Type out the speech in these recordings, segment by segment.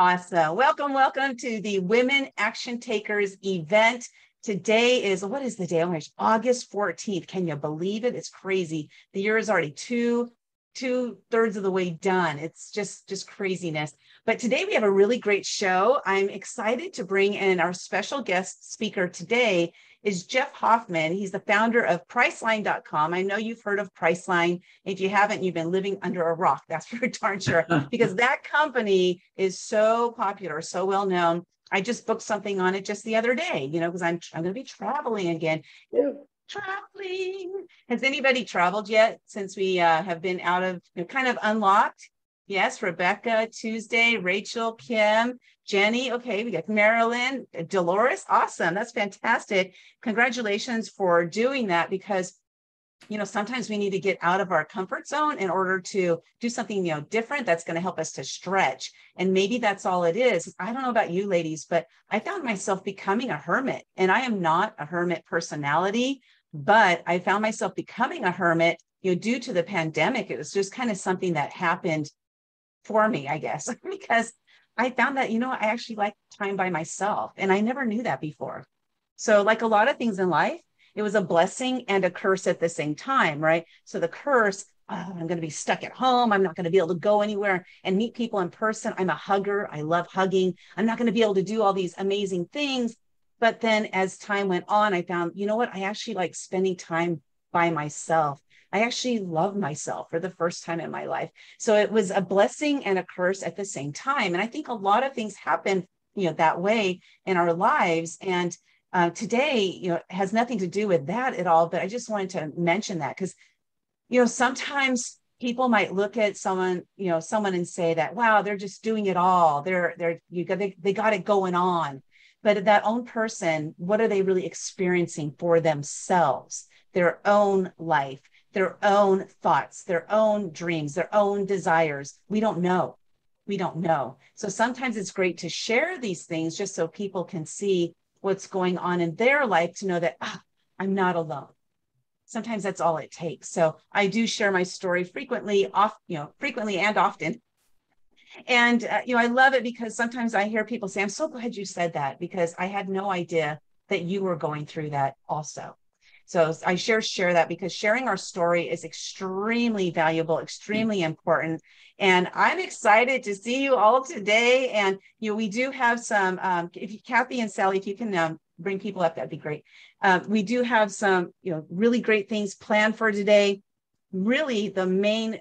Awesome. Welcome to the Women Action Takers event. Today is, what is the day? Oh my gosh, August 14th. Can you believe it? It's crazy. The year is already two-thirds of the way done. It's just craziness. But today we have a really great show. I'm excited to bring in our special guest speaker today is Jeff Hoffman. He's the founder of Priceline.com. I know you've heard of Priceline. If you haven't, you've been living under a rock. That's for darn sure, because that company is so popular, so well known. I just booked something on it just the other day, because I'm going to be traveling again. Traveling. Has anybody traveled yet since we have been out of, kind of unlocked? Yes, Rebecca, Tuesday, Rachel, Kim, Jenny. Okay, we got Marilyn, Dolores. Awesome. That's fantastic. Congratulations for doing that, because sometimes we need to get out of our comfort zone in order to do something, different that's going to help us to stretch. And maybe that's all it is. I don't know about you ladies, but I found myself becoming a hermit, and I am not a hermit personality, but I found myself becoming a hermit, due to the pandemic. It was just kind of something that happened for me, I guess, because I found that, I actually like time by myself, and I never knew that before. So like a lot of things in life, it was a blessing and a curse at the same time, right? So the curse, I'm going to be stuck at home. I'm not going to be able to go anywhere and meet people in person. I'm a hugger. I love hugging. I'm not going to be able to do all these amazing things. But then as time went on, I found, what? I actually like spending time by myself. I actually love myself for the first time in my life. So it was a blessing and a curse at the same time. And I think a lot of things happen, that way in our lives. And today, has nothing to do with that at all. But I just wanted to mention that because, sometimes people might look at someone and say that, wow, they're just doing it all. They got it going on. But that own person, what are they really experiencing for themselves, their own life, their own thoughts, their own dreams, their own desires? We don't know. We don't know. So sometimes it's great to share these things just so people can see what's going on in their life, to know that I'm not alone. Sometimes that's all it takes. So I do share my story frequently and often. And, I love it because sometimes I hear people say, I'm so glad you said that, because I had no idea that you were going through that also. So I share that because sharing our story is extremely valuable, extremely important. And I'm excited to see you all today. And, we do have some, Kathy and Sally, if you can bring people up, that'd be great. We do have some, really great things planned for today. Really, the main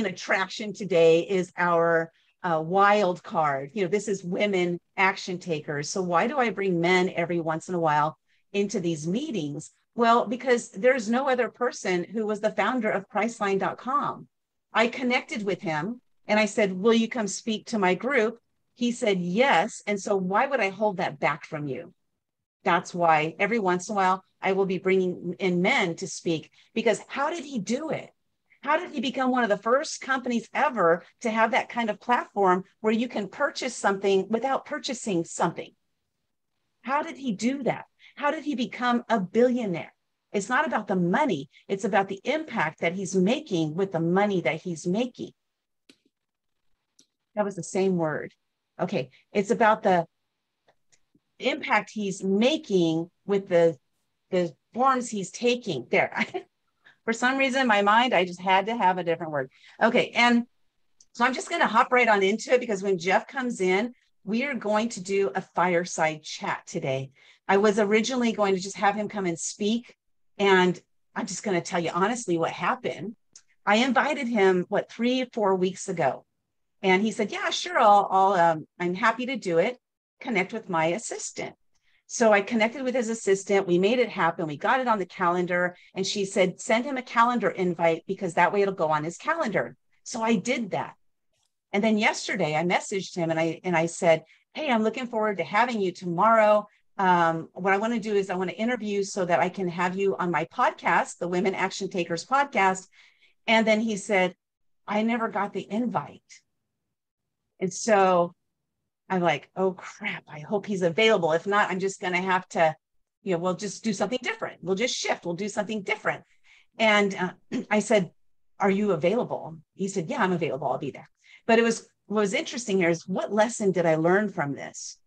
attraction today is our Wildcard. This is Women Action Takers. So why do I bring men every once in a while into these meetings? Well, because there's no other person who was the founder of Priceline.com. I connected with him and I said, will you come speak to my group? He said, yes. And so why would I hold that back from you? That's why every once in a while I will be bringing in men to speak, because how did he do it? How did he become one of the first companies ever to have that kind of platform where you can purchase something without purchasing something? How did he do that? How did he become a billionaire? It's not about the money. It's about the impact that he's making with the money that he's making. That was the same word. Okay. It's about the impact he's making with the forms he's taking. There. For some reason, in my mind, I just had to have a different word. Okay. And so I'm just going to hop right on into it, because when Jeff comes in, we are going to do a fireside chat today. I was originally going to just have him come and speak. And I'm just going to tell you honestly what happened. I invited him, 3 or 4 weeks ago. And he said, yeah, sure. I'm happy to do it. Connect with my assistant. So I connected with his assistant. We made it happen. We got it on the calendar. And she said, send him a calendar invite, because that way it'll go on his calendar. So I did that. And then yesterday I messaged him and I said, hey, I'm looking forward to having you tomorrow. What I want to do is I want to interview so that I can have you on my podcast, the Women Action Takers podcast. And then he said, I never got the invite. And so I'm like, oh crap, I hope he's available. If not, I'm just going to have to, we'll just do something different. We'll just shift. We'll do something different. And I said, are you available? He said, yeah, I'm available. I'll be there. But what was interesting here is, what lesson did I learn from this?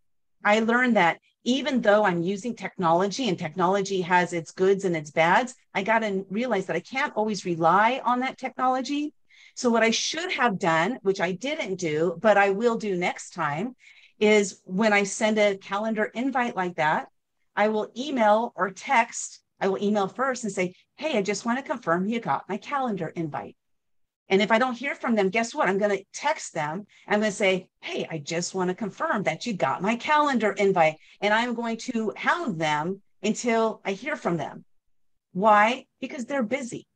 I learned that even though I'm using technology and technology has its goods and its bads, I got to realize that I can't always rely on that technology. So what I should have done, which I didn't do, but I will do next time, is when I send a calendar invite like that, I will email or text. I will email first and say, hey, I just want to confirm you got my calendar invite. And if I don't hear from them, guess what? I'm going to text them. I'm going to say, hey, I just want to confirm that you got my calendar invite. And I'm going to hound them until I hear from them. Why? Because they're busy.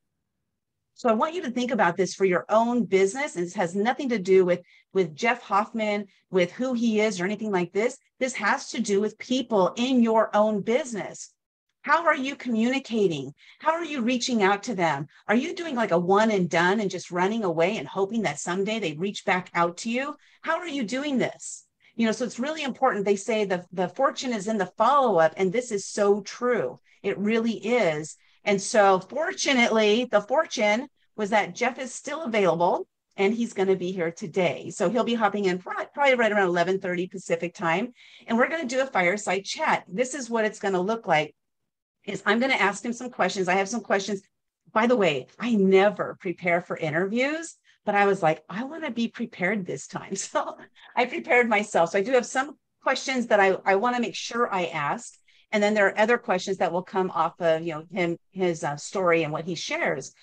So I want you to think about this for your own business. And this has nothing to do with Jeff Hoffman, with who he is or anything like this. This has to do with people in your own business. How are you communicating? How are you reaching out to them? Are you doing like a one and done and just running away and hoping that someday they reach back out to you? How are you doing this? So it's really important. They say the fortune is in the follow-up, and this is so true. It really is. And so fortunately, the fortune was that Jeff is still available, and he's going to be here today. So he'll be hopping in probably right around 11:30 Pacific time. And we're going to do a fireside chat. This is what it's going to look like. Is I'm going to ask him some questions. I have some questions. By the way, I never prepare for interviews, but I was like, I want to be prepared this time. So I prepared myself. So I do have some questions that I want to make sure I ask. And then there are other questions that will come off of, his story and what he shares.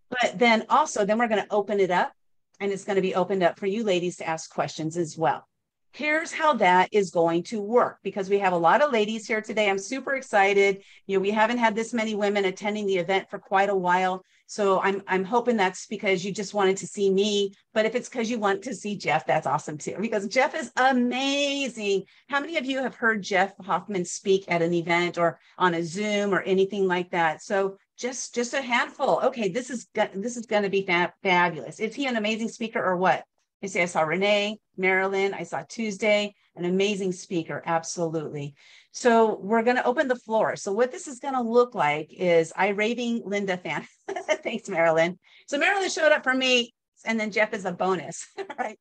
But then we're going to open it up, and it's going to be opened up for you ladies to ask questions as well. Here's how that is going to work, because we have a lot of ladies here today. I'm super excited. We haven't had this many women attending the event for quite a while. So I'm hoping that's because you just wanted to see me. But if it's because you want to see Jeff, that's awesome too, because Jeff is amazing. To many of you have heard Jeff Hoffman speak at an event or on a Zoom or anything like that? So just a handful. Okay, this is going to be fabulous. Is he an amazing speaker or what? I say I saw Renee, Marilyn, I saw Tuesday, an amazing speaker, absolutely. So we're going to open the floor. So what this is going to look like is I raving Linda fan. Thanks, Marilyn. So Marilyn showed up for me, and then Jeff is a bonus, right?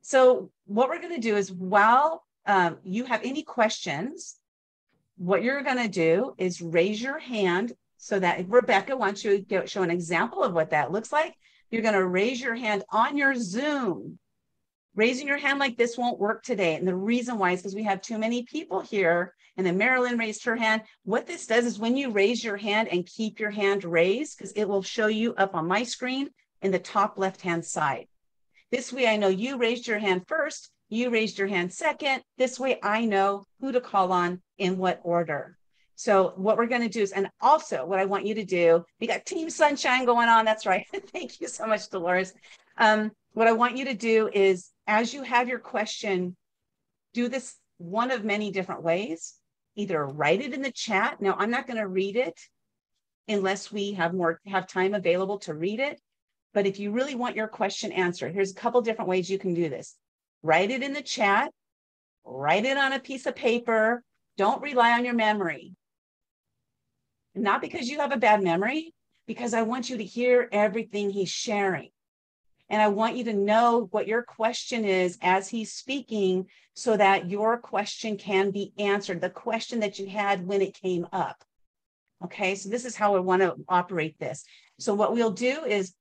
So what we're going to do is, while you have any questions, what you're going to do is raise your hand so that Rebecca wants you to show an example of what that looks like. You're going to raise your hand on your Zoom. Raising your hand like this won't work today. And the reason why is because we have too many people here. And then Marilyn raised her hand. What this does is, when you raise your hand and keep your hand raised, because it will show you up on my screen in the top left-hand side. This way I know you raised your hand first, you raised your hand second. This way I know who to call on in what order. So what we're going to do is, and also what I want you to do, we got Team Sunshine going on. That's right. Thank you so much, Dolores. What I want you to do is, as you have your question, do this one of many different ways. Either write it in the chat. Now, I'm not going to read it unless we have time available to read it. But if you really want your question answered, here's a couple different ways you can do this. Write it in the chat, write it on a piece of paper. Don't rely on your memory. Not because you have a bad memory, because I want you to hear everything he's sharing. And I want you to know what your question is as he's speaking, so that your question can be answered, the question that you had when it came up. Okay, so this is how I want to operate this. So what we'll do is,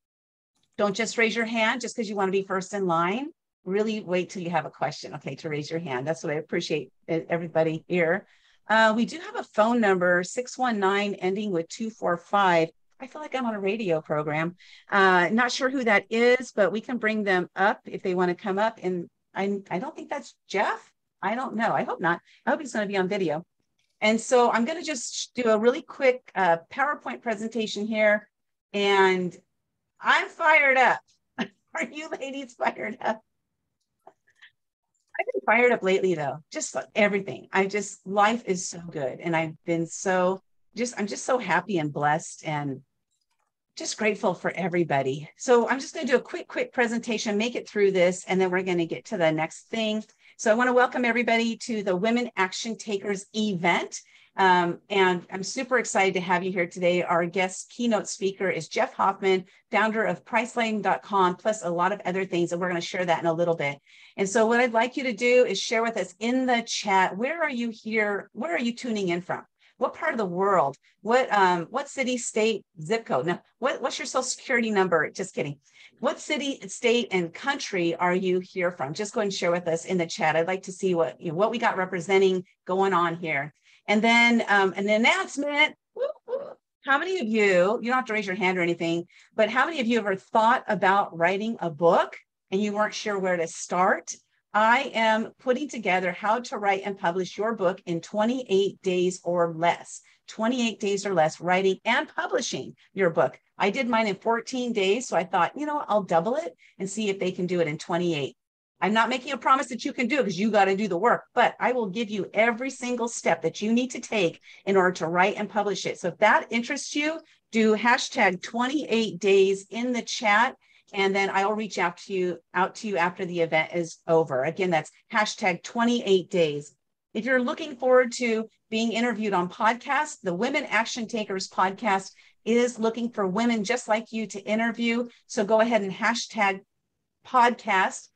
don't just raise your hand just because you want to be first in line. Really wait till you have a question, okay, to raise your hand. That's what I appreciate, everybody here. We do have a phone number, 619 ending with 245. I feel like I'm on a radio program. Not sure who that is, but we can bring them up if they want to come up. And I don't think that's Jeff. I don't know. I hope not. I hope he's going to be on video. And so I'm going to just do a really quick PowerPoint presentation here. And I'm fired up. Are you ladies fired up? I've been fired up lately, though. Just everything. Life is so good. And I've been I'm just so happy and blessed and just grateful for everybody. So I'm just going to do a quick presentation, make it through this, and then we're going to get to the next thing. So I want to welcome everybody to the Women Action Takers event. And I'm super excited to have you here today. Our guest keynote speaker is Jeff Hoffman, founder of Priceline.com, plus a lot of other things. And we're going to share that in a little bit. And so what I'd like you to do is share with us in the chat, where are you here? Where are you tuning in from? What part of the world? What city, state, zip code? Now, what's your social security number? Just kidding. What city, state, and country are you here from? Just go ahead and share with us in the chat. I'd like to see what we got representing going on here. And then an announcement. How many of you don't have to raise your hand or anything, but how many of you ever thought about writing a book and you weren't sure where to start? I am putting together how to write and publish your book in 28 days or less. 28 days or less, writing and publishing your book. I did mine in 14 days. So I thought, I'll double it and see if they can do it in 28. I'm not making a promise that you can do it because you got to do the work, but I will give you every single step that you need to take in order to write and publish it. So if that interests you, do hashtag 28 days in the chat, and then I'll reach out to you after the event is over. Again, that's hashtag 28 days. If you're looking forward to being interviewed on podcasts, the Women Action Takers podcast is looking for women just like you to interview. So go ahead and hashtag podcast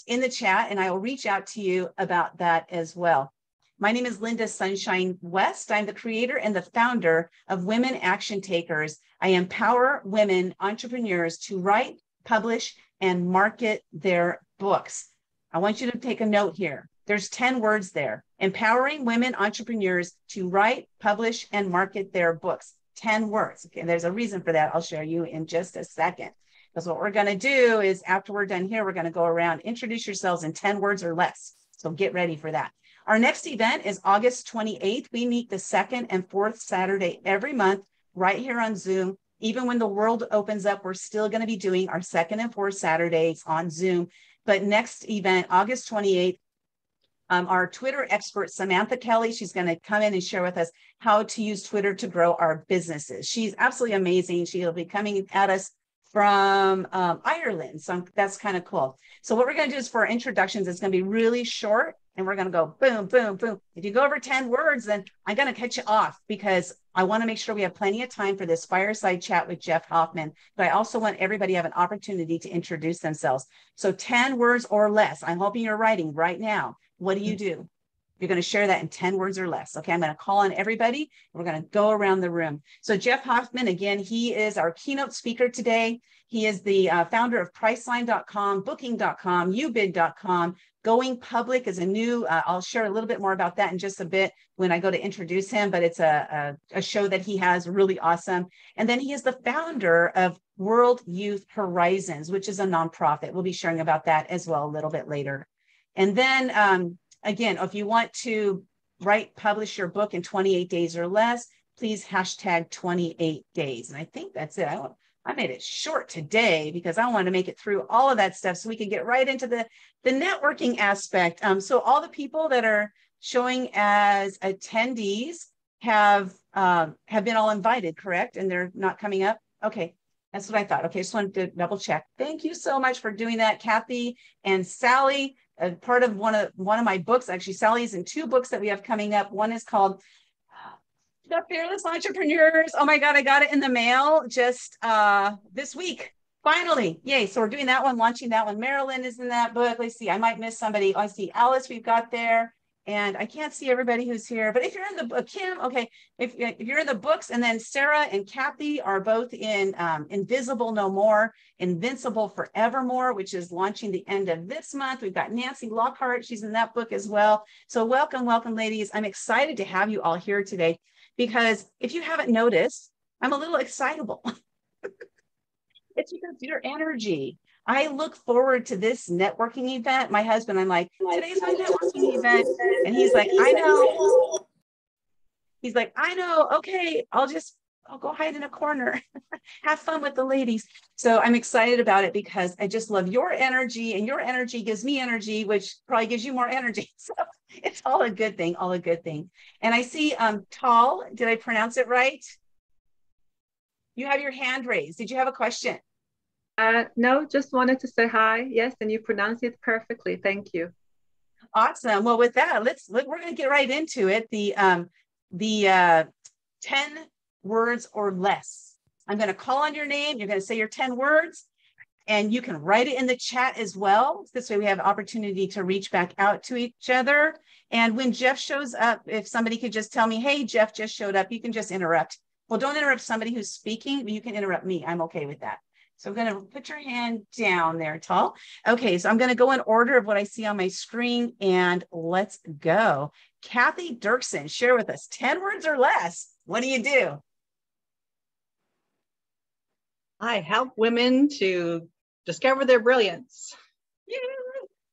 in the chat, and I will reach out to you about that as well. My name is Linda Sunshine West. I'm the creator and the founder of Women Action Takers. I empower women entrepreneurs to write, publish, and market their books. I want you to take a note here. There's 10 words there. Empowering women entrepreneurs to write, publish, and market their books. 10 words. Okay, there's a reason for that. I'll share you in just a second. Because what we're going to do is after we're done here, we're going to go around, introduce yourselves in 10 words or less. So get ready for that. Our next event is August 28th. We meet the second and fourth Saturday every month right here on Zoom. Even when the world opens up, we're still going to be doing our second and fourth Saturdays on Zoom. But next event, August 28th, our Twitter expert, Samantha Kelly, she's going to come in and share with us how to use Twitter to grow our businesses. She's absolutely amazing. She'll be coming at us from Ireland. So that's kind of cool. So what we're going to do is for our introductions, it's going to be really short and we're going to go boom, boom, boom. If you go over 10 words, then I'm going to cut you off because I want to make sure we have plenty of time for this fireside chat with Jeff Hoffman. But I also want everybody to have an opportunity to introduce themselves. So 10 words or less. I'm hoping you're writing right now. What do? You're going to share that in 10 words or less. Okay, I'm going to call on everybody. We're going to go around the room. So Jeff Hoffman, again, he is our keynote speaker today. He is the founder of Priceline.com, Booking.com, Ubid.com. Going Public is a new, I'll share a little bit more about that in just a bit when I go to introduce him, but it's a show that he has really awesome. And then he is the founder of World Youth Horizons, which is a nonprofit. We'll be sharing about that as well a little bit later. And then, again, if you want to publish your book in 28 days or less, please hashtag 28 days. And I think that's it. I made it short today because I wanted to make it through all of that stuff so we can get right into the networking aspect. So all the people that are showing as attendees have been all invited, correct? And they're not coming up? Okay. That's what I thought. Okay, just wanted to double check. Thank you so much for doing that, Kathy and Sally. Part of one of my books, actually, Sally's in 2 books that we have coming up. One is called The Fearless Entrepreneurs. Oh my God, I got it in the mail just this week. Finally, yay. So we're doing that one, launching that one. Marilyn is in that book. Let's see, I might miss somebody. Oh, I see Alice we've got there. And I can't see everybody who's here, but if you're in the book, Kim, okay, if you're in the books, and then Sarah and Kathy are both in Invisible No More, Invincible Forevermore, which is launching the end of this month. We've got Nancy Lockhart, she's in that book as well. So welcome, ladies. I'm excited to have you all here today because if you haven't noticed, I'm a little excitable. It's because your energy. I look forward to this networking event. My husband, I'm like, today's my networking event. And he's like, I know. He's like, I know. Okay, I'll go hide in a corner. Have fun with the ladies. So I'm excited about it because I just love your energy, and your energy gives me energy, which probably gives you more energy. So it's all a good thing, all a good thing. And I see Tal, did I pronounce it right? You have your hand raised. Did you have a question? No, just wanted to say hi. Yes, and you pronounce it perfectly. Thank you. Awesome. Well, with that, we're going to get right into it. The 10 words or less. I'm going to call on your name. You're going to say your 10 words, and you can write it in the chat as well. This way we have opportunity to reach back out to each other. And when Jeff shows up, if somebody could just tell me, hey, Jeff just showed up, you can just interrupt. Well, don't interrupt somebody who's speaking, but you can interrupt me. I'm okay with that. So I'm going to put your hand down there, Tall. Okay, so I'm going to go in order of what I see on my screen, and let's go. Kathy Dirksen, share with us 10 words or less. What do you do? I help women to discover their brilliance. Yay.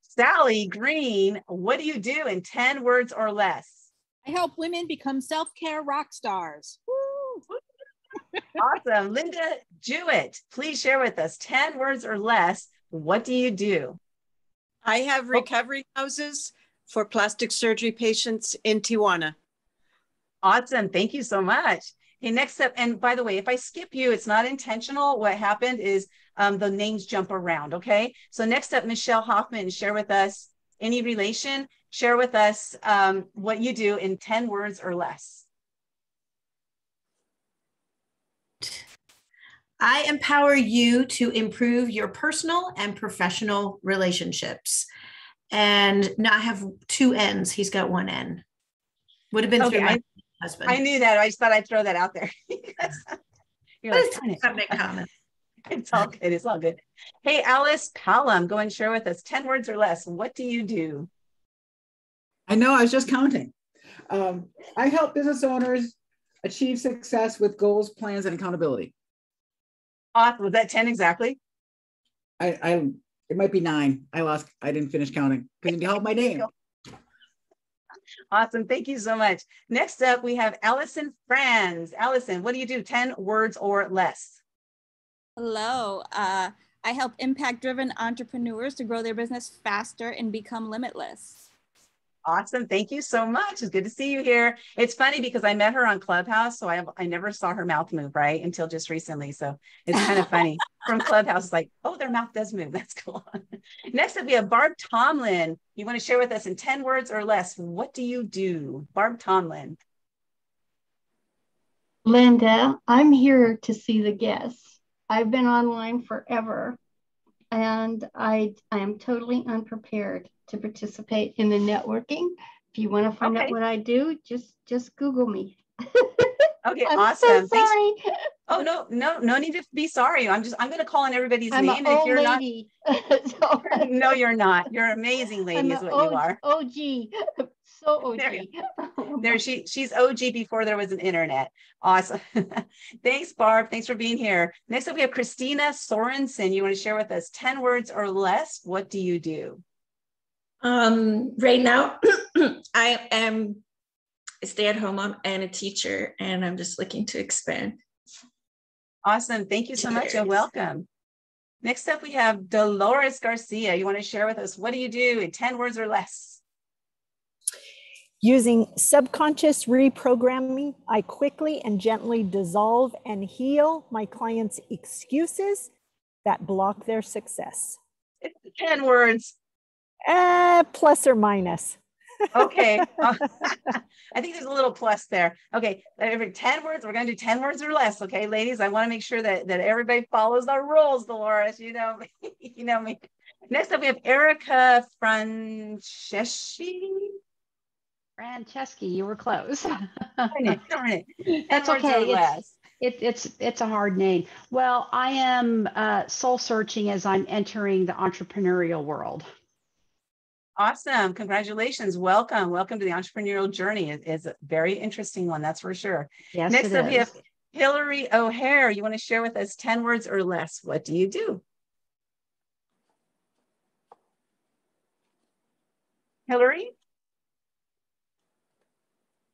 Sally Green, what do you do in 10 words or less? I help women become self-care rock stars. Woo. Awesome. Linda Jewett, please share with us 10 words or less. What do you do? I have recovery houses for plastic surgery patients in Tijuana. Awesome. Thank you so much. Okay, next up, and by the way, if I skip you, it's not intentional. What happened is the names jump around, okay? So next up, Michelle Hoffman, share with us any relation. Share with us what you do in 10 words or less. I empower you to improve your personal and professional relationships. And now I have 2 N's. He's got 1 N. Would have been through my husband. I knew that. I just thought I'd throw that out there. You're like, something common. It's all good. It's all good. Hey, Alice Callum, go and share with us 10 words or less. What do you do? I know, I was just counting. I help business owners achieve success with goals, plans, and accountability. Awesome. Was that 10 exactly? It might be 9. I didn't finish counting because you help my name. Awesome. Thank you so much. Next up, we have Allison Franz. Allison, what do you do? 10 words or less. Hello. I help impact-driven entrepreneurs to grow their business faster and become limitless. Awesome. Thank you so much. It's good to see you here. It's funny because I met her on Clubhouse, so I never saw her mouth move, right, until just recently. So it's kind of funny. From Clubhouse, like, oh, their mouth does move. That's cool. Next up, we have Barb Tomlin. You want to share with us in 10 words or less, what do you do? Barb Tomlin. Linda, I'm here to see the guests. I've been online forever, and I am totally unprepared to participate in the networking. If you want to find out what I do, just Google me. Okay, I'm awesome. So sorry. Oh, no need to be sorry. I'm going to call on everybody's I'm name. an old lady. No, you're not. You're an amazing lady is what you are. OG. So OG. She's OG before there was an internet. Awesome. Thanks, Barb. Thanks for being here. Next up, we have Christina Sorensen. You want to share with us 10 words or less? What do you do? Right now, I am a stay-at-home mom and a teacher, and I'm just looking to expand. Awesome. Thank you so much and welcome. Next up, we have Dolores Garcia. You want to share with us, what do you do in 10 words or less? Using subconscious reprogramming, I quickly and gently dissolve and heal my clients' excuses that block their success. It's 10 words. Plus or minus. Okay. I think there's a little plus there. Okay. Every 10 words, we're going to do 10 words or less. Okay, ladies, I want to make sure that everybody follows our rules, Dolores. You know me. You know me. Next up, we have Erica Franceschi. Franceschi, you were close. Darn it. That's okay. It's a hard name. Well, I am soul searching as I'm entering the entrepreneurial world. Awesome. Congratulations. Welcome. Welcome to the entrepreneurial journey. It's a very interesting one, that's for sure. Yes, next up, we have Hillary O'Hare. You want to share with us 10 words or less? What do you do? Hillary?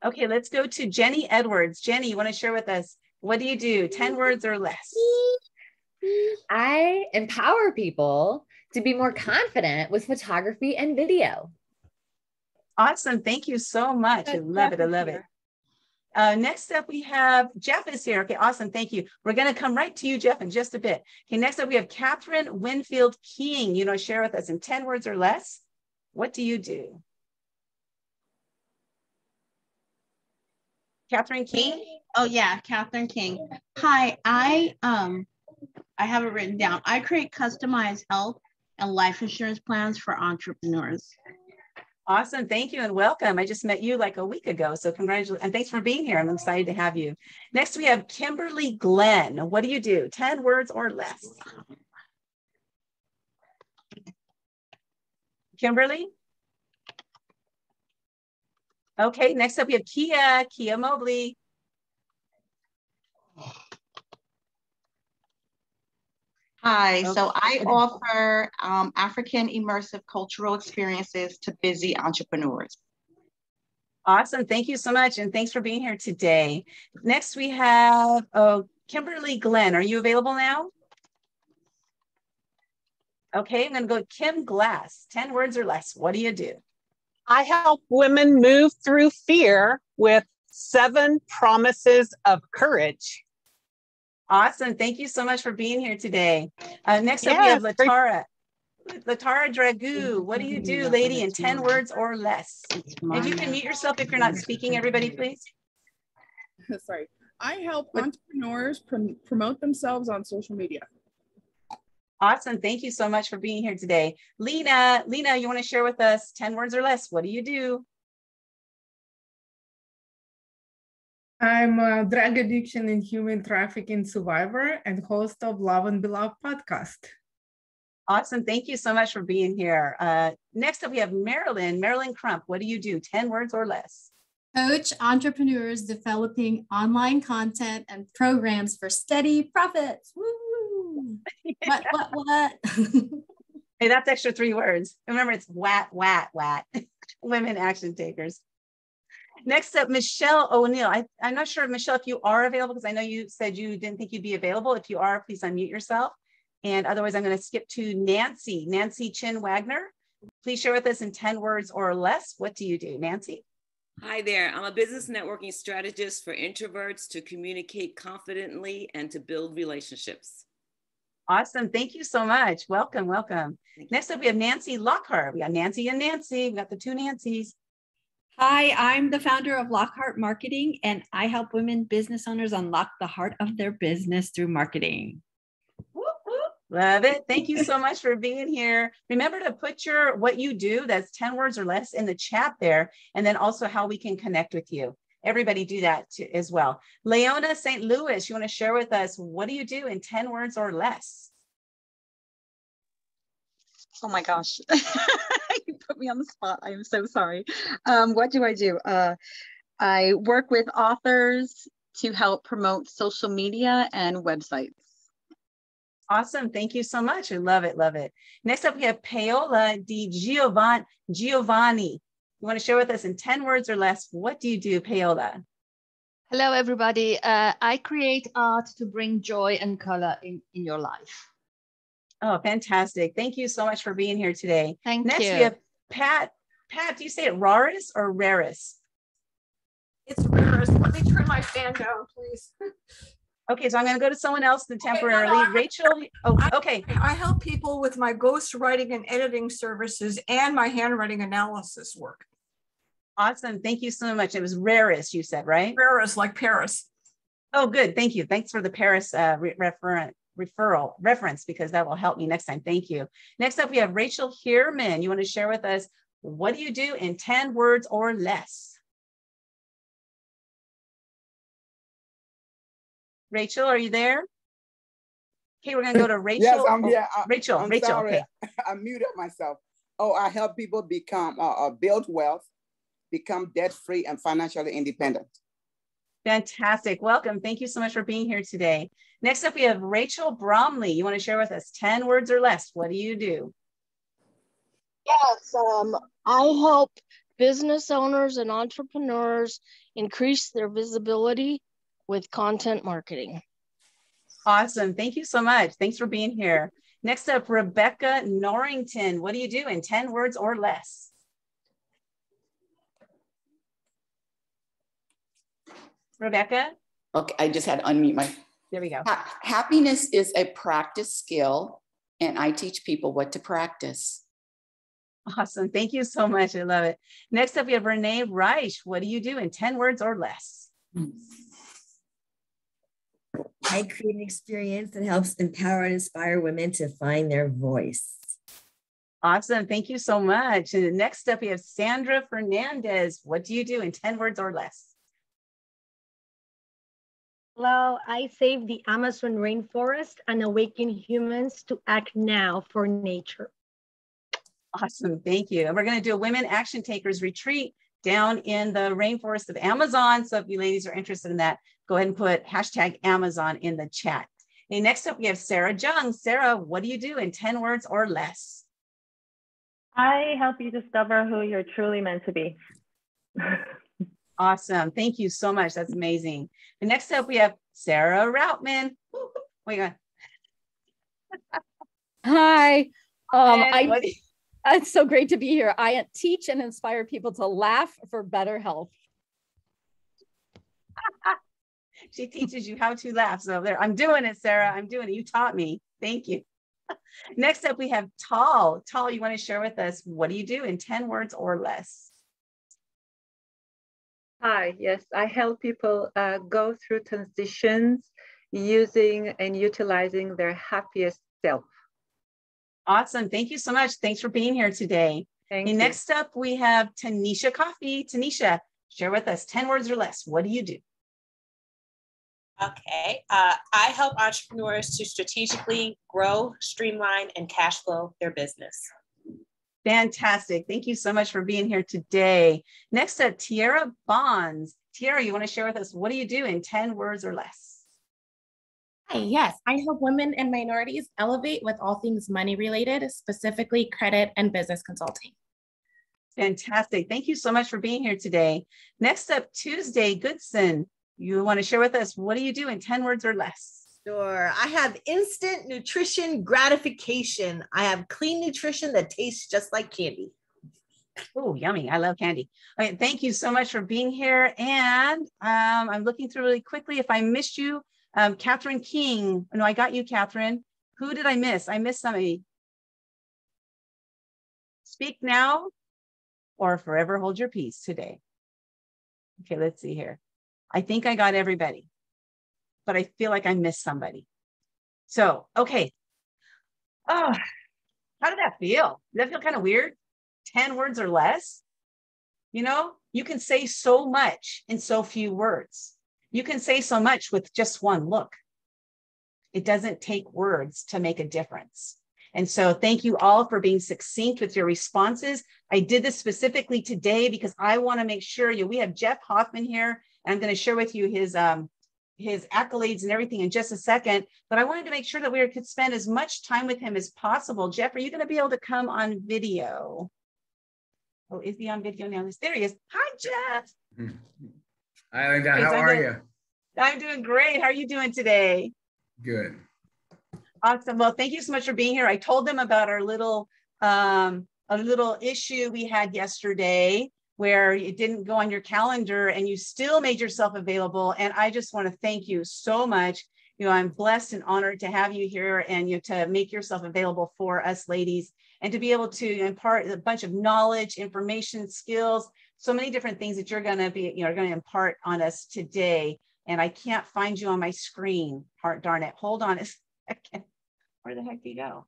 Okay, let's go to Jenny Edwards. Jenny, you want to share with us, what do you do? 10 words or less? I empower people to be more confident with photography and video. Awesome. Thank you so much. I love it. I love it. Next up, we have Jeff is here. Okay, awesome. Thank you. We're going to come right to you, Jeff, in just a bit. Okay, next up, we have Catherine Winfield King. You know, share with us in 10 words or less. What do you do? Catherine King. Oh yeah, Catherine King. Hi, I have it written down. I create customized health and life insurance plans for entrepreneurs. Awesome. Thank you and welcome. I just met you like a week ago. So congratulations and thanks for being here. I'm excited to have you. Next, we have Kimberly Glenn. What do you do? 10 words or less. Kimberly? Okay, next up we have Kia Mobley. Hi, so I offer African immersive cultural experiences to busy entrepreneurs. Awesome, thank you so much. And thanks for being here today. Next we have Kimberly Glenn. Are you available now? Okay, I'm gonna go Kim Glass, 10 words or less. What do you do? I help women move through fear with 7 promises of courage. Awesome. Thank you so much for being here today. Next up, we have Latara. Latara Dragoo. What do you do, lady, in 10 words or less? If you can mute yourself if you're not speaking, everybody, please. Sorry. I help entrepreneurs promote themselves on social media. Awesome. Thank you so much for being here today. Lena, you want to share with us 10 words or less? What do you do? I'm a drug addiction and human trafficking survivor and host of Love and Beloved podcast. Awesome. Thank you so much for being here. Next up, we have Marilyn Crump. What do you do? 10 words or less? Coach entrepreneurs developing online content and programs for steady profits. Woo! What? Hey, that's extra 3 words. Remember, it's WAT. Women action takers. Next up, Michelle O'Neill. I'm not sure, Michelle, if you are available, because I know you said you didn't think you'd be available. If you are, please unmute yourself. And otherwise, I'm going to skip to Nancy Chin Wagner. Please share with us in 10 words or less. What do you do, Nancy? Hi there. I'm a business networking strategist for introverts to communicate confidently and to build relationships. Awesome. Thank you so much. Welcome. Next up, we have Nancy Lockhart. We got Nancy and Nancy. We got the 2 Nancys. Hi, I'm the founder of Lockhart Marketing, and I help women business owners unlock the heart of their business through marketing. Love it. Thank you so much for being here. Remember to put what you do, that's 10 words or less, in the chat there, and then also how we can connect with you. Everybody do that too, as well. Leona St. Louis, you want to share with us, what do you do in 10 words or less? Oh my gosh, you put me on the spot. I am so sorry. What do? I work with authors to help promote social media and websites. Awesome. Thank you so much. I love it. Next up, we have Paola Di Giovanni. You want to share with us in 10 words or less, what do you do, Paola? Hello, everybody. I create art to bring joy and color in your life. Oh, fantastic. Thank you so much for being here today. Next, we have Pat. Pat, do you say it Raris or Raris? It's Raris. Let me turn my fan down, please. Okay, so I'm going to go to someone else temporarily. Rachel. Okay. I help people with my ghostwriting and editing services and my handwriting analysis work. Awesome. Thank you so much. It was Raris, you said, right? Raris, like Paris. Oh, good. Thank you. Thanks for the Paris reference, because that will help me next time. Thank you. Next up, we have Rachel Heerman. You want to share with us, what do you do in 10 words or less? Rachel, are you there? Okay, we're going to go to Rachel. Yes, I'm here. Rachel. Sorry. Okay. I muted myself. I help people become, build wealth, become debt-free and financially independent. Fantastic. Welcome. Thank you so much for being here today. Next up, we have Rachel Bromley. You want to share with us 10 words or less. What do you do? Yes, I help business owners and entrepreneurs increase their visibility with content marketing. Awesome. Thank you so much. Thanks for being here. Next up, Rebecca Norrington. What do you do in 10 words or less? Rebecca? Okay, I just had to unmute my. There we go. Happiness is a practice skill, and I teach people what to practice. Awesome. Thank you so much. I love it. Next up, we have Renee Reich. What do you do in 10 words or less? I create an experience that helps empower and inspire women to find their voice. Awesome. Thank you so much. And next up, we have Sandra Fernandez. What do you do in 10 words or less? Well, I save the Amazon rainforest and awaken humans to act now for nature. Awesome. Thank you. And we're going to do a Women Action Takers retreat down in the rainforest of Amazon. So if you ladies are interested in that, go ahead and put #Amazon in the chat. Okay, next up, we have Sarah Jung. Sarah, what do you do in 10 words or less? I help you discover who you're truly meant to be. Awesome. Thank you so much. That's amazing. And next up, we have Sarah Routman. Wait on. Hi. It's so great to be here. I teach and inspire people to laugh for better health. She teaches you how to laugh. So there, I'm doing it, Sarah. I'm doing it. You taught me. Thank you. Next up, we have Tal. Tal, you want to share with us, what do you do in 10 words or less? Hi, yes, I help people go through transitions using and utilizing their happiest self. Awesome. Thank you so much. Thanks for being here today. Thank you. Next up, we have Tanisha Coffey. Tanisha, share with us 10 words or less. What do you do? Okay, I help entrepreneurs to strategically grow, streamline, and cash flow their business. Fantastic. Thank you so much for being here today. Next up, Tiara Bonds. Tiara, you want to share with us, what do you do in 10 words or less? Hi, yes, I help women and minorities elevate with all things money related, specifically credit and business consulting. Fantastic. Thank you so much for being here today. Next up, Tuesday Goodson. You want to share with us, what do you do in 10 words or less? Sure. I have instant nutrition gratification. I have clean nutrition that tastes just like candy. Oh, yummy. I love candy. All right, thank you so much for being here. And I'm looking through really quickly. If I missed you, Catherine King. No, I got you, Catherine. Who did I miss? I missed somebody. Speak now or forever hold your peace today. Okay, let's see here. I think I got everybody, but I feel like I missed somebody. So, okay. Oh, how did that feel? Did that feel kind of weird? 10 words or less? You know, you can say so much in so few words. You can say so much with just one look. It doesn't take words to make a difference. And so thank you all for being succinct with your responses. I did this specifically today because I want to make sure we have Jeff Hoffman here. And I'm going to share with you his accolades and everything in just a second. But I wanted to make sure that we could spend as much time with him as possible. Jeff, are you going to be able to come on video? Oh, is he on video now? There he is. Hi, Jeff. Hi, Linda. How are you? I'm doing great. How are you doing today? Good. Awesome. Well, thank you so much for being here. I told them about our little issue we had yesterday where it didn't go on your calendar and you still made yourself available. And I just want to thank you so much. You know, I'm blessed and honored to have you here and to make yourself available for us ladies and to be able to impart a bunch of knowledge, information, skills, so many different things that you're going to impart on us today. And I can't find you on my screen. Darn it. Hold on a second. Where the heck did you go?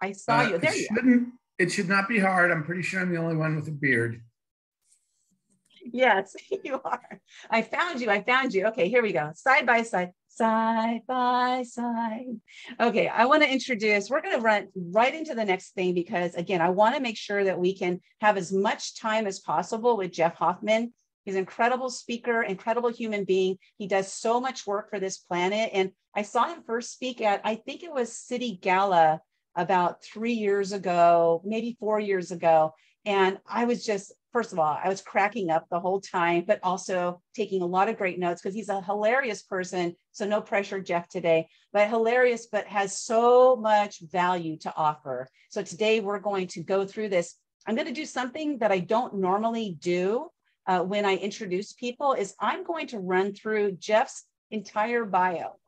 I saw you. There you are. It should not be hard. I'm pretty sure I'm the only one with a beard. Yes, you are. I found you. Okay, here we go. Side by side. Side by side. Okay, I want to introduce, we're going to run right into the next thing because, again, I want to make sure that we can have as much time as possible with Jeff Hoffman. He's an incredible speaker, incredible human being. He does so much work for this planet. And I saw him first speak at, I think it was City Gala about 3 years ago, maybe 4 years ago. And I was just, first of all, I was cracking up the whole time, but also taking a lot of great notes because he's a hilarious person. So no pressure, Jeff, today, but hilarious, but has so much value to offer. So today we're going to go through this. I'm going to do something that I don't normally do when I introduce people is I'm going to run through Jeff's entire bio.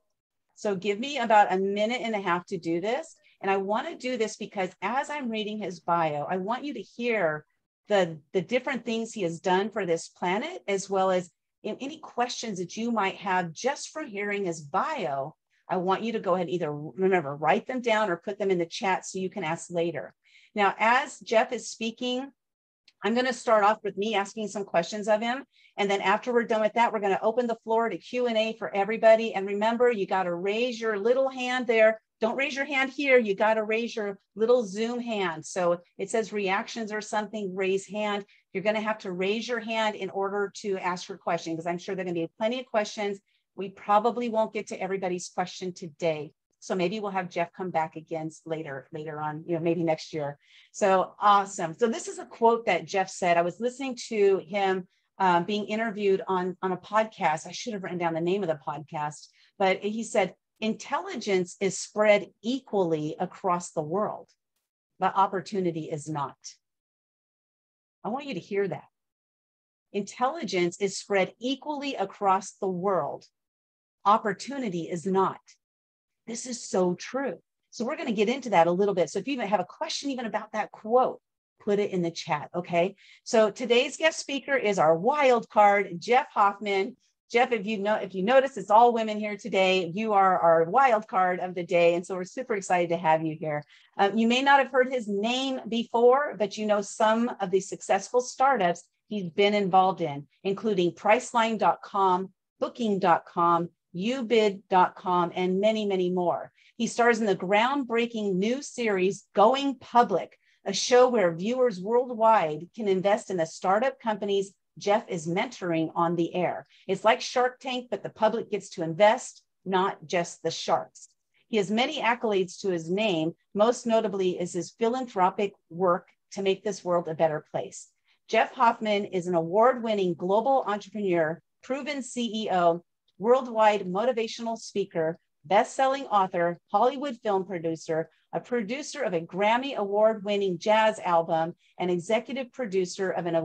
So give me about a minute and a half to do this. And I want to do this because as I'm reading his bio, I want you to hear the different things he has done for this planet, as well as any questions that you might have just for hearing his bio, I want you to go ahead and either remember, write them down or put them in the chat so you can ask later. Now, as Jeff is speaking, I'm going to start off with me asking some questions of him. And then after we're done with that, we're going to open the floor to Q&A for everybody. And remember, you got to raise your little hand there. Don't raise your hand here. You got to raise your little Zoom hand. So it says reactions or something, raise hand. You're going to have to raise your hand in order to ask your question, because I'm sure there are going to be plenty of questions. We probably won't get to everybody's question today. So maybe we'll have Jeff come back again later on, maybe next year. So awesome. So this is a quote that Jeff said. I was listening to him being interviewed on a podcast. I should have written down the name of the podcast, but he said, intelligence is spread equally across the world, but opportunity is not. I want you to hear that. Intelligence is spread equally across the world. Opportunity is not. This is so true. So we're going to get into that a little bit. So if you even have a question even about that quote, put it in the chat, okay? So today's guest speaker is our wild card, Jeff Hoffman. Jeff, if you notice, it's all women here today. You are our wild card of the day. And so we're super excited to have you here. You may not have heard his name before, but you know some of the successful startups he's been involved in, including Priceline.com, Booking.com, ubid.com, and many, many more. He stars in the groundbreaking new series, Going Public, a show where viewers worldwide can invest in the startup companies Jeff is mentoring on the air. It's like Shark Tank, but the public gets to invest, not just the sharks. He has many accolades to his name. Most notably is his philanthropic work to make this world a better place. Jeff Hoffman is an award-winning global entrepreneur, proven CEO, worldwide motivational speaker, best-selling author, Hollywood film producer, a producer of a Grammy Award-winning jazz album, and executive producer of an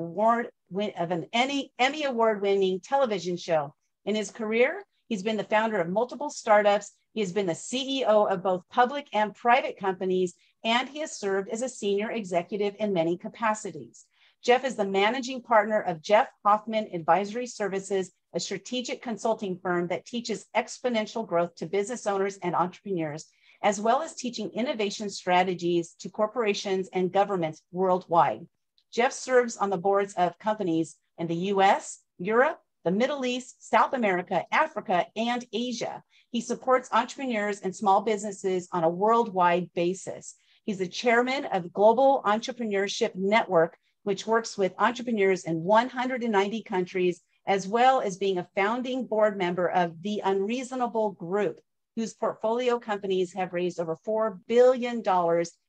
Emmy Award-winning television show. In his career, he's been the founder of multiple startups. He has been the CEO of both public and private companies, and he has served as a senior executive in many capacities. Jeff is the managing partner of Jeff Hoffman Advisory Services, a strategic consulting firm that teaches exponential growth to business owners and entrepreneurs, as well as teaching innovation strategies to corporations and governments worldwide. Jeff serves on the boards of companies in the US, Europe, the Middle East, South America, Africa, and Asia. He supports entrepreneurs and small businesses on a worldwide basis. He's the chairman of Global Entrepreneurship Network, which works with entrepreneurs in 190 countries, as well as being a founding board member of the Unreasonable Group, whose portfolio companies have raised over $4 billion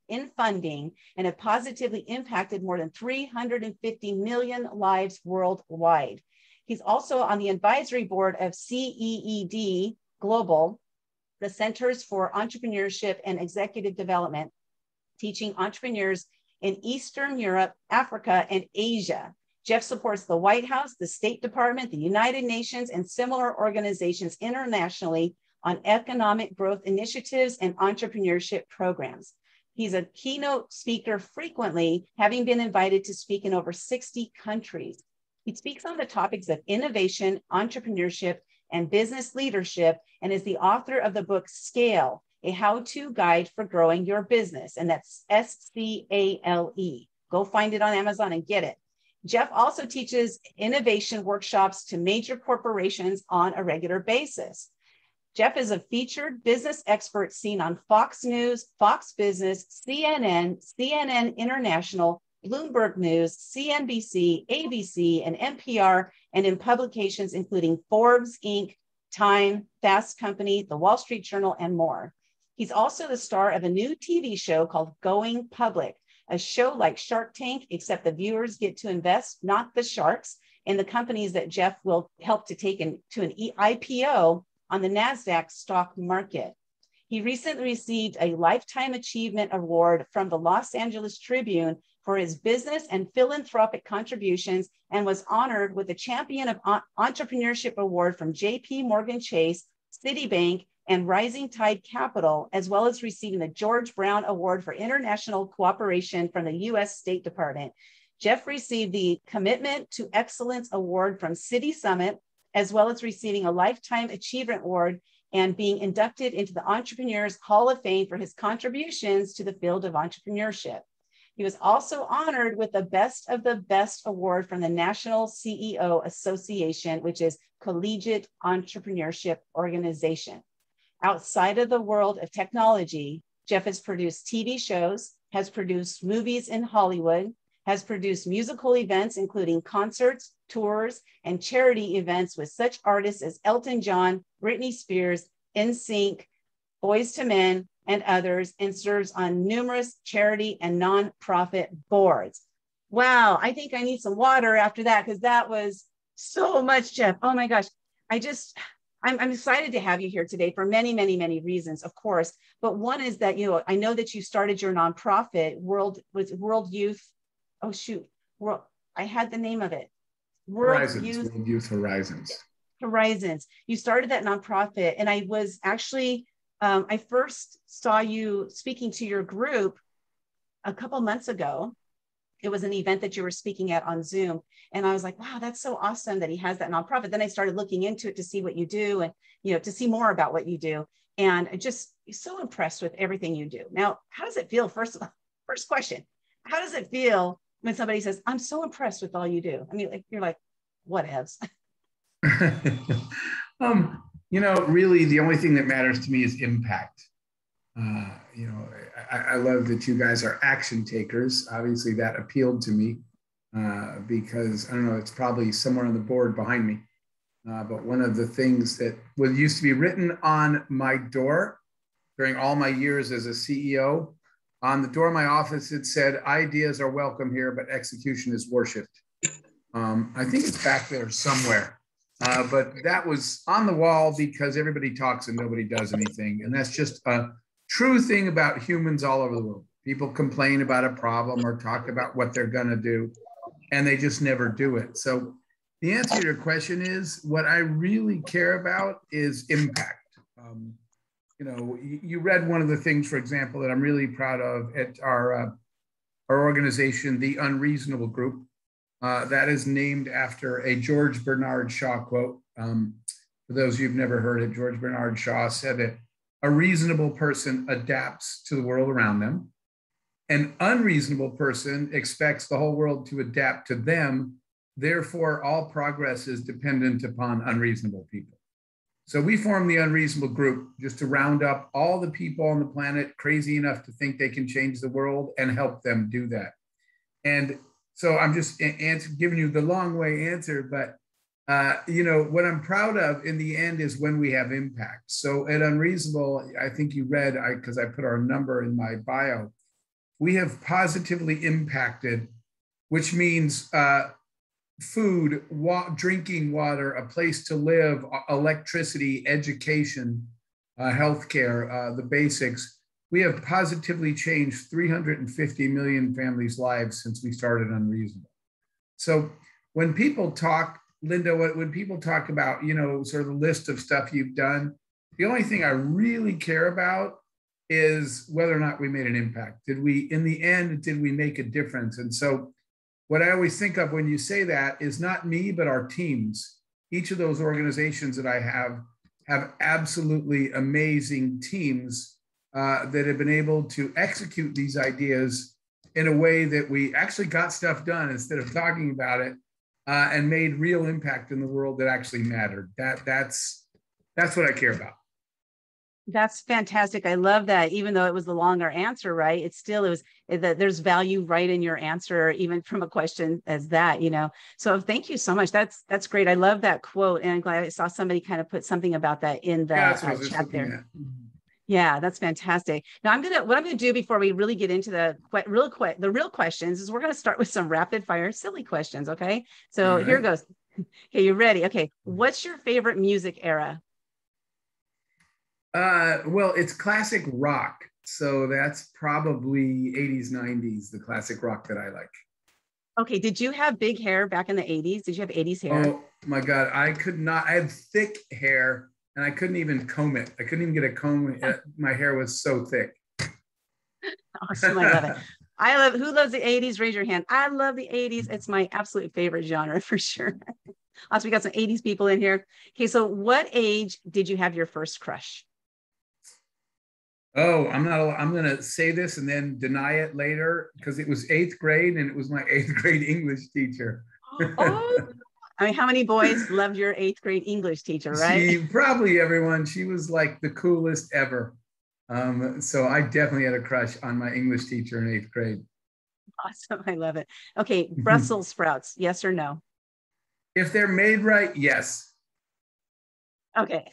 in funding and have positively impacted more than 350 million lives worldwide. He's also on the advisory board of CEED Global, the Centers for Entrepreneurship and Executive Development, teaching entrepreneurs in Eastern Europe, Africa, and Asia. Jeff supports the White House, the State Department, the United Nations, and similar organizations internationally on economic growth initiatives and entrepreneurship programs. He's a keynote speaker frequently, having been invited to speak in over 60 countries. He speaks on the topics of innovation, entrepreneurship, and business leadership, and is the author of the book Scale, a how-to guide for growing your business. And that's SCALE. Go find it on Amazon and get it. Jeff also teaches innovation workshops to major corporations on a regular basis. Jeff is a featured business expert seen on Fox News, Fox Business, CNN, CNN International, Bloomberg News, CNBC, ABC, and NPR, and in publications including Forbes, Inc., Time, Fast Company, The Wall Street Journal, and more. He's also the star of a new TV show called Going Public, a show like Shark Tank, except the viewers get to invest, not the sharks, in the companies that Jeff will help to take to an IPO on the NASDAQ stock market. He recently received a Lifetime Achievement Award from the Los Angeles Tribune for his business and philanthropic contributions, and was honored with the Champion of Entrepreneurship Award from JP Morgan Chase, Citibank, and Rising Tide Capital, as well as receiving the George Brown Award for International Cooperation from the U.S. State Department. Jeff received the Commitment to Excellence Award from City Summit, as well as receiving a Lifetime Achievement Award and being inducted into the Entrepreneurs Hall of Fame for his contributions to the field of entrepreneurship. He was also honored with the Best of the Best Award from the National CEO Association, which is Collegiate Entrepreneurship Organization. Outside of the world of technology, Jeff has produced TV shows, has produced movies in Hollywood, has produced musical events, including concerts, tours, and charity events with such artists as Elton John, Britney Spears, NSYNC, Boyz II Men, and others, and serves on numerous charity and nonprofit boards. Wow, I think I need some water after that, because that was so much, Jeff. Oh my gosh. I'm excited to have you here today for many, many, many reasons, of course. But one is that, you know, I know that you started your nonprofit, World Youth. Oh shoot, I had the name of it. World Youth Horizons. Horizons. You started that nonprofit, and I was actually, I first saw you speaking to your group a couple months ago. It was an event that you were speaking at on Zoom. And I was like, wow, that's so awesome that he has that nonprofit. Then I started looking into it to see what you do and, you know, to see more about what you do. And I just so impressed with everything you do. Now, how does it feel? First question, how does it feel when somebody says, I'm so impressed with all you do? I mean, like, you're like, whatevs. You know, really the only thing that matters to me is impact. You know, I love that you guys are action takers. Obviously that appealed to me because, I don't know, it's probably somewhere on the board behind me. But one of the things that used to be written on my door during all my years as a CEO, on the door of my office, it said, ideas are welcome here, but execution is worshipped. I think it's back there somewhere. But that was on the wall because everybody talks and nobody does anything. And that's just a true thing about humans all over the world. People complain about a problem or talk about what they're going to do, and they just never do it. So the answer to your question is, what I really care about is impact. You know, you read one of the things, for example, that I'm really proud of at our organization, the Unreasonable Group. That is named after a George Bernard Shaw quote. For those of you who've never heard it, George Bernard Shaw said that a reasonable person adapts to the world around them. An unreasonable person expects the whole world to adapt to them. Therefore, all progress is dependent upon unreasonable people. So we formed the Unreasonable Group just to round up all the people on the planet crazy enough to think they can change the world and help them do that. And so I'm just giving you the long way answer, but you know, what I'm proud of in the end is when we have impact. So at Unreasonable, I think you read, because I put our number in my bio, we have positively impacted, which means food, drinking water, a place to live, electricity, education, healthcare, the basics. We have positively changed 350 million families' lives since we started Unreasonable. So when people talk, Linda, when people talk about, you know, sort of the list of stuff you've done, the only thing I really care about is whether or not we made an impact. Did we, in the end, did we make a difference? And so what I always think of when you say that is not me, but our teams. Each of those organizations that I have absolutely amazing teams that have been able to execute these ideas in a way that we actually got stuff done instead of talking about it, and made real impact in the world that actually mattered. That's what I care about. That's fantastic. I love that. Even though it was the longer answer, right? There's value right in your answer, even from a question as that, you know. So thank you so much. That's great. I love that quote, and I'm glad I saw somebody kind of put something about that in the chat there. Yeah, that's fantastic. Now what I'm gonna do before we really get into the real questions is we're gonna start with some rapid fire silly questions. Okay, so Here goes. Okay, you ready? Okay, what's your favorite music era? Well, it's classic rock. So that's probably 80s, 90s, the classic rock that I like. Okay, did you have big hair back in the 80s? Did you have 80s hair? Oh my God, I could not. I had thick hair and I couldn't even comb it. I couldn't even get a comb. My hair was so thick. Awesome, I love it. Who loves the 80s? Raise your hand. I love the 80s. It's my absolute favorite genre for sure. Also, we got some 80s people in here. Okay, so what age did you have your first crush? Oh, I'm going to say this and then deny it later because it was 8th grade and it was my 8th grade English teacher. Oh, I mean, how many boys loved your 8th grade English teacher, right? Probably everyone. She was like the coolest ever. So I definitely had a crush on my English teacher in 8th grade. Awesome. I love it. Okay, Brussels sprouts, yes or no? If they're made right, yes. Okay.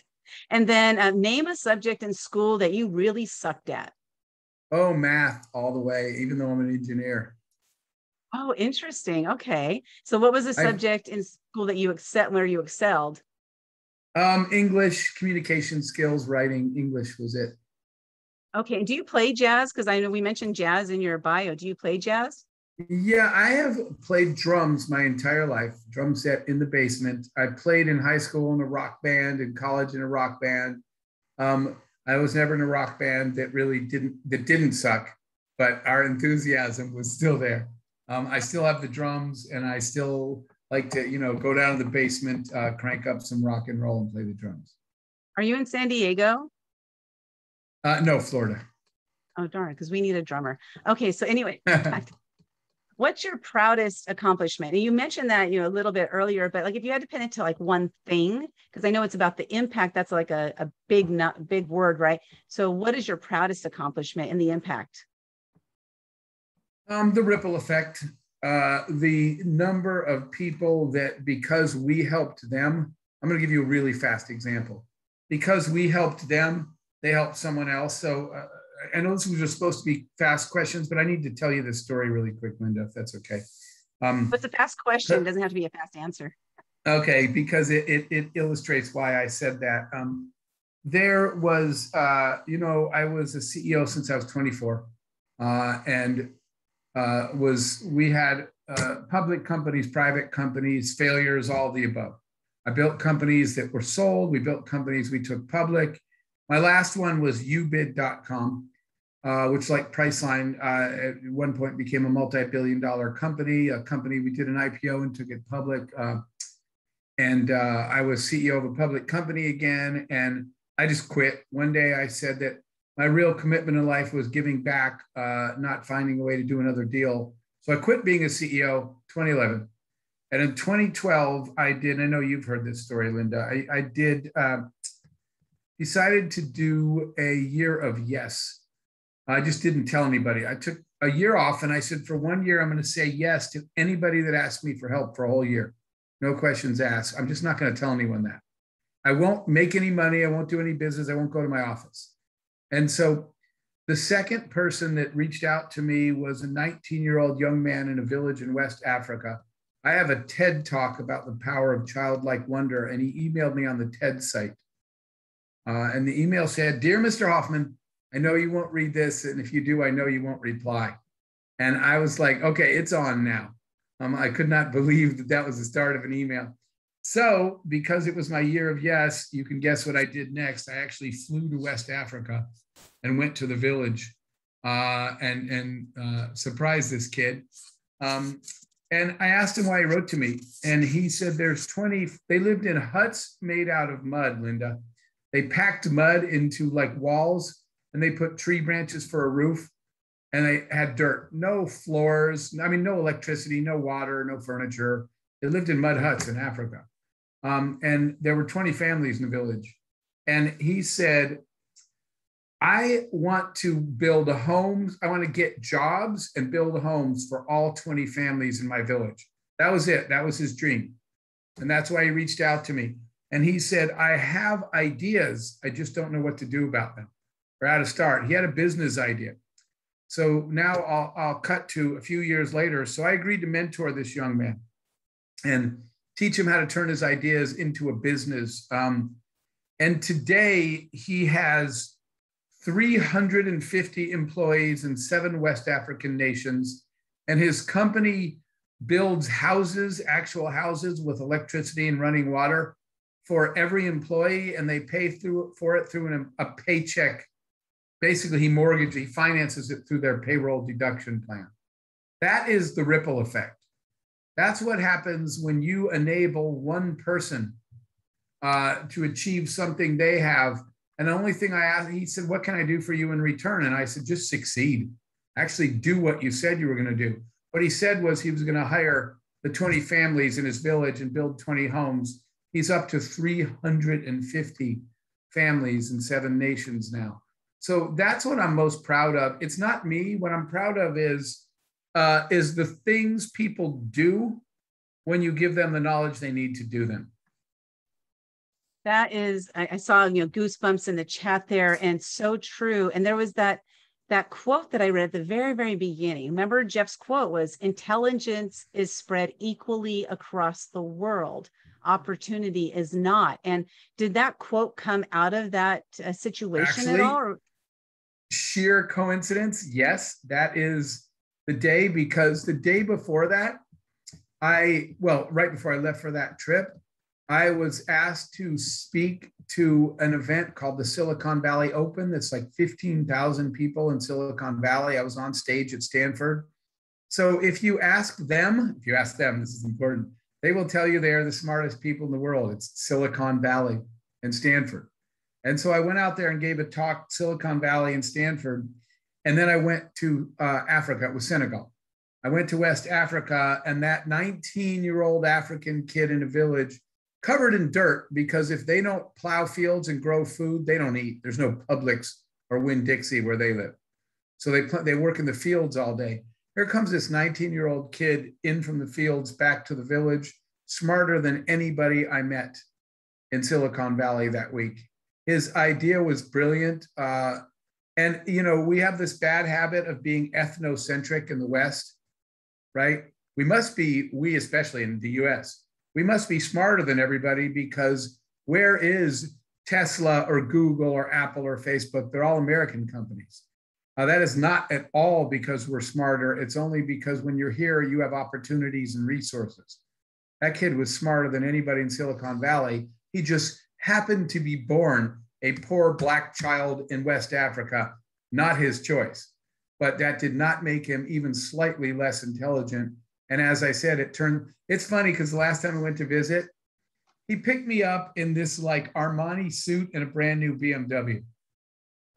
And then name a subject in school that you really sucked at. Oh, math all the way, even though I'm an engineer. Oh, interesting. Okay. So what was the subject in school that you excelled? English, communication skills, writing. English was it. Okay. Do you play jazz? Because I know we mentioned jazz in your bio. Do you play jazz? Yeah, I have played drums my entire life, drum set in the basement. I played in high school in a rock band, in college in a rock band. I was never in a rock band that didn't suck, but our enthusiasm was still there. I still have the drums and I still like to, go down to the basement, crank up some rock and roll and play the drums. Are you in San Diego? No, Florida. Oh, darn, because we need a drummer. Okay, so anyway, what's your proudest accomplishment? And you mentioned that, a little bit earlier, but like if you had to pin it to like one thing, because I know it's about the impact, that's like a big word, right? So what is your proudest accomplishment and the impact? The ripple effect, the number of people that because we helped them, I'm going to give you a really fast example. Because we helped them, they helped someone else. So I know this was supposed to be fast questions, but I need to tell you this story really quick, Linda, if that's okay. But it's a fast question. It doesn't have to be a fast answer. Okay, because it illustrates why I said that. There was, I was a CEO since I was 24, and we had public companies, private companies, failures, all of the above. I built companies that were sold. We built companies we took public. My last one was ubid.com, which like Priceline at one point became a multi-billion-dollar company, a company we did an IPO and took it public. I was CEO of a public company again, and I just quit. One day I said that my real commitment in life was giving back, not finding a way to do another deal. So I quit being a CEO 2011. And in 2012, I know you've heard this story, Linda. I decided to do a year of yes. I just didn't tell anybody. I took a year off and I said, for 1 year, I'm going to say yes to anybody that asks me for help for a whole year. No questions asked. I'm just not going to tell anyone that. I won't make any money. I won't do any business. I won't go to my office. And so the second person that reached out to me was a 19-year-old young man in a village in West Africa. I have a TED talk about the power of childlike wonder, and he emailed me on the TED site. And the email said, "Dear Mr. Hoffman, I know you won't read this, and if you do, I know you won't reply." And I was like, okay, it's on now. I could not believe that was the start of an email. So because it was my year of yes, you can guess what I did next. I actually flew to West Africa and went to the village and surprised this kid. And I asked him why he wrote to me. And he said there's 20, they lived in huts made out of mud, Linda. They packed mud into like walls and they put tree branches for a roof and they had dirt, no floors, no electricity, no water, no furniture. They lived in mud huts in Africa. And there were 20 families in the village. And he said, I want to build homes. I want to get jobs and build homes for all 20 families in my village. That was it. That was his dream. And that's why he reached out to me. And he said, I have ideas. I just don't know what to do about them or how to start. He had a business idea. So now I'll cut to a few years later. So I agreed to mentor this young man and teach him how to turn his ideas into a business. And today he has 350 employees in 7 West African nations. And his company builds houses, actual houses with electricity and running water for every employee. And they pay for it through a paycheck. Basically, he finances it through their payroll deduction plan. That is the ripple effect. That's what happens when you enable one person to achieve something they have. And the only thing I asked, he said, what can I do for you in return? And I said, just succeed. Actually do what you said you were going to do. What he said was he was going to hire the 20 families in his village and build 20 homes. He's up to 350 families in 7 nations now. So that's what I'm most proud of. It's not me. What I'm proud of is the things people do when you give them the knowledge they need to do them. That is, I saw, goosebumps in the chat there, and so true. And there was that quote that I read at the very, very beginning. Remember, Jeff's quote was, intelligence is spread equally across the world. Opportunity is not. And did that quote come out of that situation at all? Or? Sheer coincidence. Yes, that is the day, because the day before that, right before I left for that trip, I was asked to speak to an event called the Silicon Valley Open. That's like 15,000 people in Silicon Valley. I was on stage at Stanford. So if you ask them, this is important, they will tell you they are the smartest people in the world. It's Silicon Valley and Stanford. And so I went out there and gave a talk, Silicon Valley and Stanford. And then I went to Africa. It was Senegal. I went to West Africa, and that 19-year-old African kid in a village covered in dirt, because if they don't plow fields and grow food, they don't eat. There's no Publix or Winn-Dixie where they live. So they work in the fields all day. Here comes this 19-year-old kid in from the fields back to the village, smarter than anybody I met in Silicon Valley that week. His idea was brilliant. And, we have this bad habit of being ethnocentric in the West, right? We especially in the US, we must be smarter than everybody, because where is Tesla or Google or Apple or Facebook? They're all American companies. That is not at all because we're smarter. It's only because when you're here, you have opportunities and resources. That kid was smarter than anybody in Silicon Valley. He just happened to be born a poor Black child in West Africa, not his choice. But that did not make him even slightly less intelligent. And as I said, it's funny because the last time I went to visit, he picked me up in this like Armani suit and a brand new BMW.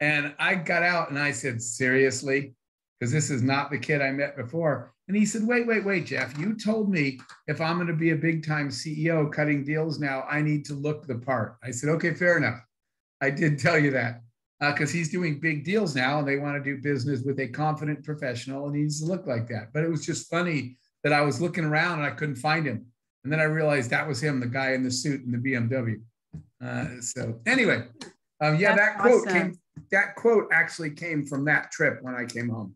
And I got out and I said, seriously? Because this is not the kid I met before. And he said, wait, Jeff, you told me if I'm going to be a big time CEO cutting deals now, I need to look the part. I said, okay, fair enough. I did tell you that because he's doing big deals now and they want to do business with a confident professional and he needs to look like that. But it was just funny that I was looking around and I couldn't find him. And then I realized that was him, the guy in the suit and the BMW. So anyway, that quote actually came from that trip when I came home.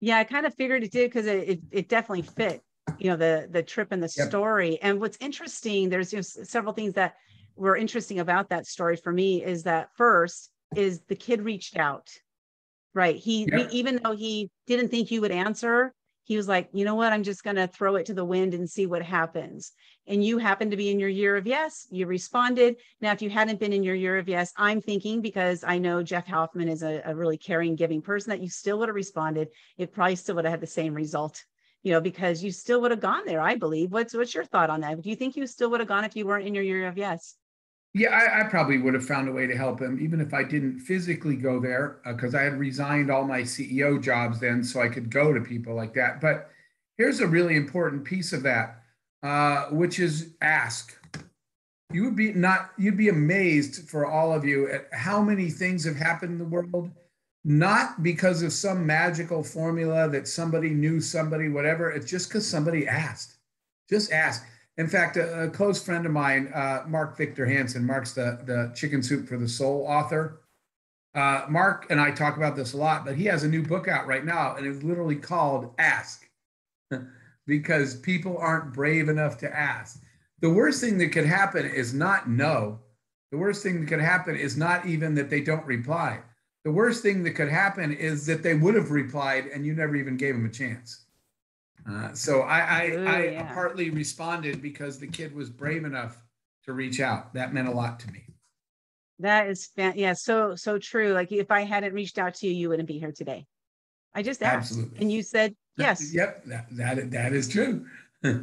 Yeah, I kind of figured it did because it definitely fit, the trip and the story. And what's interesting, there's several things that were interesting about that story for me is that first is the kid reached out, right? He even though he didn't think you would answer, he was like, you know what, I'm just going to throw it to the wind and see what happens. And you happened to be in your year of yes, you responded. Now, if you hadn't been in your year of yes, I'm thinking, because I know Jeff Hoffman is a really caring, giving person, that you still would have responded. It probably still would have had the same result, because you still would have gone there, I believe. What's your thought on that? Do you think you still would have gone if you weren't in your year of yes? Yeah, I probably would have found a way to help him, even if I didn't physically go there, because I had resigned all my CEO jobs then, so I could go to people like that. But here's a really important piece of that, which is ask. You'd be amazed, for all of you, at how many things have happened in the world, not because of some magical formula that somebody knew somebody, whatever. It's just because somebody asked. Just ask. In fact, a close friend of mine, Mark Victor Hansen, Mark's the Chicken Soup for the Soul author. Mark and I talk about this a lot, but he has a new book out right now, and it's literally called Ask, because people aren't brave enough to ask. The worst thing that could happen is not no. The worst thing that could happen is not even that they don't reply. The worst thing that could happen is that they would have replied and you never even gave them a chance. So I partly responded because the kid was brave enough to reach out. That meant a lot to me. That is, so true. Like if I hadn't reached out to you, you wouldn't be here today. I just asked. Absolutely. And you said yes. Yep, that is true.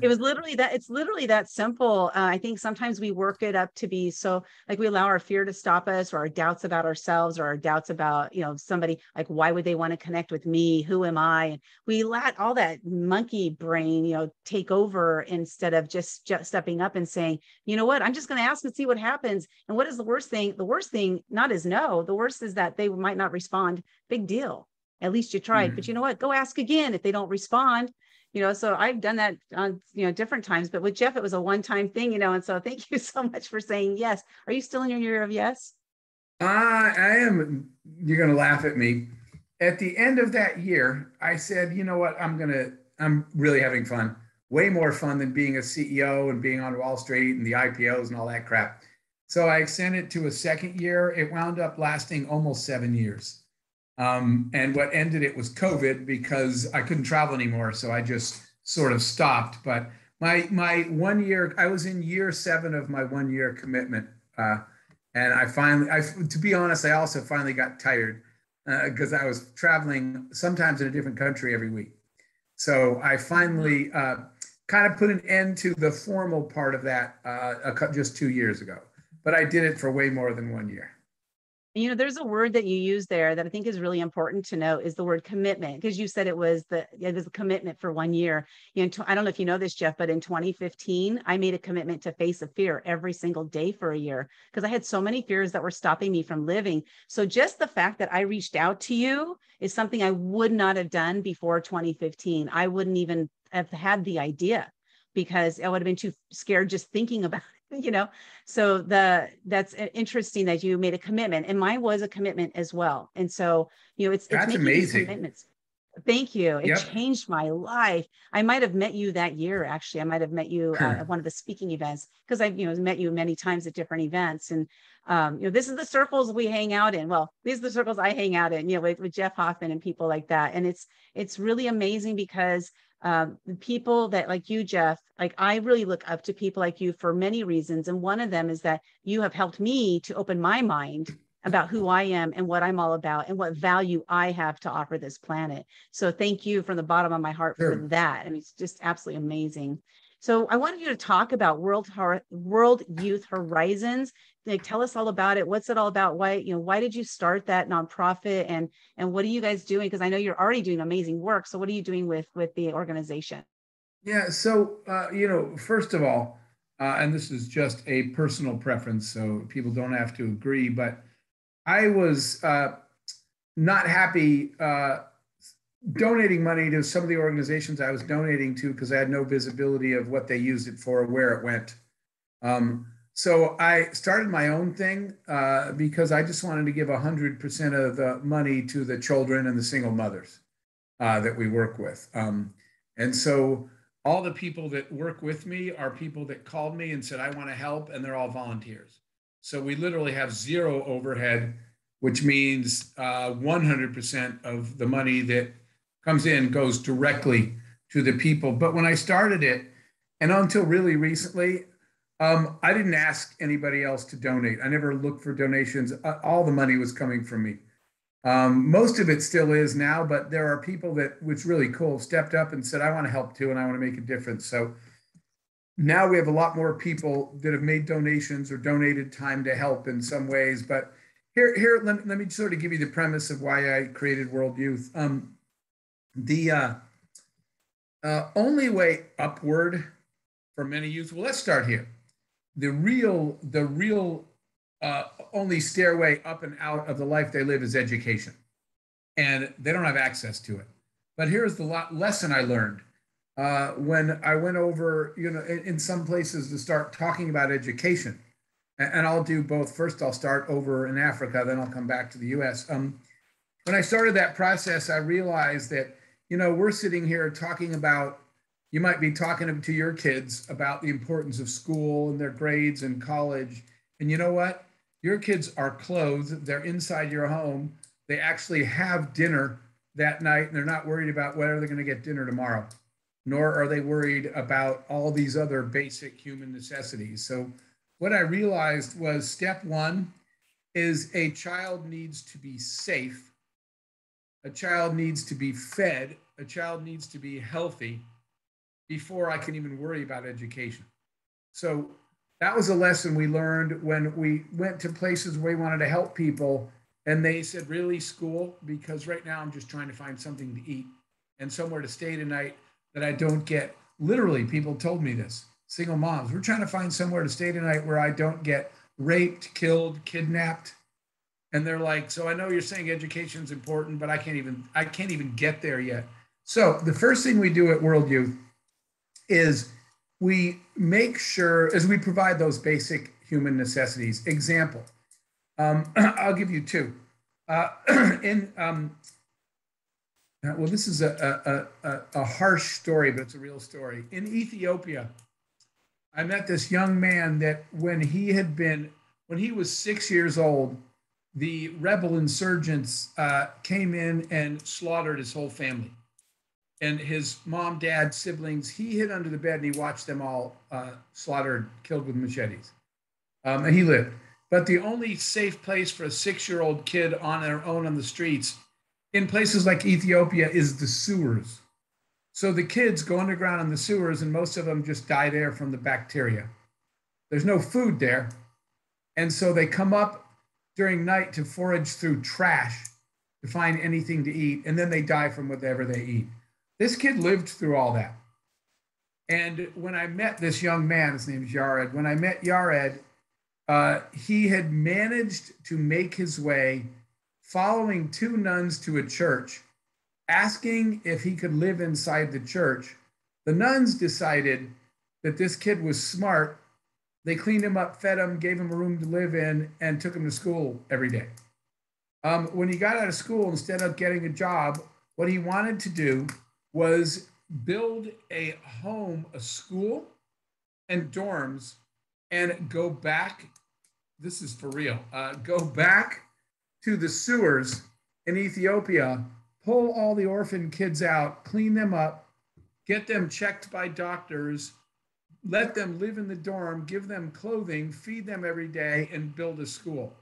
It was literally that. It's literally that simple. I think sometimes we work it up to be so, like, we allow our fear to stop us, or our doubts about ourselves, or our doubts about, somebody, like, why would they want to connect with me? Who am I? And we let all that monkey brain, take over, instead of just stepping up and saying, you know what, I'm just going to ask and see what happens. And what is the worst thing? The worst thing, not is no. The worst is that they might not respond. Big deal. At least you tried. But you know what? Go ask again if they don't respond. So I've done that on, different times, but with Jeff, it was a one-time thing, and so thank you so much for saying yes. Are you still in your year of yes? I am. You're going to laugh at me. At the end of that year, I said, you know what, I'm really having fun, way more fun than being a CEO and being on Wall Street and the IPOs and all that crap. So I extended to a second year. It wound up lasting almost 7 years. And what ended it was COVID, because I couldn't travel anymore. So I just sort of stopped. But my 1 year, I was in year 7 of my 1 year commitment. And to be honest, I also finally got tired because I was traveling sometimes in a different country every week. So I finally kind of put an end to the formal part of that just 2 years ago. But I did it for way more than 1 year. There's a word that you use there that I think is really important to know, is the word commitment, because you said it was a commitment for 1 year. I don't know if you know this, Jeff, but in 2015, I made a commitment to face a fear every single day for a year, because I had so many fears that were stopping me from living. So just the fact that I reached out to you is something I would not have done before 2015. I wouldn't even have had the idea, because I would have been too scared just thinking about it. So that's interesting that you made a commitment, and mine was a commitment as well. And so, it's making amazing. These commitments. Thank you. It Yep. changed my life. I might have met you that year. Actually, I might have met you at one of the speaking events, because I've, met you many times at different events. And, this is the circles we hang out in. Well, these are the circles I hang out in, with Jeff Hoffman and people like that. And it's really amazing, because the people that, like you, Jeff, like, I really look up to people like you for many reasons. And one of them is that you have helped me to open my mind about who I am and what I'm all about and what value I have to offer this planet. So thank you from the bottom of my heart for that. I mean, it's just absolutely amazing. So I wanted you to talk about World Youth Horizons. Like, tell us all about it. What's it all about? Why did you start that nonprofit, and what are you guys doing? Because I know you're already doing amazing work. So what are you doing with the organization? Yeah. So, first of all, and this is just a personal preference, so people don't have to agree, but I was not happy donating money to some of the organizations I was donating to, because I had no visibility of what they used it for or where it went. So I started my own thing because I just wanted to give 100% of the money to the children and the single mothers that we work with. And so all the people that work with me are people that called me and said, I want to help, and they're all volunteers. So we literally have zero overhead, which means 100% of the money that comes in goes directly to the people. But when I started it, and until really recently, I didn't ask anybody else to donate. I never looked for donations. All the money was coming from me. Most of it still is now, but there are people that, which really cool, stepped up and said, I want to help too, and I want to make a difference. So now we have a lot more people that have made donations or donated time to help in some ways. But here, let me sort of give you the premise of why I created World Youth. The only way upward for many youth, well, let's start here. The real only stairway up and out of the life they live is education. And they don't have access to it. But here's the lesson I learned when I went over, in some places to start talking about education. And I'll do both. First, I'll start over in Africa, then I'll come back to the US. When I started that process, I realized that, we're sitting here talking about, you might be talking to your kids about the importance of school and their grades and college. And you know what? Your kids are clothed. They're inside your home. They actually have dinner that night, and they're not worried about whether they're going to get dinner tomorrow, nor are they worried about all these other basic human necessities. So what I realized was step one is a child needs to be safe. A child needs to be fed. A child needs to be healthy, before I can even worry about education. So that was a lesson we learned when we went to places where we wanted to help people. And they said, really, school? Because right now I'm just trying to find something to eat and somewhere to stay tonight that I don't get. Literally, people told me this, single moms, we're trying to find somewhere to stay tonight where I don't get raped, killed, kidnapped. And they're like, so I know you're saying education is important, but I can't even get there yet. So the first thing we do at World Youth is we make sure, as we provide those basic human necessities. Example, I'll give you two. Well, this is a harsh story, but it's a real story. In Ethiopia, I met this young man that when he was 6 years old, the rebel insurgents came in and slaughtered his whole family. And his mom, dad, siblings, he hid under the bed and he watched them all slaughtered, killed with machetes. And he lived. But the only safe place for a 6-year-old kid on their own on the streets in places like Ethiopia is the sewers. So the kids go underground in the sewers and most of them just die there from the bacteria. There's no food there. And so they come up during night to forage through trash to find anything to eat. And then they die from whatever they eat. This kid lived through all that. And when I met this young man, his name is Yared, when I met Yared, he had managed to make his way following 2 nuns to a church, asking if he could live inside the church. The nuns decided that this kid was smart. They cleaned him up, fed him, gave him a room to live in, and took him to school every day. When he got out of school, instead of getting a job, what he wanted to do was build a home, a school, and dorms, and go back. This is for real. Go back to the sewers in Ethiopia, pull all the orphan kids out, clean them up, get them checked by doctors, let them live in the dorm, give them clothing, feed them every day, and build a school.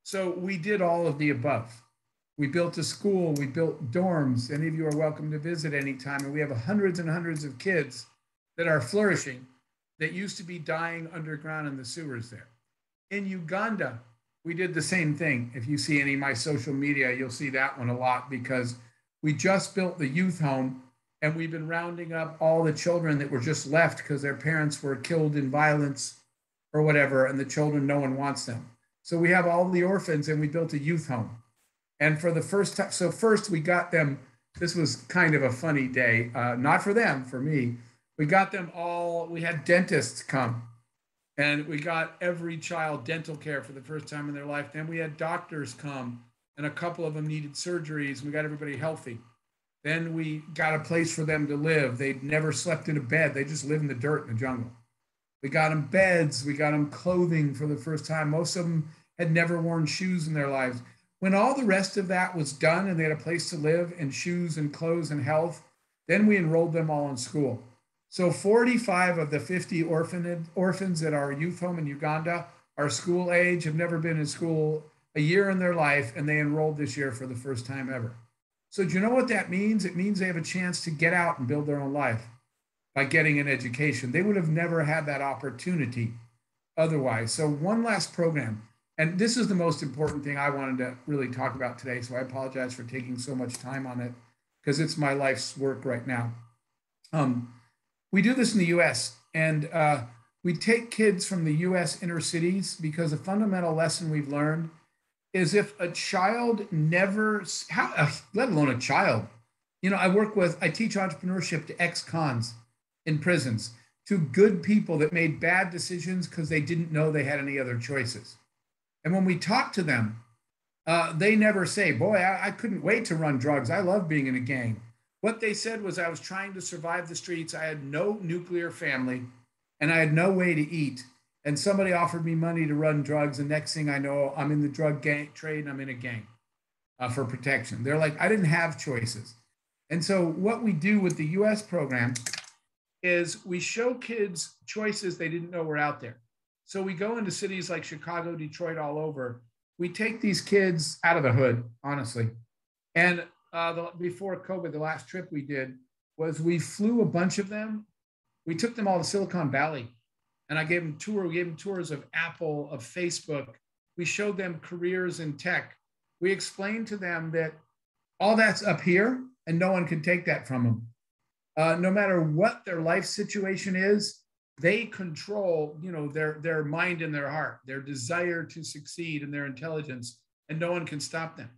So we did all of the above. We built a school, we built dorms. Any of you are welcome to visit anytime. And we have hundreds and hundreds of kids that are flourishing that used to be dying underground in the sewers there. In Uganda, we did the same thing. If you see any of my social media, you'll see that one a lot because we just built the youth home and we've been rounding up all the children that were just left because their parents were killed in violence or whatever, and the children, no one wants them. So we have all the orphans and we built a youth home. And for the first time, so first we got them, this was kind of a funny day, not for them, for me. We got them all, we had dentists come and we got every child dental care for the first time in their life. Then we had doctors come and a couple of them needed surgeries and we got everybody healthy. Then we got a place for them to live. They'd never slept in a bed. They just lived in the dirt in the jungle. We got them beds, we got them clothing for the first time. Most of them had never worn shoes in their lives. When all the rest of that was done and they had a place to live and shoes and clothes and health, then we enrolled them all in school. So 45 of the 50 orphans at our youth home in Uganda are school age, have never been in school a year in their life, and they enrolled this year for the first time ever. So do you know what that means? It means they have a chance to get out and build their own life by getting an education. They would have never had that opportunity otherwise. So one last program. And this is the most important thing I wanted to really talk about today. So I apologize for taking so much time on it because it's my life's work right now. We do this in the US and we take kids from the US inner cities because a fundamental lesson we've learned is if a child never, let alone a child, you know, I teach entrepreneurship to ex-cons in prisons, to good people that made bad decisions because they didn't know they had any other choices. And when we talk to them, they never say, boy, I couldn't wait to run drugs. I love being in a gang. What they said was I was trying to survive the streets. I had no nuclear family and I had no way to eat. And somebody offered me money to run drugs. And next thing I know, I'm in the drug trade and I'm in a gang for protection. They're like, I didn't have choices. And so what we do with the US program is we show kids choices they didn't know were out there. So we go into cities like Chicago, Detroit, all over. We take these kids out of the hood, honestly. And before COVID, the last trip we did was we flew a bunch of them We took them all to Silicon Valley, and I gave them we gave them tours of Apple, of Facebook. We showed them careers in tech. We explained to them that all that's up here and no one can take that from them. No matter what their life situation is, they control, you know, their mind and their heart, their desire to succeed and their intelligence, and no one can stop them.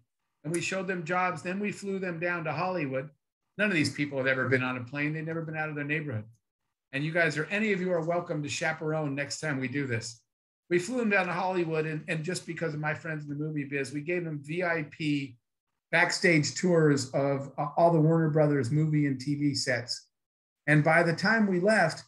And we showed them jobs. Then we flew them down to Hollywood. None of these people had ever been on a plane. They'd never been out of their neighborhood. And you guys any of you are welcome to chaperone next time we do this. We flew them down to Hollywood, and just because of my friends in the movie biz, we gave them VIP backstage tours of all the Warner Brothers movie and TV sets. And by the time we left,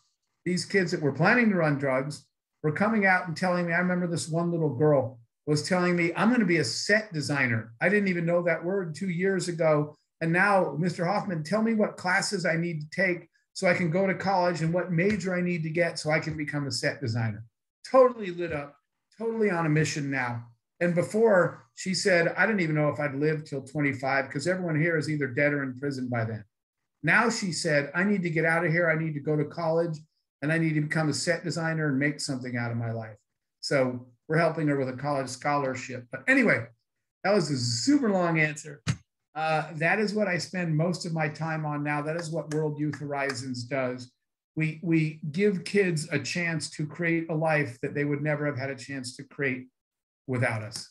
these kids that were planning to run drugs were coming out and telling me, I remember this one little girl was telling me, I'm going to be a set designer. I didn't even know that word 2 years ago. And now, Mr. Hoffman, tell me what classes I need to take so I can go to college and what major I need to get so I can become a set designer. Totally lit up, totally on a mission now. And before, she said, I didn't even know if I'd live till 25 because everyone here is either dead or in prison by then. Now she said, I need to get out of here. I need to go to college and I need to become a set designer and make something out of my life. So we're helping her with a college scholarship. But anyway, that was a super long answer. That is what I spend most of my time on now. That is what World Youth Horizons does. We give kids a chance to create a life that they would never have had a chance to create without us.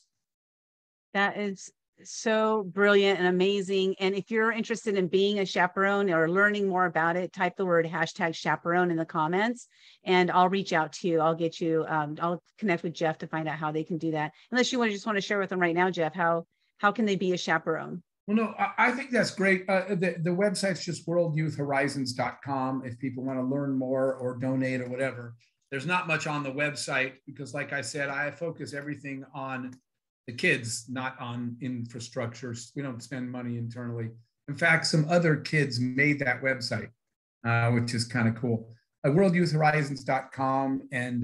That is so brilliant and amazing. And if you're interested in being a chaperone or learning more about it, type the word #chaperone in the comments and I'll reach out to you. I'll get you, I'll connect with Jeff to find out how they can do that. Unless you just want to share with them right now, Jeff, how can they be a chaperone? Well, no, I think that's great. The website's just worldyouthhorizons.com if people want to learn more or donate or whatever. There's not much on the website because, like I said, I focus everything on the kids, not on infrastructures. We don't spend money internally. In fact, some other kids made that website, which is kind of cool. Worldyouthhorizons.com. And,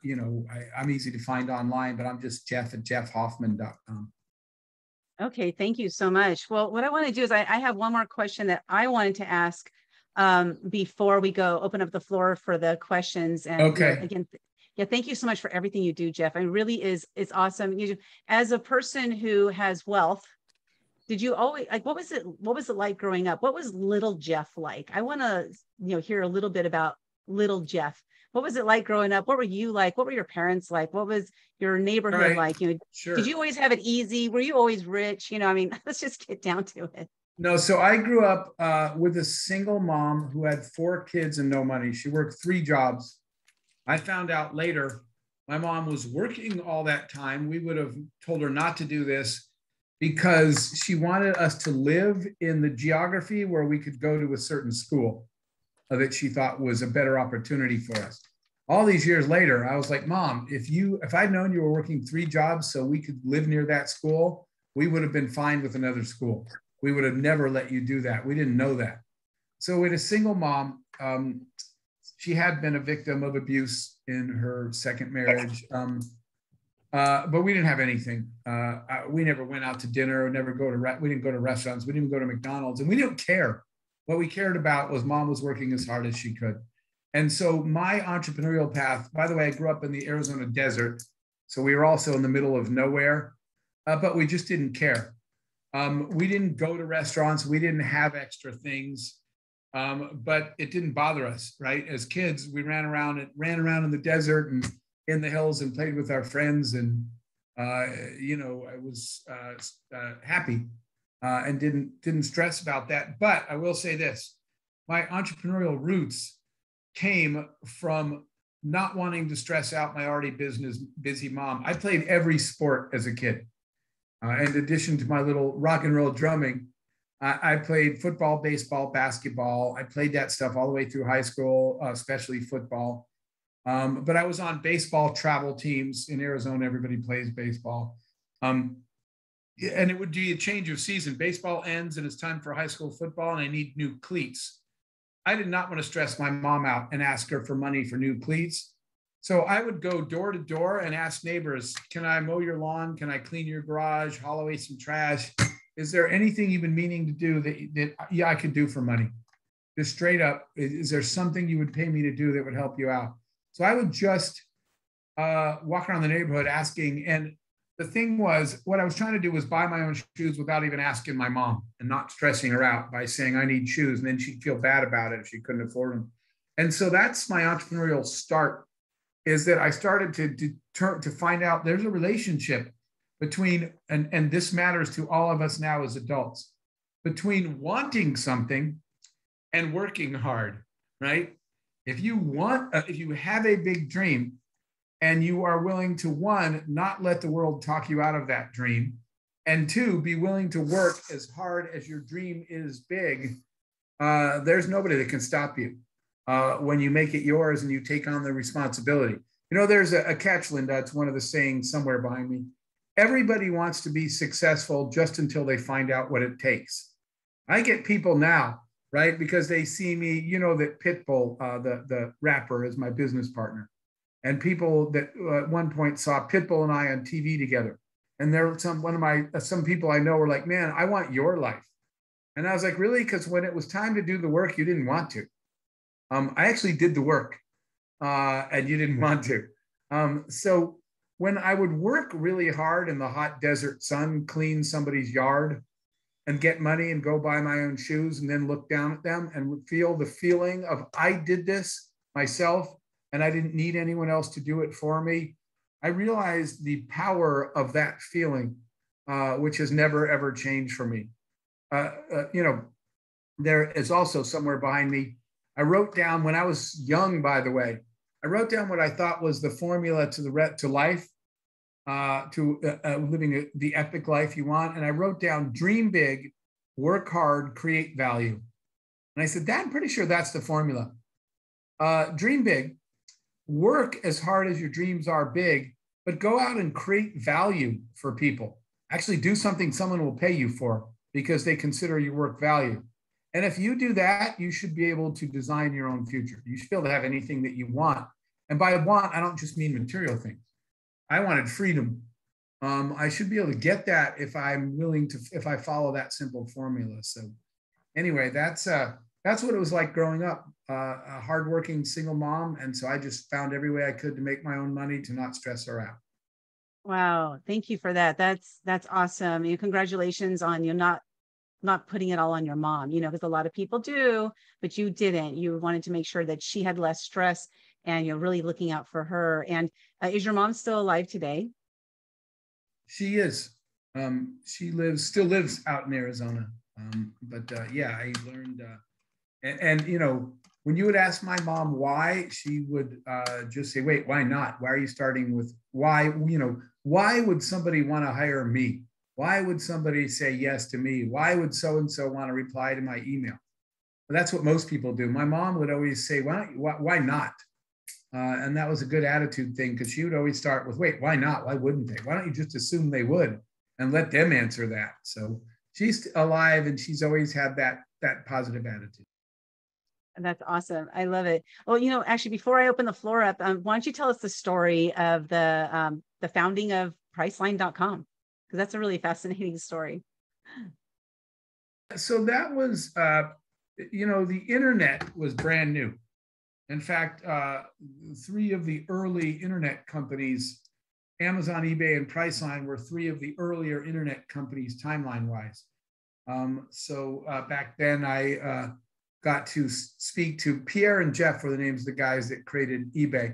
you know, I'm easy to find online, but I'm just Jeff at jeffhoffman.com. Okay, thank you so much. Well, what I want to do is I have one more question that I wanted to ask before we open up the floor for the questions. And okay. Again, yeah, thank you so much for everything you do, Jeff. It really it's awesome. As a person who has wealth, did you always what was it like growing up? What was little Jeff like? I want to hear a little bit about little Jeff. What was it like growing up? What were you like? What were your parents like? What was your neighborhood like? Sure. Did you always have it easy? Were you always rich? I mean, let's just get down to it. No, so I grew up with a single mom who had 4 kids and no money. She worked 3 jobs. I found out later my mom was working all that time. We would have told her not to do this because she wanted us to live in the geography where we could go to a certain school that she thought was a better opportunity for us. All these years later, I was like, Mom, if I'd known you were working 3 jobs so we could live near that school, we would have been fine with another school. We would have never let you do that. We didn't know that. So with a single mom, she had been a victim of abuse in her second marriage, but we didn't have anything. We never went out to dinner, we didn't go to restaurants, we didn't go to McDonald's, and we didn't care. What we cared about was Mom was working as hard as she could. And so my entrepreneurial path, by the way, I grew up in the Arizona desert. So we were also in the middle of nowhere, but we just didn't care. We didn't go to restaurants. We didn't have extra things, but it didn't bother us, right? As kids, we ran around in the desert and in the hills and played with our friends. And, I was happy and didn't stress about that. But I will say this, my entrepreneurial roots came from not wanting to stress out my already busy mom. I played every sport as a kid. In addition to my little rock and roll drumming, I played football, baseball, basketball. I played that stuff all the way through high school, especially football. But I was on baseball travel teams in Arizona. Everybody plays baseball. And it would be a change of season. Baseball ends and it's time for high school football and I need new cleats. I did not want to stress my mom out and ask her for money for new cleats. So I would go door to door and ask neighbors, can I mow your lawn? Can I clean your garage, haul away some trash? Is there anything you've been meaning to do that I could do for money? just straight up, is there something you would pay me to do that would help you out? So I would just walk around the neighborhood asking. And the thing was, what I was trying to do was buy my own shoes without even asking my mom and not stressing her out by saying, I need shoes. And then she'd feel bad about it if she couldn't afford them. And so that's my entrepreneurial start, is that I started to find out there's a relationship between, and this matters to all of us now as adults, between wanting something and working hard, right? If you have a big dream and you are willing to, one, not let the world talk you out of that dream, and two, be willing to work as hard as your dream is big, there's nobody that can stop you when you make it yours and you take on the responsibility. You know, there's a catch, Linda. It's one of the sayings somewhere behind me. Everybody wants to be successful just until they find out what it takes. I get people now, right? Because they see me, you know, that Pitbull, the rapper, is my business partner. And people that at one point saw Pitbull and I on TV together. And there some people I know were like, man, I want your life. And I was like, really? Because when it was time to do the work, you didn't want to. I actually did the work and you didn't want to. So when I would work really hard in the hot desert sun, clean somebody's yard and get money and go buy my own shoes and then look down at them and feel the feeling of I did this myself and I didn't need anyone else to do it for me, I realized the power of that feeling, which has never, ever changed for me. You know, there is also somewhere behind me, I wrote down when I was young, by the way, I wrote down what I thought was the formula to life, living the epic life you want. And I wrote down, dream big, work hard, create value. And I said, Dad, I'm pretty sure that's the formula. Dream big, work as hard as your dreams are big, but go out and create value for people. Actually do something someone will pay you for because they consider your work value. And if you do that, you should be able to design your own future. You should be able to have anything that you want. And by want, I don't just mean material things. I wanted freedom. I should be able to get that if I'm willing to, if I follow that simple formula. So anyway, that's what it was like growing up, a hardworking single mom. And so I just found every way I could to make my own money to not stress her out. Wow. Thank you for that. That's awesome. And congratulations on you not putting it all on your mom, you know, because a lot of people do, but you didn't. You wanted to make sure that she had less stress and you're really looking out for her. And is your mom still alive today? She is. She still lives out in Arizona. Yeah, I learned, and you know, when you would ask my mom why, she would just say, wait, why not? Why are you starting with why? You know, why would somebody want to hire me? Why would somebody say yes to me? Why would so-and-so want to reply to my email? Well, that's what most people do. My mom would always say, why not? And that was a good attitude thing because she would always start with, wait, why not? Why wouldn't they? Why don't you just assume they would and let them answer that? So she's alive and she's always had that positive attitude. That's awesome. I love it. Well, you know, actually, before I open the floor up, why don't you tell us the story of the founding of Priceline.com? Because that's a really fascinating story. So that was, you know, the internet was brand new. In fact, 3 of the early internet companies, Amazon, eBay, and Priceline, were 3 of the earlier internet companies timeline-wise. So back then, I got to speak to Pierre and Jeff were the names of the guys that created eBay.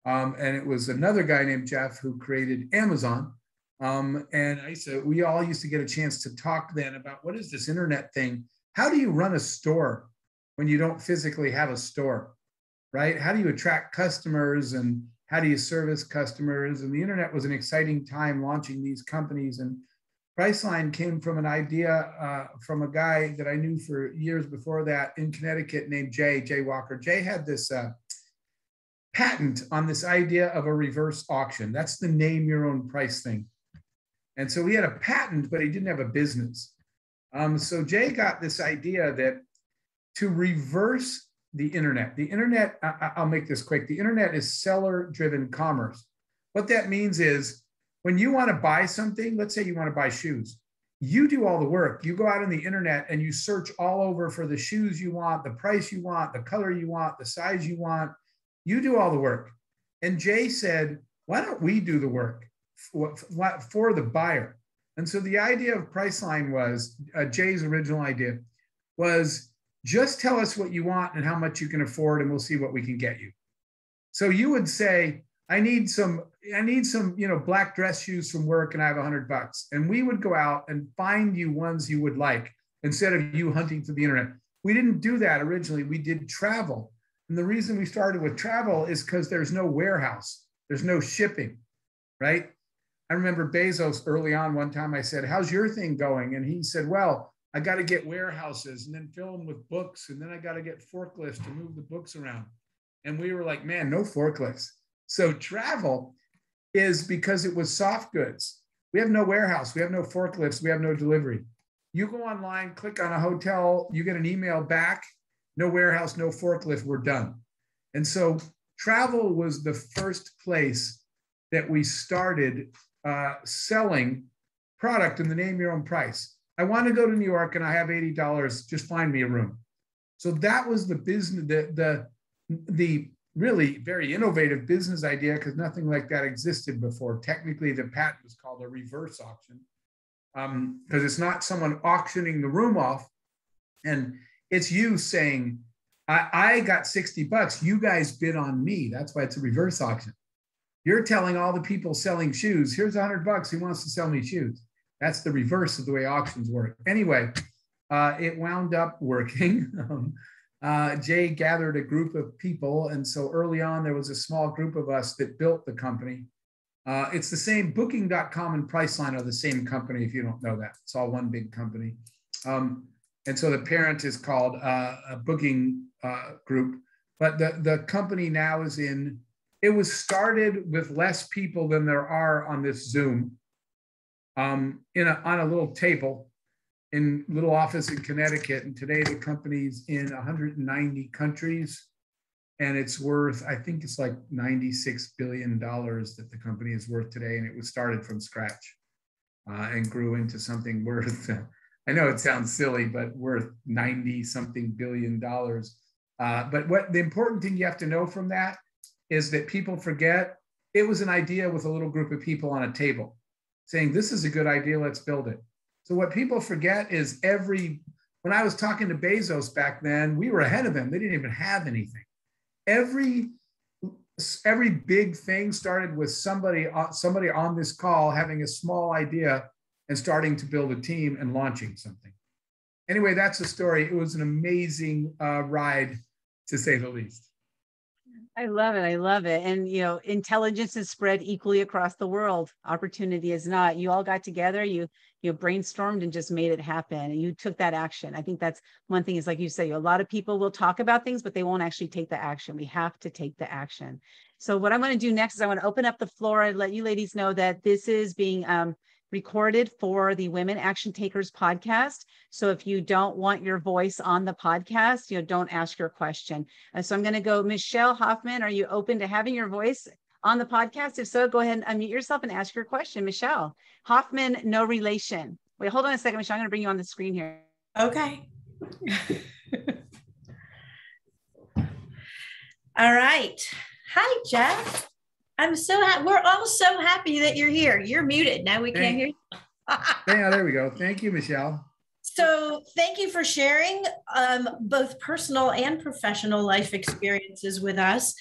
And it was another guy named Jeff who created Amazon. And we all used to get a chance to talk then about what is this internet thing? How do you run a store when you don't physically have a store, right? How do you attract customers and how do you service customers? And the internet was an exciting time launching these companies. And Priceline came from an idea from a guy that I knew for years before that in Connecticut named Jay Walker. Jay had this patent on this idea of a reverse auction. That's the name your own price thing. And so he had a patent, but he didn't have a business. So Jay got this idea that to reverse the internet, I'll make this quick. The internet is seller-driven commerce. What that means is when you want to buy something, let's say you want to buy shoes, You do all the work. You go out on the internet and you search all over for the shoes you want, the price you want, the color you want, the size you want. You do all the work. And Jay said, why don't we do the work for the buyer? And so the idea of Priceline was, Jay's original idea was, just tell us what you want and how much you can afford, and we'll see what we can get you. So you would say, I need some, black dress shoes from work, and I have $100. And we would go out and find you ones you would like, instead of you hunting through the internet. We didn't do that originally. We did travel. And the reason we started with travel is because there's no warehouse. There's no shipping, right? I remember Bezos early on, one time I said, how's your thing going? And he said, well, I got to get warehouses and then fill them with books. And then I got to get forklifts to move the books around. And we were like, man, no forklifts. So travel is because it was soft goods. We have no warehouse. We have no forklifts. We have no delivery. You go online, click on a hotel, you get an email back, no warehouse, no forklift, we're done. And so travel was the first place that we started selling product in the name your own price. I want to go to New York and I have $80, just find me a room. So that was the business, the really very innovative business idea, because nothing like that existed before. Technically, the patent was called a reverse auction, because it's not someone auctioning the room off, and it's you saying, I got $60, you guys bid on me. That's why it's a reverse auction. You're telling all the people selling shoes, here's $100, who wants to sell me shoes? That's the reverse of the way auctions work. Anyway, it wound up working. Jay gathered a group of people. And so early on, there was a small group of us that built the company. It's the same, Booking.com and Priceline are the same company, if you don't know that. It's all one big company. And so the parent is called a Booking Group. But the company now is it was started with less people than there are on this Zoom, on a little table in a little office in Connecticut. And today the company's in 190 countries, and it's worth, I think it's like $96 billion that the company is worth today. And it was started from scratch and grew into something worth, I know it sounds silly, but worth 90 something billion dollars. But what the important thing you have to know from that is that people forget it was an idea with a little group of people on a table saying, this is a good idea, let's build it. So what people forget is when I was talking to Bezos back then, we were ahead of him. They didn't even have anything. Every big thing started with somebody on this call having a small idea and starting to build a team and launching something. Anyway, that's the story. It was an amazing ride, to say the least. I love it. I love it. And, intelligence is spread equally across the world. Opportunity is not. You all got together, you brainstormed and just made it happen. And you took that action. I think that's one thing is, like you say, a lot of people will talk about things, but they won't actually take the action. We have to take the action. So what I'm going to do next is I want to open up the floor and let you ladies know that this is being recorded for the Women Action Takers podcast. So if you don't want your voice on the podcast, don't ask your question. And so I'm going to go, Michelle Hoffman, are you open to having your voice on the podcast? If so, go ahead and unmute yourself and ask your question. Michelle Hoffman, no relation. Wait, hold on a second, Michelle. I'm going to bring you on the screen here. Okay. All right. Hi, Jeff. I'm so happy. We're all so happy that you're here. You're muted. Now we can't hear you. Yeah, there we go. Thank you, Michelle. So thank you for sharing both personal and professional life experiences with us.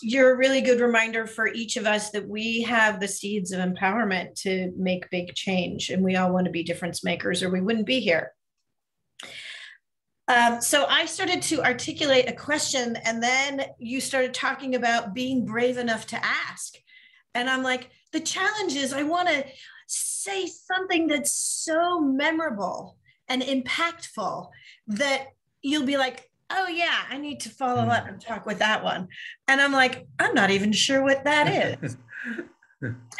You're a really good reminder for each of us that we have the seeds of empowerment to make big change, and we all want to be difference makers or we wouldn't be here. So I started to articulate a question, and then you started talking about being brave enough to ask. And I'm like, the challenge is I want to say something that's so memorable and impactful that you'll be like, oh yeah, I need to follow up and talk with that one. And I'm like, I'm not even sure what that is.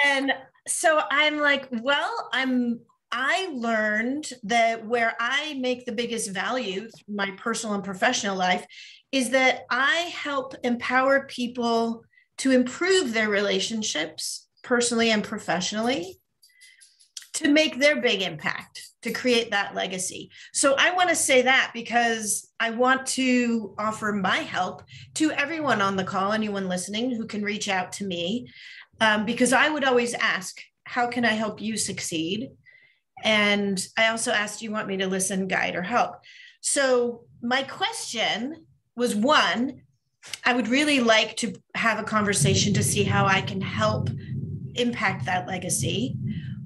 And so I'm like, well, I learned that where I make the biggest value through my personal and professional life is that I help empower people to improve their relationships personally and professionally, to to make their big impact, to create that legacy. So I want to say that because I want to offer my help to everyone on the call, anyone listening who can reach out to me, because I would always ask, how can I help you succeed? And I also asked, do you want me to listen, guide, or help? So my question was, one, I would really like to have a conversation to see how I can help impact that legacy.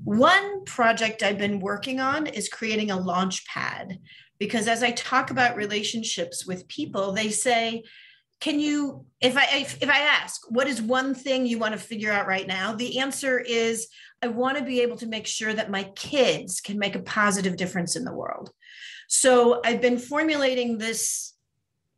One project I've been working on is creating a launch pad, because as I talk about relationships with people, they say, can you, if I ask, what is one thing you want to figure out right now? The answer is, I want to be able to make sure that my kids can make a positive difference in the world. So I've been formulating this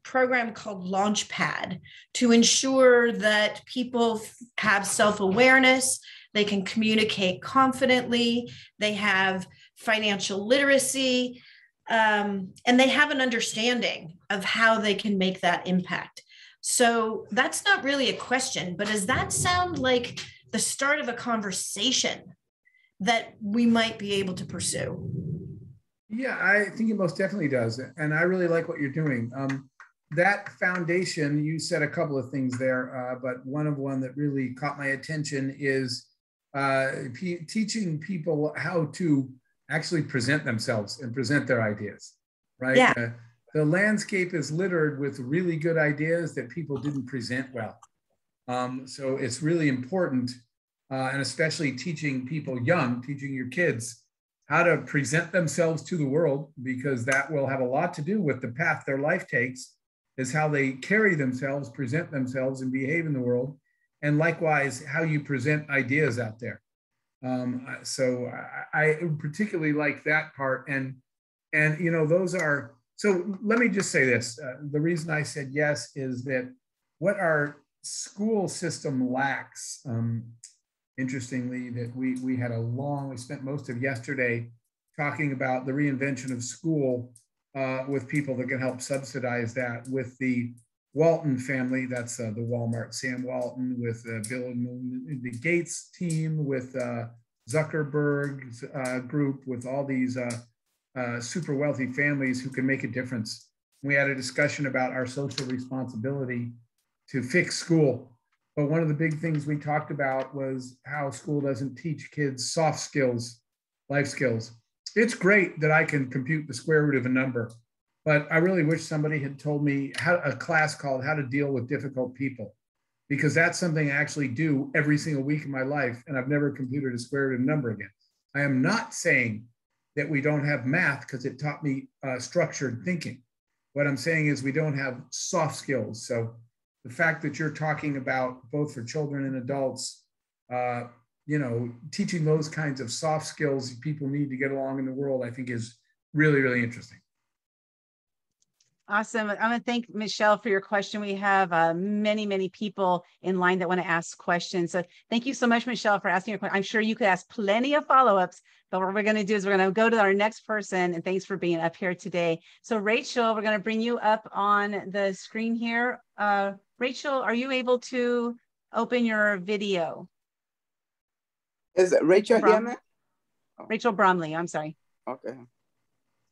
program called Launchpad to ensure that people have self-awareness, they can communicate confidently, they have financial literacy, and they have an understanding of how they can make that impact. So that's not really a question, but does that sound like the start of a conversation that we might be able to pursue? Yeah, I think it most definitely does. And I really like what you're doing. That foundation, you said a couple of things there, but one that really caught my attention is teaching people how to actually present themselves and present their ideas, right? Yeah. The landscape is littered with really good ideas that people didn't present well. So it's really important, and especially teaching people young, teaching your kids how to present themselves to the world, because that will have a lot to do with the path their life takes, is how they carry themselves, present themselves, and behave in the world. And likewise, how you present ideas out there. So I particularly like that part. And you know, those are, so let me just say this. The reason I said yes is that what our school system lacks, interestingly, that we had we spent most of yesterday talking about the reinvention of school with people that can help subsidize that, with the Walton family, that's the Walmart, Sam Walton, with Bill and Melinda Gates team, with Zuckerberg's group, with all these super wealthy families who can make a difference. We had a discussion about our social responsibility to fix school. But one of the big things we talked about was how school doesn't teach kids soft skills, life skills. It's great that I can compute the square root of a number, but I really wish somebody had told me a class called How to Deal with Difficult People, because that's something I actually do every single week in my life, and I've never computed a square root of a number again. I am not saying that we don't have math, because it taught me structured thinking. What I'm saying is we don't have soft skills. So the fact that you're talking about, both for children and adults, you know, teaching those kinds of soft skills people need to get along in the world, I think is really, really interesting. Awesome. I'm going to thank Michelle for your question. We have many, many people in line that want to ask questions. So thank you so much, Michelle, for asking your question. I'm sure you could ask plenty of follow-ups, but what we're going to do is we're going to go to our next person. And thanks for being up here today. So Rachel, we're going to bring you up on the screen here. Rachel, are you able to open your video? Is it Rachel here, man? Rachel Bromley, I'm sorry. Okay.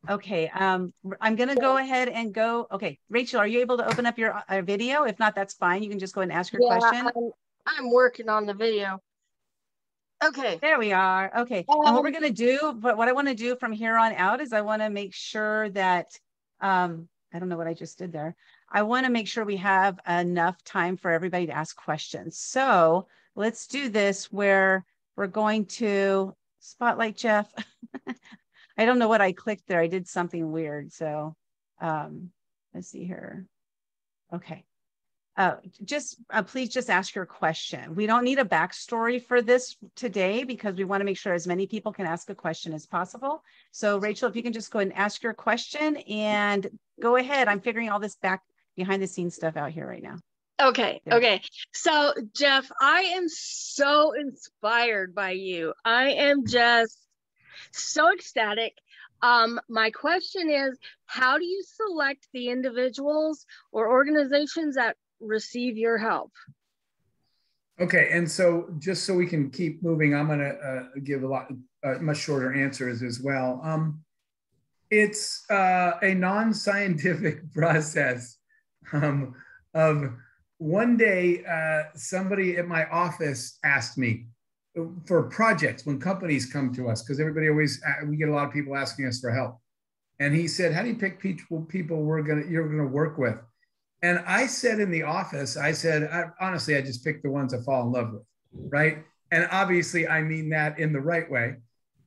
Okay, I'm going to go ahead and go. Okay, Rachel, are you able to open up your video? If not, that's fine. You can just go ahead and ask your question. I'm working on the video. Okay. There we are. Okay. And what we're going to do, but what I want to do from here on out is I want to make sure that, I don't know what I just did there. I want to make sure we have enough time for everybody to ask questions. So let's do this where we're going to spotlight Jeff. I don't know what I clicked there. I did something weird. So let's see here. Okay. Please just ask your question. We don't need a backstory for this today because we want to make sure as many people can ask a question as possible. So Rachel, if you can just go ahead and ask your question and go ahead. I'm figuring all this back behind the scenes stuff out here right now. Okay. Okay. So Jeff, I am so inspired by you. I am just so ecstatic. My question is, how do you select the individuals or organizations that receive your help? Okay, and so just so we can keep moving, I'm going to give a lot. much shorter answers as well. It's a non-scientific process of one day, somebody at my office asked me for projects when companies come to us, because everybody always, we get a lot of people asking us for help. And he said, how do you pick people you're gonna work with? And I said in the office, honestly, I just picked the ones I fall in love with, right? And obviously I mean that in the right way.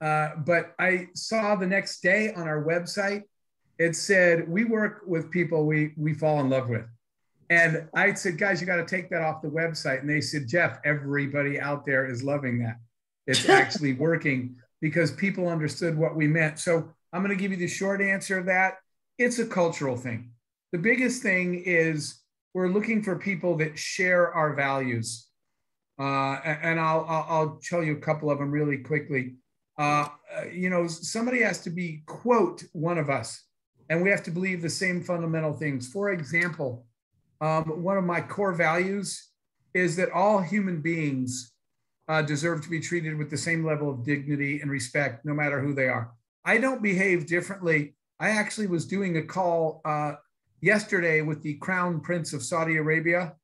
But I saw the next day on our website, it said, we work with people we fall in love with. And I said, guys, you got to take that off the website. And they said, Jeff, everybody out there is loving that. It's actually working because people understood what we meant. So I'm going to give you the short answer of that. It's a cultural thing. The biggest thing is we're looking for people that share our values. And I'll tell you a couple of them really quickly. Somebody has to be, quote, one of us, and we have to believe the same fundamental things. For example, one of my core values is that all human beings deserve to be treated with the same level of dignity and respect, no matter who they are. I don't behave differently. I actually was doing a call yesterday with the Crown Prince of Saudi Arabia.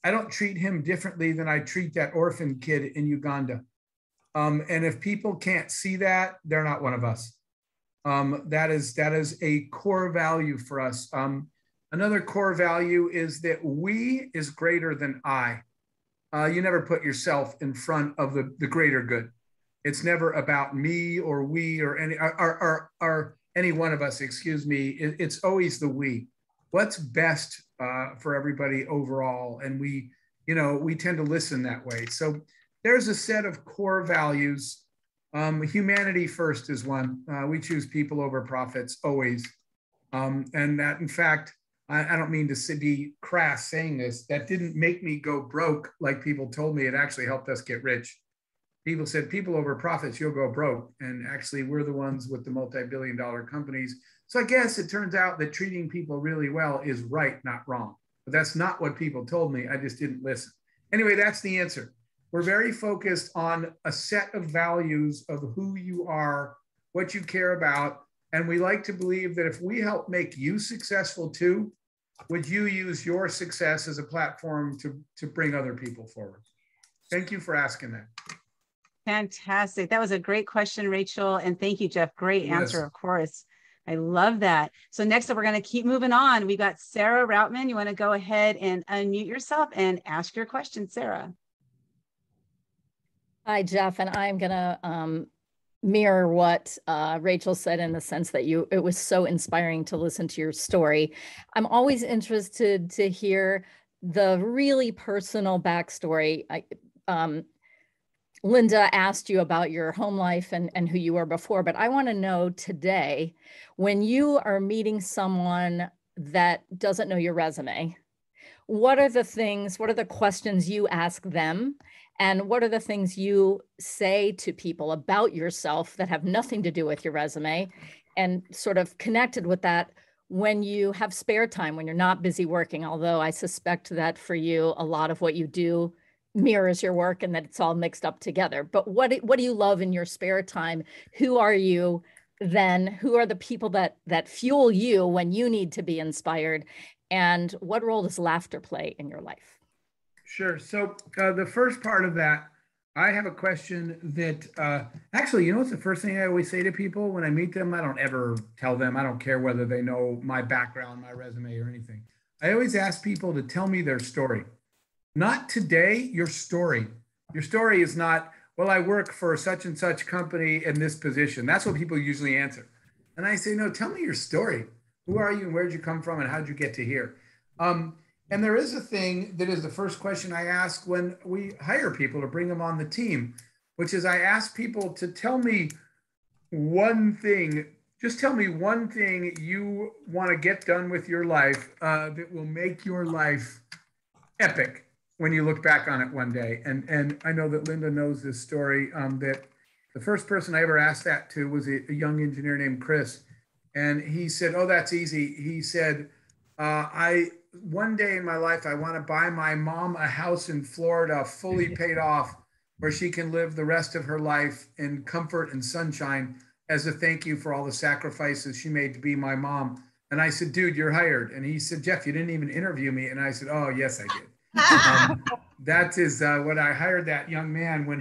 I don't treat him differently than I treat that orphan kid in Uganda. And if people can't see that, they're not one of us. That is a core value for us. Another core value is that we is greater than I. You never put yourself in front of the greater good. It's never about me or we or any one of us, excuse me. It's always the we. What's best for everybody overall? And we tend to listen that way. So there's a set of core values. Humanity first is one. We choose people over profits always. And that, in fact, I don't mean to be crass saying this, that didn't make me go broke like people told me. It actually helped us get rich. People said, people over profits, you'll go broke. And actually, we're the ones with the multi-billion-dollar companies. So I guess it turns out that treating people really well is right, not wrong. But that's not what people told me. I just didn't listen. Anyway, that's the answer. We're very focused on a set of values of who you are, what you care about. And we like to believe that if we help make you successful too, would you use your success as a platform to bring other people forward? Thank you for asking that. Fantastic. That was a great question, Rachel. And thank you, Jeff. Great answer, of course. I love that. So next up, we're going to keep moving on. We got Sarah Routman. You want to go ahead and unmute yourself and ask your question, Sarah. Hi, Jeff. And I'm going to mirror what Rachel said in the sense that it was so inspiring to listen to your story. I'm always interested to hear the really personal backstory. Linda asked you about your home life and who you were before, but I want to know today, when you are meeting someone that doesn't know your resume, what are the questions you ask them? And what are the things you say to people about yourself that have nothing to do with your resume? And sort of connected with that, when you have spare time, when you're not busy working, although I suspect that for you, a lot of what you do mirrors your work and that it's all mixed up together. But what do you love in your spare time? Who are you then? Who are the people that fuel you when you need to be inspired? And what role does laughter play in your life? Sure. So the first part of that, I have a question that actually, what's the first thing I always say to people when I meet them? I don't ever tell them. I don't care whether they know my background, my resume, or anything. I always ask people to tell me their story. Not today, your story. Your story is not, well, I work for such and such company in this position. That's what people usually answer. And I say, no, tell me your story. Who are you and where did you come from and how did you get to here? And there is a thing that is the first question I ask when we hire people to bring them on the team, which is I ask people to tell me one thing. Just tell me one thing you want to get done with your life that will make your life epic when you look back on it one day. And I know that Linda knows this story, that the first person I ever asked that to was a young engineer named Chris. And he said, oh, that's easy. He said, one day in my life, I want to buy my mom a house in Florida, fully paid off, where she can live the rest of her life in comfort and sunshine as a thank you for all the sacrifices she made to be my mom. And I said, dude, you're hired. And he said, Jeff, you didn't even interview me. And I said, oh, yes, I did. That is what I hired that young man when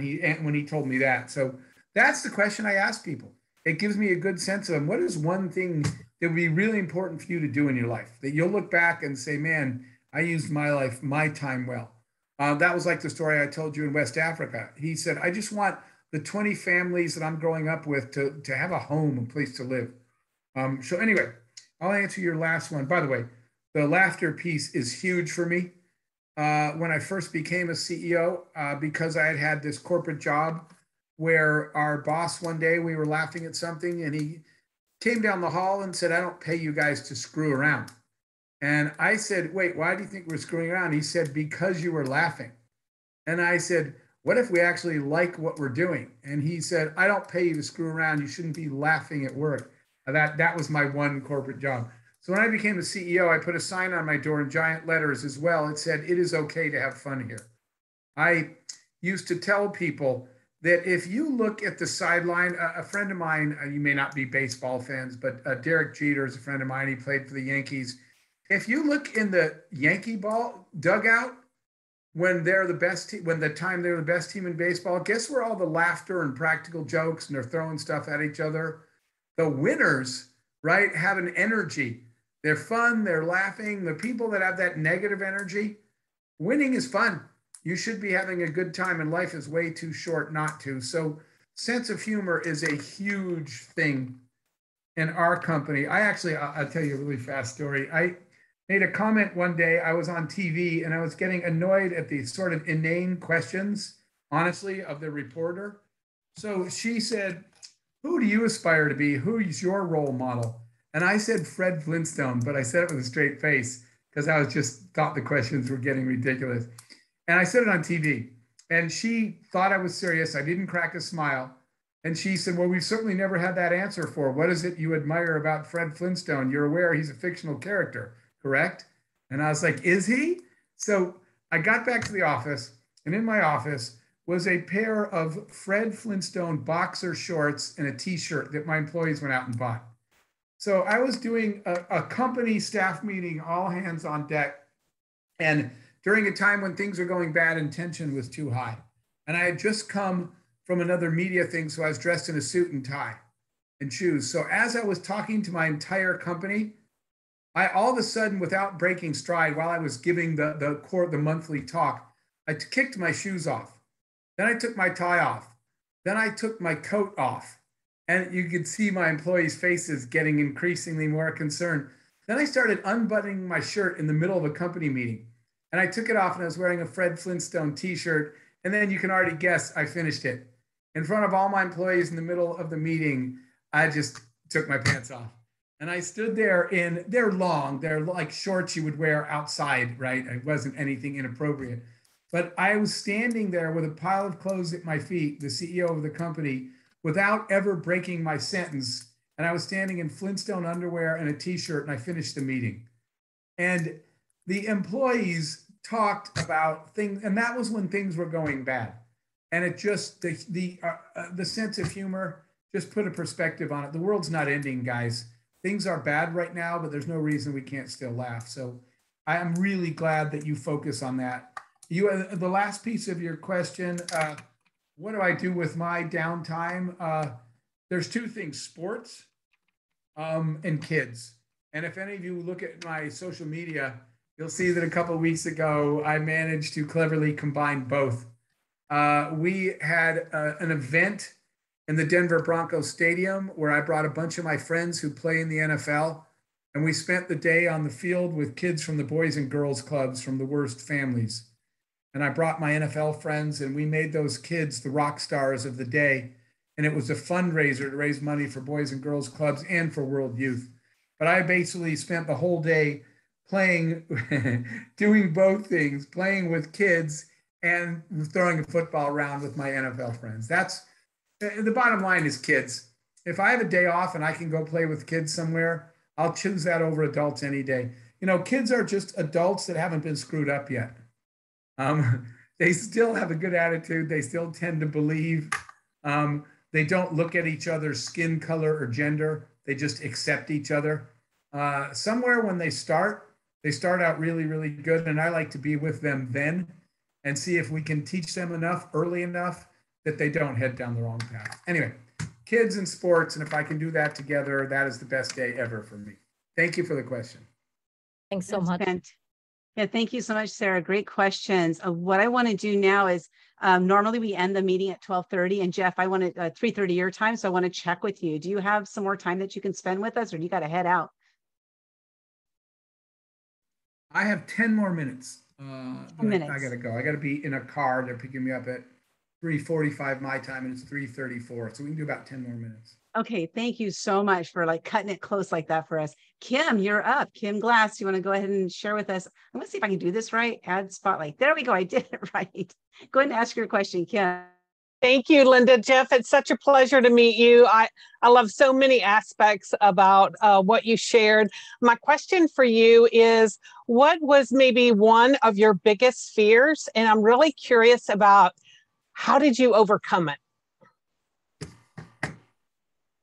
he told me that. So that's the question I ask people. It gives me a good sense of what is one thing that would be really important for you to do in your life that you'll look back and say, man, I used my life, my time well. That was like the story I told you in West Africa. He said, I just want the 20 families that I'm growing up with to have a home, a place to live. So anyway, I'll answer your last one. By the way, the laughter piece is huge for me. When I first became a CEO, because I had had this corporate job where our boss one day, we were laughing at something and he came down the hall and said, I don't pay you guys to screw around. And I said, wait, why do you think we're screwing around? He said, because you were laughing. And I said, what if we actually like what we're doing? And he said, I don't pay you to screw around. You shouldn't be laughing at work. That was my one corporate job. So when I became a CEO, I put a sign on my door in giant letters as well. It said, it is okay to have fun here. I used to tell people that if you look at the sideline, a friend of mine, you may not be baseball fans, but Derek Jeter is a friend of mine. He played for the Yankees. If you look in the Yankee ball dugout, when they're the best team, when the time they're the best team in baseball, guess where all the laughter and practical jokes and they're throwing stuff at each other? The winners, right, have an energy. They're fun, they're laughing. The people that have that negative energy, winning is fun. You should be having a good time, and life is way too short not to. So sense of humor is a huge thing in our company. I'll tell you a really fast story. I made a comment one day. I was on TV and I was getting annoyed at the sort of inane questions, honestly, of the reporter. So she said, who do you aspire to be? Who is your role model? And I said Fred Flintstone, but I said it with a straight face because I was just thought the questions were getting ridiculous. And I said it on TV and she thought I was serious. I didn't crack a smile. And she said, well, we've certainly never had that answer for. What is it you admire about Fred Flintstone? You're aware he's a fictional character, correct? And I was like, is he? So I got back to the office, and in my office was a pair of Fred Flintstone boxer shorts and a t-shirt that my employees went out and bought. So I was doing a company staff meeting, all hands on deck. And during a time when things were going bad and tension was too high. And I had just come from another media thing, so I was dressed in a suit and tie and shoes. So as I was talking to my entire company, I all of a sudden, without breaking stride, while I was giving the monthly talk, I kicked my shoes off. Then I took my tie off. Then I took my coat off. And you could see my employees' faces getting increasingly more concerned. Then I started unbuttoning my shirt in the middle of a company meeting. And I took it off and I was wearing a Fred Flintstone t-shirt. And then you can already guess I finished it. In front of all my employees in the middle of the meeting, I just took my pants off. And I stood there they're long, they're like shorts you would wear outside, right? It wasn't anything inappropriate. But I was standing there with a pile of clothes at my feet, the CEO of the company, without ever breaking my sentence. And I was standing in Flintstone underwear and a t-shirt, and I finished the meeting. And the employees talked about things, and that was when things were going bad. And it just, the sense of humor just put a perspective on it. The world's not ending, guys. Things are bad right now, but there's no reason we can't still laugh. So I am really glad that you focus on that. The last piece of your question, what do I do with my downtime? There's two things, sports and kids. And if any of you look at my social media, you'll see that a couple of weeks ago, I managed to cleverly combine both. We had an event in the Denver Broncos Stadium where I brought a bunch of my friends who play in the NFL. And we spent the day on the field with kids from the Boys and Girls Clubs from the worst families. And I brought my NFL friends and we made those kids the rock stars of the day. And it was a fundraiser to raise money for Boys and Girls Clubs and for World Youth. But I basically spent the whole day playing, doing both things, playing with kids and throwing a football around with my NFL friends. That's the bottom line is kids. If I have a day off and I can go play with kids somewhere, I'll choose that over adults any day. You know, kids are just adults that haven't been screwed up yet. they still have a good attitude. They still tend to believe. They don't look at each other's skin color or gender. They just accept each other. Somewhere when they start out really, really good. And I like to be with them then and see if we can teach them enough early enough that they don't head down the wrong path. Anyway, kids and sports, and if I can do that together, that is the best day ever for me. Thank you for the question. Thanks so much. Yeah, thank you so much, Sarah. Great questions. What I want to do now is normally we end the meeting at 12:30, and Jeff, I want to 3:30 your time, so I want to check with you. Do you have some more time that you can spend with us, or do you got to head out? I have 10 more minutes. 10 minutes. I got to go. I got to be in a car. They're picking me up at 3:45 my time, and it's 3:34. So we can do about 10 more minutes. Okay, thank you so much for like cutting it close like that for us. Kim, you're up. Kim Glass, you want to go ahead and share with us? I'm going to see if I can do this right. Add spotlight. There we go. I did it right. Go ahead and ask your question, Kim. Thank you, Linda. Jeff, it's such a pleasure to meet you. I love so many aspects about what you shared. My question for you is, what was maybe one of your biggest fears? And I'm really curious about how did you overcome it?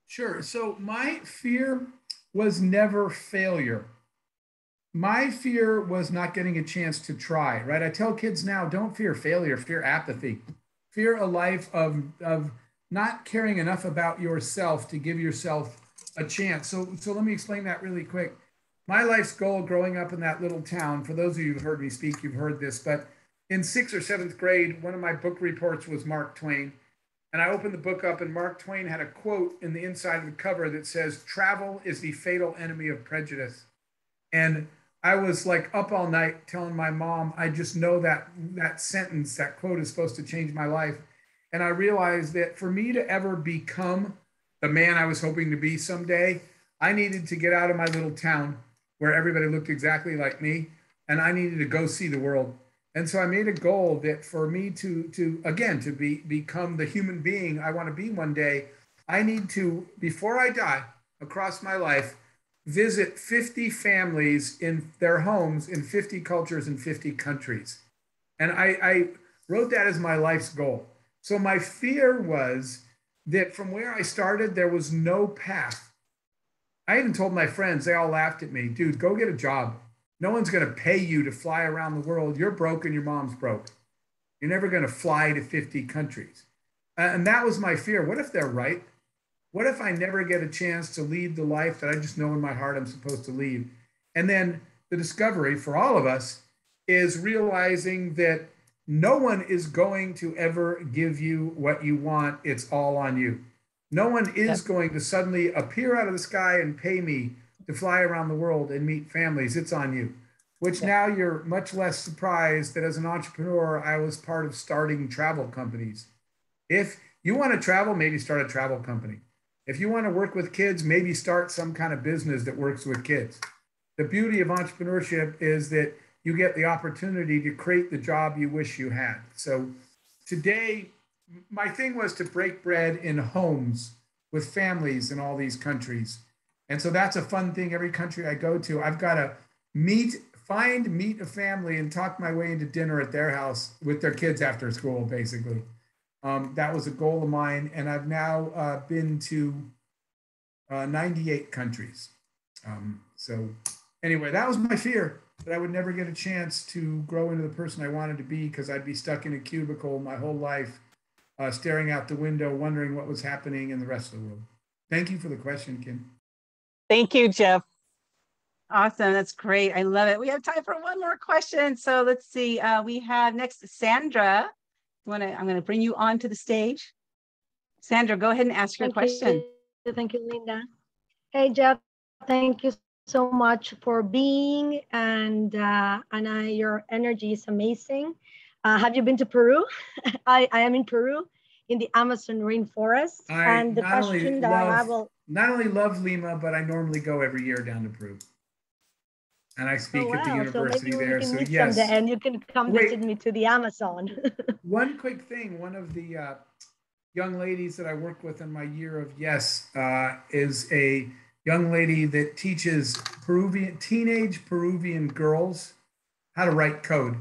Sure. So my fear was never failure. My fear was not getting a chance to try, right? I tell kids now, don't fear failure, fear apathy. Fear a life of not caring enough about yourself to give yourself a chance. So let me explain that really quick. My life's goal growing up in that little town, for those of you who've heard me speak, you've heard this, but in 6th or 7th grade, one of my book reports was Mark Twain. And I opened the book up and Mark Twain had a quote in the inside of the cover that says, "Travel is the fatal enemy of prejudice." And I was like up all night telling my mom, I just know that sentence, that quote is supposed to change my life. And I realized that for me to ever become the man I was hoping to be someday, I needed to get out of my little town where everybody looked exactly like me. And I needed to go see the world. And so I made a goal that for me to become the human being I want to be one day, I need to, before I die, across my life, visit 50 families in their homes in 50 cultures in 50 countries. And I wrote that as my life's goal. So my fear was that from where I started, there was no path. I even told my friends, they all laughed at me, dude, go get a job. No one's going to pay you to fly around the world. You're broke and your mom's broke. You're never going to fly to 50 countries. And that was my fear. What if they're right? What if I never get a chance to lead the life that I just know in my heart I'm supposed to lead? And then the discovery for all of us is realizing that no one is going to ever give you what you want. It's all on you. No one is going to suddenly appear out of the sky and pay me to fly around the world and meet families. It's on you, which now you're much less surprised that as an entrepreneur, I was part of starting travel companies. If you want to travel, maybe start a travel company. If you want to work with kids, maybe start some kind of business that works with kids. The beauty of entrepreneurship is that you get the opportunity to create the job you wish you had. So today, my thing was to break bread in homes with families in all these countries. And so that's a fun thing. Every country I go to, I've got to meet a family and talk my way into dinner at their house with their kids after school, basically. That was a goal of mine. And I've now been to 98 countries. So anyway, that was my fear, that I would never get a chance to grow into the person I wanted to be because I'd be stuck in a cubicle my whole life, staring out the window, wondering what was happening in the rest of the world. Thank you for the question, Kim. Thank you, Jeff. Awesome. That's great. I love it. We have time for one more question. So let's see. We have next Sandra. I'm going to bring you onto the stage. Sandra, go ahead and ask your question. Thank you, Linda. Hey, Jeff. Thank you so much for being and your energy is amazing. Have you been to Peru? I am in Peru, in the Amazon rainforest. And the question that I have not only love Lima, but I normally go every year down to Peru. And I speak at the university there. So yes. And you can come visit me to the Amazon. One quick thing, one of the young ladies that I work with in my year of yes is a young lady that teaches teenage Peruvian girls how to write code.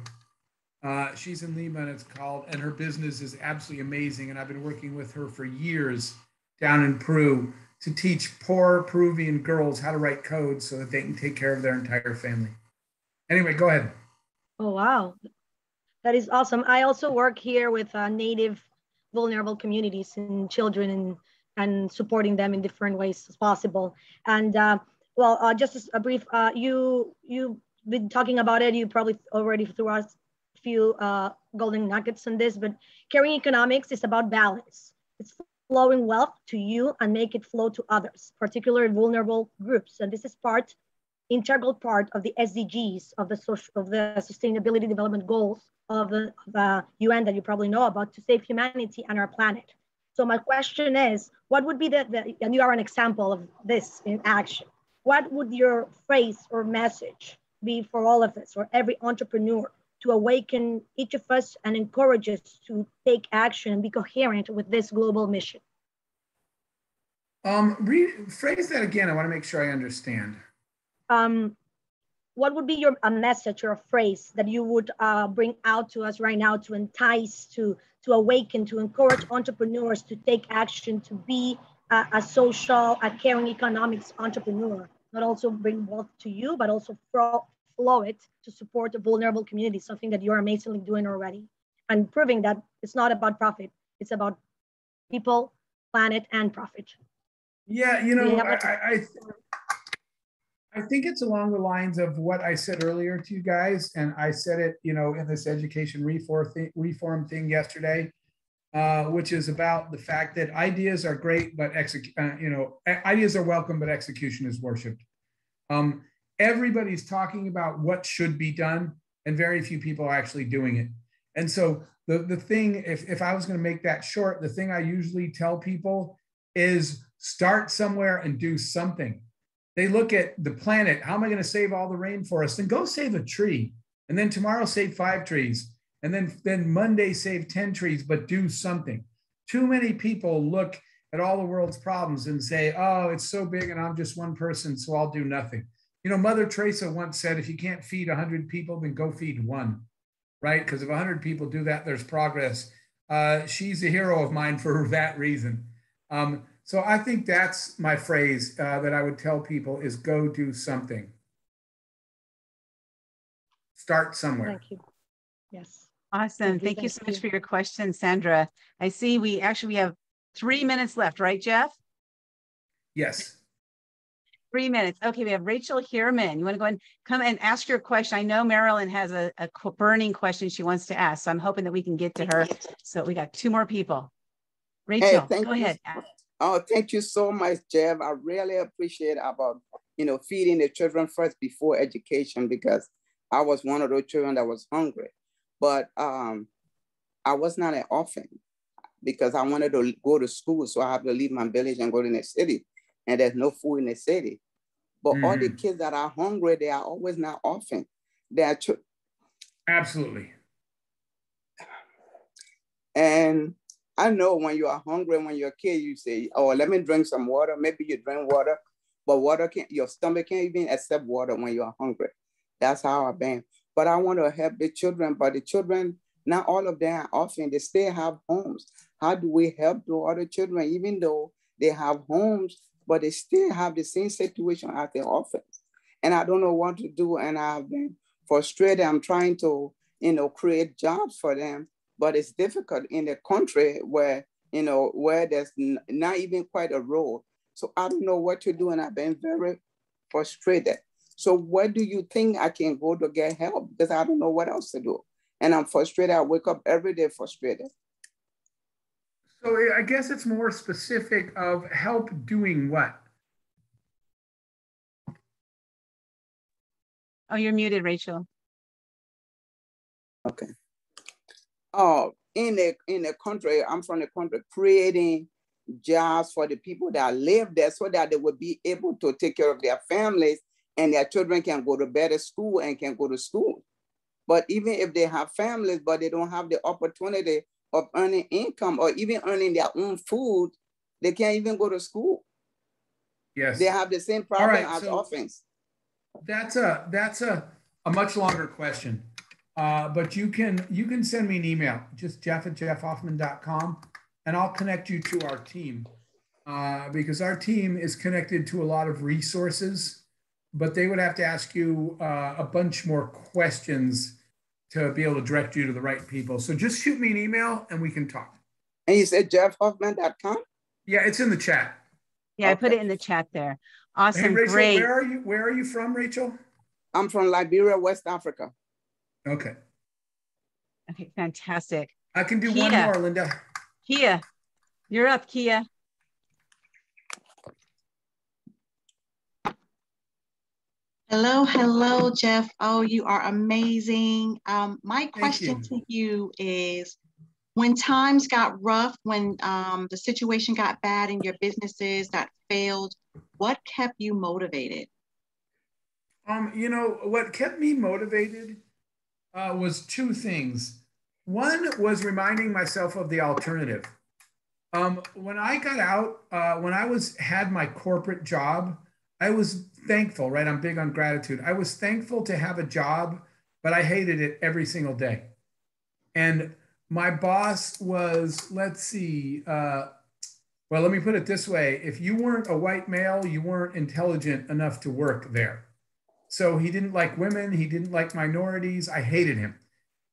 She's in Lima, and it's called, and her business is absolutely amazing. And I've been working with her for years down in Peru to teach poor Peruvian girls how to write codes so that they can take care of their entire family. Anyway, go ahead. Oh, wow. That is awesome. I also work here with native vulnerable communities and children and supporting them in different ways as possible. And just as a brief, you've been talking about it. You probably already threw us a few golden nuggets on this, but caring economics is about balance. It's flowing wealth to you and make it flow to others, particularly vulnerable groups. And this is integral part of the SDGs of the Sustainability Development Goals of the UN that you probably know about, to save humanity and our planet. So my question is, what would be and you are an example of this in action, what would your phrase or message be for all of us, or every entrepreneur, to awaken each of us and encourage us to take action and be coherent with this global mission? Phrase that again. I want to make sure I understand. What would be a message or a phrase that you would bring out to us right now to entice, to awaken, to encourage entrepreneurs to take action, to be a social, a caring economics entrepreneur, not also bring wealth to you, but also flow it to support the vulnerable community, something that you're amazingly doing already, and proving that it's not about profit, it's about people, planet, and profit. Yeah, you know, I think it's along the lines of what I said earlier to you guys, and I said it, you know, in this education reform thing yesterday, which is about the fact that ideas are great, but ideas are welcome, but execution is worshipped. Everybody's talking about what should be done, and very few people are actually doing it. And so the thing, if I was going to make that short, the thing I usually tell people is start somewhere and do something. They look at the planet. How am I going to save all the rainforest? Then go save a tree. And then tomorrow save 5 trees. And then Monday save 10 trees, but do something. Too many people look at all the world's problems and say, oh, it's so big and I'm just one person, so I'll do nothing. You know, Mother Teresa once said, if you can't feed 100 people, then go feed 1, right? Because if 100 people do that, there's progress. She's a hero of mine for that reason. So I think that's my phrase that I would tell people is go do something. Start somewhere. Thank you. Yes. Awesome. Thank you so much for your question, Sandra. I see we have 3 minutes left, right, Jeff? Yes. 3 minutes. Okay, we have Rachel Hierman. You want to go and come and ask your question? I know Marilyn has a burning question she wants to ask, so I'm hoping that we can get to her. So we got 2 more people. Rachel, go ahead. Oh, thank you so much, Jeff. I really appreciate about, feeding the children first before education, because I was one of those children that was hungry. But I was not an orphan because I wanted to go to school. So I have to leave my village and go to the city. And there's no food in the city. But all the kids that are hungry, they are always not orphan. They are Absolutely. And I know when you are hungry, when you're a kid, you say, oh, let me drink some water. Maybe you drink water, but your stomach can't even accept water when you are hungry. That's how I've been. But I want to help the children, but the children, not all of them are orphan. They still have homes. How do we help the other children, even though they have homes, but they still have the same situation as the orphans? And I don't know what to do. And I've been frustrated. I'm trying to, create jobs for them. But it's difficult in the country where, where there's not even quite a road. So I don't know what to do. And I've been very frustrated. So where do you think I can go to get help? Because I don't know what else to do. And I'm frustrated. I wake up every day frustrated. So I guess it's more specific of help doing what? Oh, you're muted, Rachel. Okay. Oh, in the country, I'm from the country, creating jobs for the people that live there so that they will be able to take care of their families and their children can go to better school and can go to school. But even if they have families, but they don't have the opportunity of earning income or even earning their own food, they can't even go to school. Yes. They have the same problem as orphans. That's a much longer question. But you can send me an email, just jeff@jeffhoffman.com, and I'll connect you to our team, because our team is connected to a lot of resources, but they would have to ask you a bunch more questions to be able to direct you to the right people. So just shoot me an email and we can talk. And you said jeffhoffman.com? Yeah, it's in the chat. Yeah, okay. I put it in the chat there. Awesome, hey, Rachel, great. Where are you from, Rachel? I'm from Liberia, West Africa. Okay. Okay, fantastic. I can do one more, Linda. Kia, you're up, Kia. Hello, Jeff. Oh, you are amazing. My question to you is, when times got rough, when the situation got bad in your businesses that failed, what kept you motivated? You know, what kept me motivated was two things. One was reminding myself of the alternative. When I got out, when I had my corporate job, I was thankful, right? I'm big on gratitude. I was thankful to have a job, but I hated it every single day. And my boss was, let's see, well, let me put it this way. If you weren't a white male, you weren't intelligent enough to work there. So he didn't like women. He didn't like minorities. I hated him.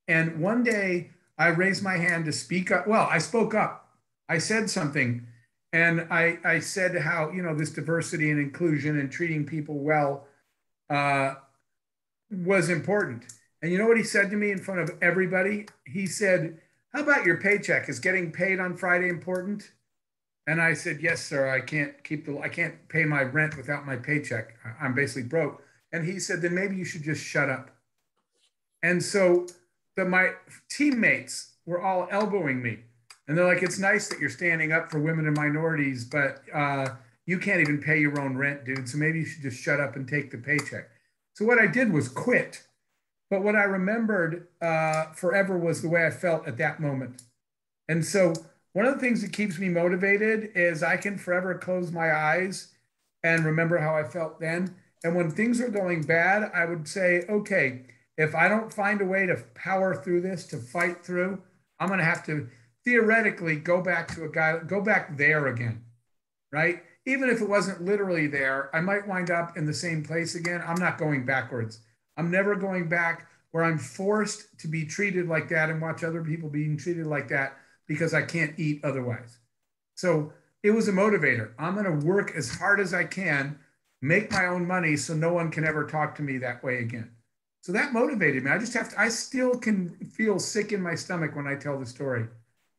And one day I raised my hand to speak up. Well, I spoke up. I said something. And I said how, you know, this diversity and inclusion and treating people well was important. And you know what he said to me in front of everybody? He said, how about your paycheck? Is getting paid on Friday important? And I said, yes, sir. I can't pay my rent without my paycheck. I'm basically broke. And he said, then maybe you should just shut up. And so my teammates were all elbowing me. And they're like, it's nice that you're standing up for women and minorities, but you can't even pay your own rent, dude. So maybe you should just shut up and take the paycheck. So what I did was quit. But what I remembered forever was the way I felt at that moment. And so one of the things that keeps me motivated is I can forever close my eyes and remember how I felt then. And when things are going bad, I would say, okay, if I don't find a way to power through this, to fight through, I'm going to have to theoretically go back there again, right? Even if it wasn't literally there, I might wind up in the same place again. I'm not going backwards. I'm never going back where I'm forced to be treated like that and watch other people being treated like that because I can't eat otherwise. So it was a motivator. I'm going to work as hard as I can, make my own money so no one can ever talk to me that way again. So that motivated me. I still can feel sick in my stomach when I tell the story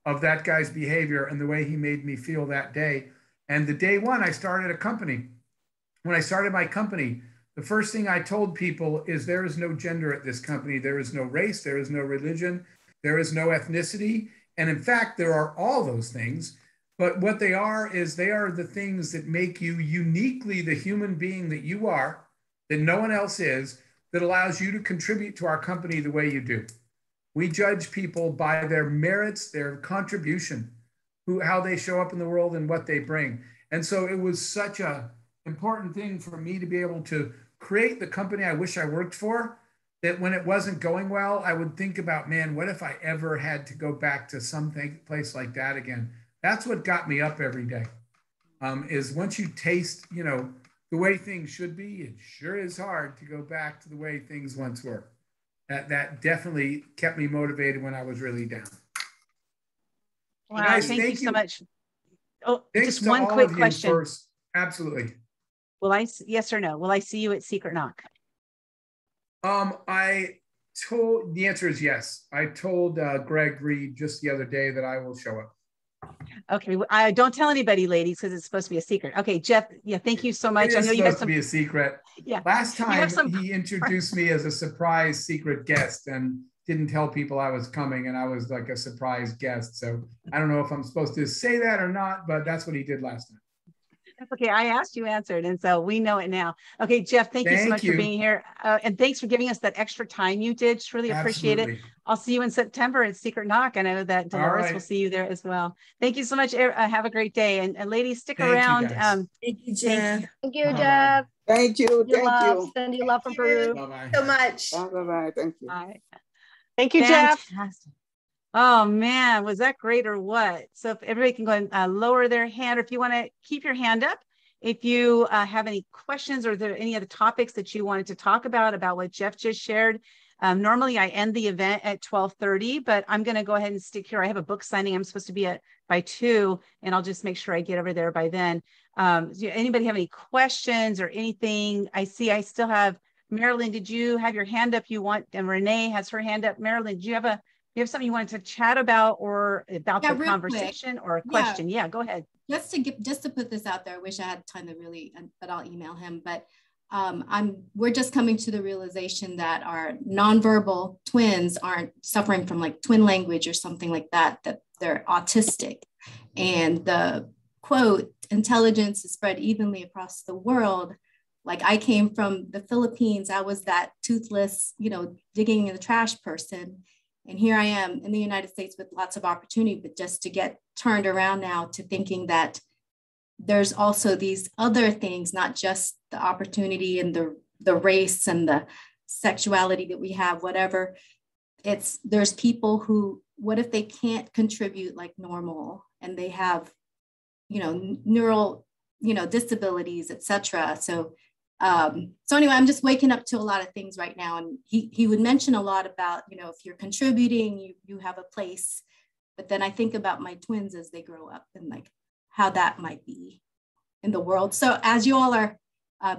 of that guy's behavior and the way he made me feel that day. And the day one, I started a company. When I started my company, the first thing I told people is there is no gender at this company. There is no race. There is no religion. There is no ethnicity. And in fact, there are all those things. But what they are is they are the things that make you uniquely the human being that you are, that no one else is, that allows you to contribute to our company the way you do. We judge people by their merits, their contribution, how they show up in the world and what they bring. And so it was such an important thing for me to be able to create the company I wish I worked for, that when it wasn't going well, I would think about, man, what if I ever had to go back to some place like that again? That's what got me up every day, is once you taste, you know, the way things should be, it sure is hard to go back to the way things once were. That definitely kept me motivated when I was really down. Wow, guys, thank you so much. Oh, just one quick question. First. Absolutely. Yes or no? Will I see you at Secret Knock? The answer is yes. I told Greg Reed just the other day that I will show up. Okay, don't tell anybody, ladies, because it's supposed to be a secret. Okay, Jeff, yeah, thank you so much. I know you have to be a secret. Yeah. Last time he introduced me as a surprise secret guest and didn't tell people I was coming, and I was like a surprise guest. So I don't know if I'm supposed to say that or not, but that's what he did last time. That's okay. I asked, you answered, and so we know it now. Okay, Jeff, thank you so much for being here, and thanks for giving us that extra time you did. Just really appreciate it. I'll see you in September at Secret Knock. I know that Dolores will see you there as well. Thank you so much. Have a great day, and ladies, stick around. Thank you, Jeff. Thank you, Jeff. Thank you. Thank you. Send you love from Peru. Bye-bye. So much. Bye-bye. Thank you. Bye. Thank you, Jeff. Fantastic. Oh man, was that great or what? So if everybody can go and lower their hand, or if you want to keep your hand up, if you have any questions or there are any other topics that you wanted to talk about what Jeff just shared. Normally I end the event at 12:30, but I'm going to go ahead and stick here. I have a book signing I'm supposed to be at by 2, and I'll just make sure I get over there by then. Anybody have any questions or anything? I see I still have Marilyn. Did you have your hand up? You want, and Renee has her hand up. Marilyn, do you have something you wanted to chat about or about the conversation or a question? Yeah, go ahead. Just to put this out there, I wish I had time to really, but I'll email him. But we're just coming to the realization that our nonverbal twins aren't suffering from like twin language or something like that, that they're autistic. And the quote, intelligence is spread evenly across the world. Like I came from the Philippines, I was that toothless, digging in the trash person. And here I am in the United States with lots of opportunity, but just to get turned around now to thinking that there's also these other things, not just the opportunity and the race and the sexuality that we have, whatever. There's people who, what if they can't contribute like normal and they have, neural, disabilities, etc. So anyway, I'm just waking up to a lot of things right now. And he would mention a lot about, if you're contributing, you have a place. But then I think about my twins as they grow up and like how that might be in the world. So as you all are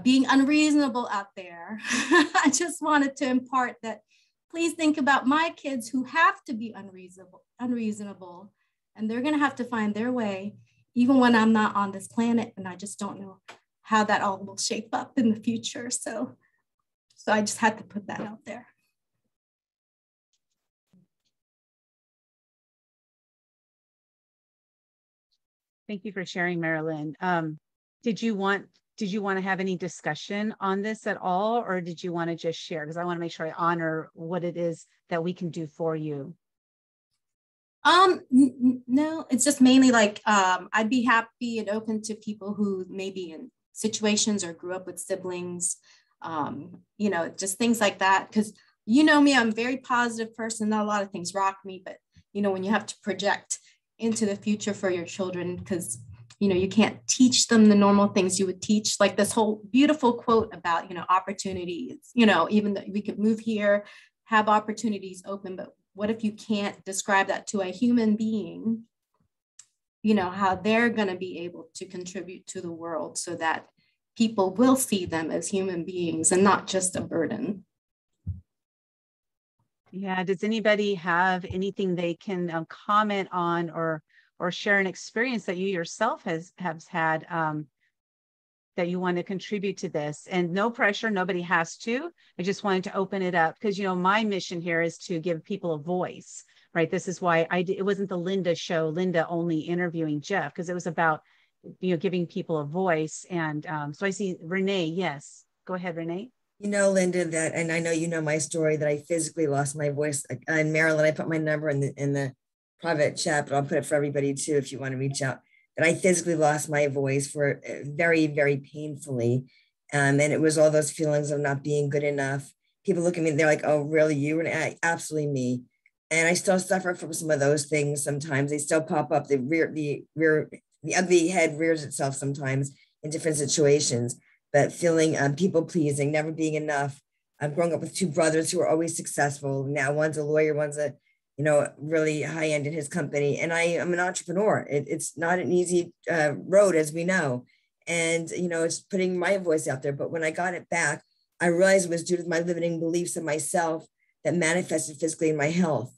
being unreasonable out there, I just wanted to impart that please think about my kids who have to be unreasonable, and they're going to have to find their way, even when I'm not on this planet. And I just don't know how that all will shape up in the future. So I just had to put that out there. Thank you for sharing, Marilyn. Did you want to have any discussion on this at all, or did you want to just share? Because I want to make sure I honor what it is that we can do for you. No, it's just mainly like I'd be happy and open to people who maybe in situations or grew up with siblings, just things like that. Because me, I'm a very positive person. Not a lot of things rock me, but when you have to project into the future for your children, because you can't teach them the normal things you would teach, like this whole beautiful quote about opportunities, even though we could move here, have opportunities open, but what if you can't describe that to a human being, how they're going to be able to contribute to the world so that people will see them as human beings and not just a burden. Yeah. Does anybody have anything they can comment on or share an experience that you yourself have had that you want to contribute to this? And no pressure, nobody has to. I just wanted to open it up because, my mission here is to give people a voice, right? This is why it wasn't the Linda show, Linda only interviewing Jeff, because it was about, giving people a voice. And so I see Renee. Yes, go ahead, Renee. Linda, and I know my story, that I physically lost my voice. In Maryland, I put my number in the private chat, but I'll put it for everybody too if you want to reach out. That I physically lost my voice for very, very painfully. And it was all those feelings of not being good enough. People look at me, they're like, oh, really, you? And absolutely me. And I still suffer from some of those things sometimes. They still pop up. The ugly head rears itself sometimes in different situations. But feeling people pleasing, never being enough. I'm growing up with 2 brothers who are always successful. Now one's a lawyer, one's a really high end in his company. And I am an entrepreneur. It's not an easy road, as we know. And, it's putting my voice out there. But when I got it back, I realized it was due to my limiting beliefs of myself that manifested physically in my health.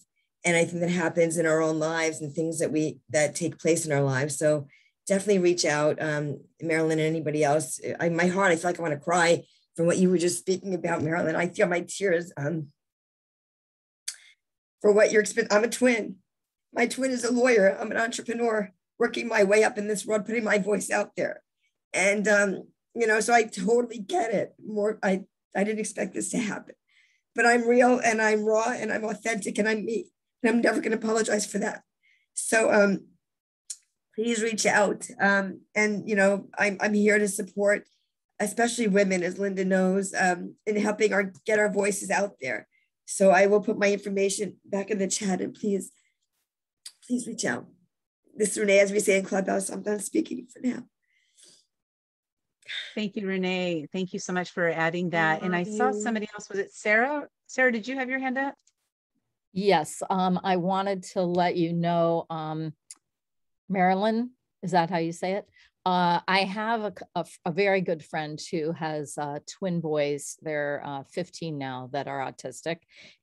And I think that happens in our own lives and things that take place in our lives. So definitely reach out, Marilyn, and anybody else. My heart, I feel like I want to cry from what you were just speaking about, Marilyn. I feel my tears for what you're experiencing. I'm a twin. My twin is a lawyer. I'm an entrepreneur working my way up in this world, putting my voice out there. And, so I totally get it. I didn't expect this to happen, but I'm real and I'm raw and I'm authentic and I'm me. And I'm never going to apologize for that. So please reach out. And, I'm here to support, especially women, as Linda knows, in helping get our voices out there. So I will put my information back in the chat, and please reach out. This is Renee, as we say in Clubhouse. I'm done speaking for now. Thank you, Renee. Thank you so much for adding that. And I saw somebody else. Was it Sarah? Sarah, did you have your hand up? Yes, I wanted to let you know, Marilyn, is that how you say it? I have a very good friend who has twin boys. They're 15 now that are autistic.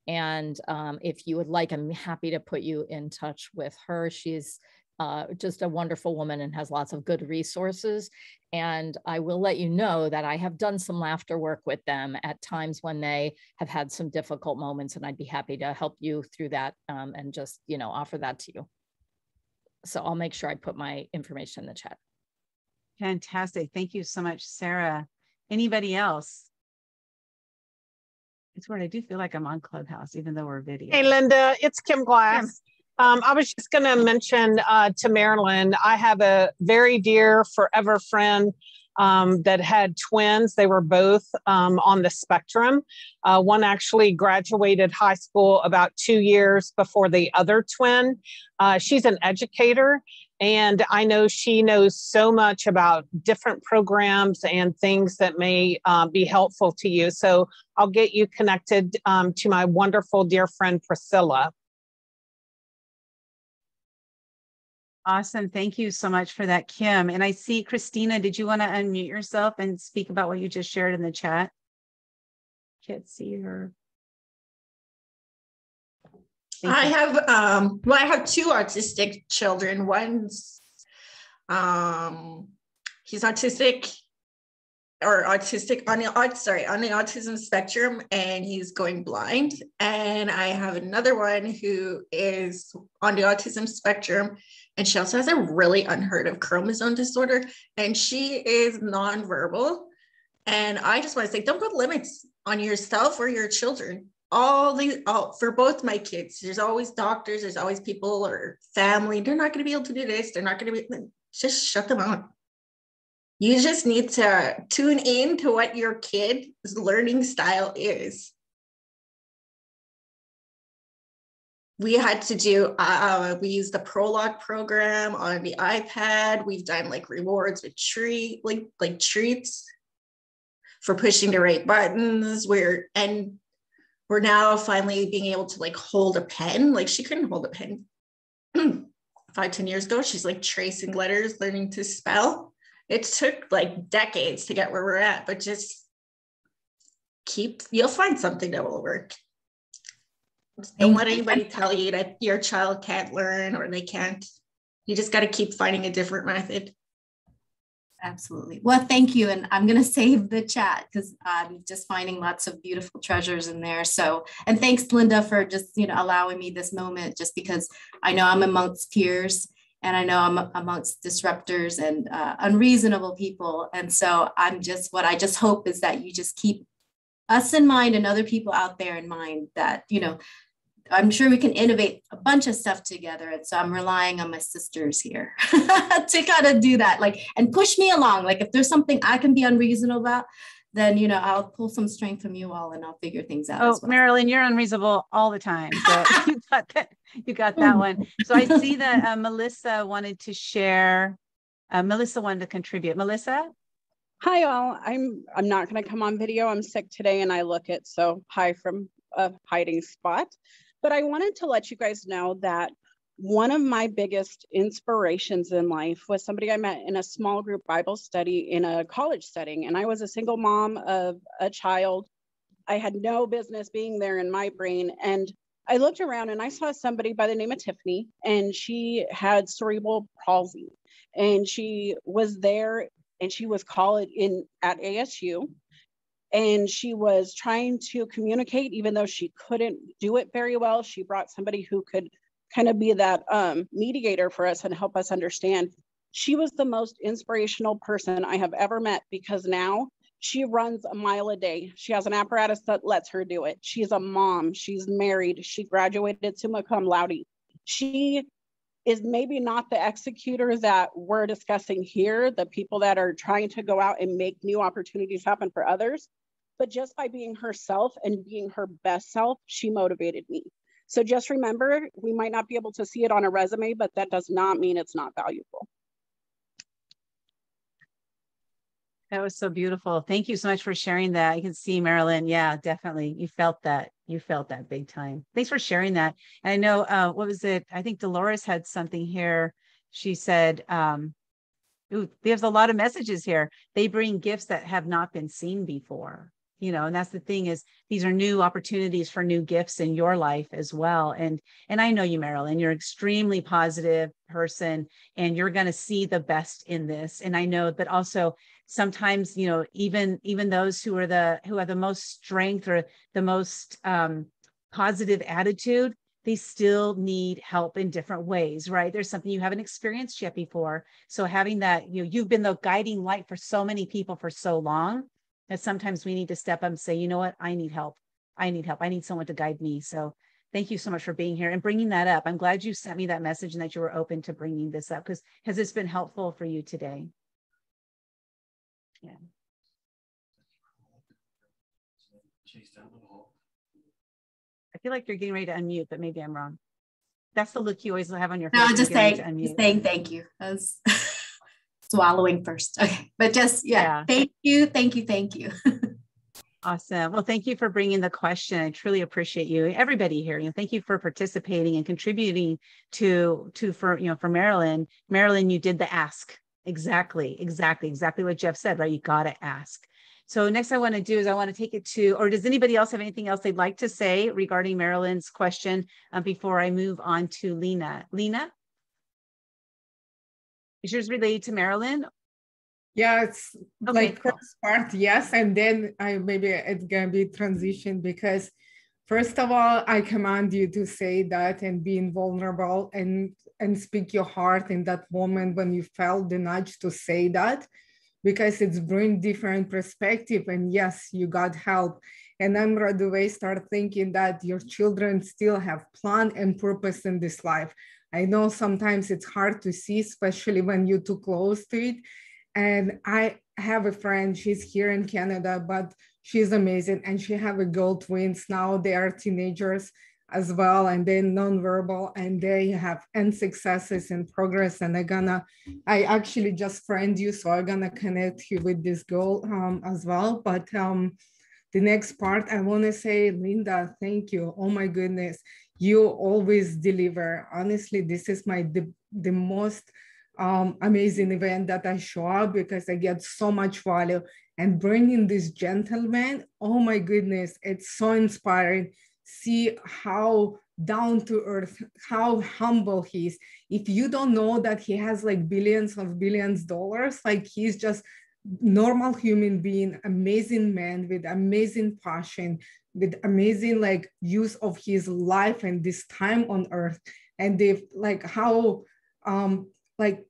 And if you would like, I'm happy to put you in touch with her. She's just a wonderful woman and has lots of good resources. And I will let you know that I have done some laughter work with them at times when they have had some difficult moments, and I'd be happy to help you through that and just, you know, offer that to you. So I'll make sure I put my information in the chat. Fantastic. Thank you so much, Sarah. Anybody else? It's weird. I do feel like I'm on Clubhouse, even though we're video. Hey, Linda, it's Kim Glass. I was just going to mention to Marilyn, I have a very dear forever friend that had twins. They were both on the spectrum. One actually graduated high school about 2 years before the other twin. She's an educator, and I know she knows so much about different programs and things that may be helpful to you. So I'll get you connected to my wonderful dear friend, Priscilla. Awesome. Thank you so much for that, Kim. And I see, Christina, did you want to unmute yourself and speak about what you just shared in the chat? Can't see her. I have, well, I have two autistic children. One's, he's autistic on the autism spectrum, and he's going blind. And I have another one who is on the autism spectrum, and she also has a really unheard of chromosome disorder, and she is nonverbal. And I just want to say, don't put limits on yourself or your children. For both my kids, there's always doctors, there's always people or family. They're not going to be able to do this. They're not going to be, just shut them out. You just need to tune in to what your kid's learning style is. We had to do, we used the Prologue program on the iPad. We've done like rewards with treats for pushing the right buttons. We're now finally being able to like hold a pen. Like she couldn't hold a pen 5-10 years ago. She's like tracing letters, learning to spell. It took like decades to get where we're at, but just you'll find something that will work. Don't let anybody tell you that your child can't learn or they can't. You just got to keep finding a different method. Absolutely. Well, thank you. And I'm going to save the chat because I'm just finding lots of beautiful treasures in there. So, and thanks, Linda, for just, allowing me this moment, just because I know I'm amongst peers and I know I'm amongst disruptors and unreasonable people. And so what I just hope is that you just keep us in mind and other people out there in mind that, I'm sure we can innovate a bunch of stuff together. And so I'm relying on my sisters here to kind of do that, and push me along. Like if there's something I can be unreasonable about, then, I'll pull some strength from you all and I'll figure things out. Oh, as well. Marilyn, you're unreasonable all the time. So you got that one. So I see that Melissa wanted to share. Melissa wanted to contribute. Melissa? Hi, all. I'm not going to come on video. I'm sick today and I look it. So hi from a hiding spot. But I wanted to let you guys know that one of my biggest inspirations in life was somebody I met in a small group Bible study in a college setting. And I was a single mom of a child. I had no business being there in my brain. And I looked around and I saw somebody by the name of Tiffany, and she had cerebral palsy. And she was there and she was at ASU. And she was trying to communicate, even though she couldn't do it very well. She brought somebody who could kind of be that mediator for us and help us understand. She was the most inspirational person I have ever met, because now she runs a mile a day. She has an apparatus that lets her do it. She's a mom. She's married. She graduated summa cum laude. She is maybe not the executor that we're discussing here, the people that are trying to go out and make new opportunities happen for others. but just by being herself and being her best self, she motivated me. So just remember, we might not be able to see it on a resume, but that does not mean it's not valuable. That was so beautiful. Thank you so much for sharing that. I can see, Marilyn. Yeah, definitely. You felt that. You felt that big time. Thanks for sharing that. And I know, what was it? I think Dolores had something here. She said, ooh, there's a lot of messages here. They bring gifts that have not been seen before. You know, and that's the thing is these are new opportunities for new gifts in your life as well. And I know you, Marilyn, you're an extremely positive person and you're going to see the best in this. And I know, but also sometimes, you know, even those who have the most strength or the most positive attitude, they still need help in different ways, right? There's something you haven't experienced yet before. So having that, you know, you've been the guiding light for so many people for so long that sometimes we need to step up and say, you know what, I need help. I need help. I need someone to guide me. So thank you so much for being here and bringing that up. I'm glad you sent me that message and that you were open to bringing this up, because has this been helpful for you today? Yeah. I feel like you're getting ready to unmute, but maybe I'm wrong. That's the look you always have on your face. No, just saying thank you. I was swallowing first. Okay, but just, yeah. Thank you. Awesome. Well, thank you for bringing the question. I truly appreciate you. Everybody here, you know, thank you for participating and contributing to for Marilyn. Marilyn, you did the ask. Exactly what Jeff said, right? You got to ask. So next I want to do is I want to take it to, or does anybody else have anything else they'd like to say regarding Marilyn's question before I move on to Lena? Lena? Is yours related to Marilyn? Yeah, it's okay, like cool. First part, yes, and then maybe it's gonna be transition, because first of all, I command you to say that and being vulnerable and speak your heart in that moment when you felt the nudge to say that, because it's bring different perspective. And yes, you got help. And then right away start thinking that your children still have plan and purpose in this life. I know sometimes it's hard to see, especially when you're too close to it. And I have a friend, she's here in Canada, but she's amazing. And she have a girl twins now. They are teenagers as well, and they're nonverbal, and they have end successes and progress. And I actually just friend you, so I'm gonna connect you with this girl as well. But the next part, I wanna say, Linda, thank you. Oh my goodness, you always deliver. Honestly, this is the most amazing event that I show up, because I get so much value. And bringing this gentleman, oh my goodness, it's so inspiring. See how down to earth, how humble he is. If you don't know that he has like billions of dollars, like he's just normal human being, amazing man with amazing passion, with amazing like use of his life and this time on earth. And they like how like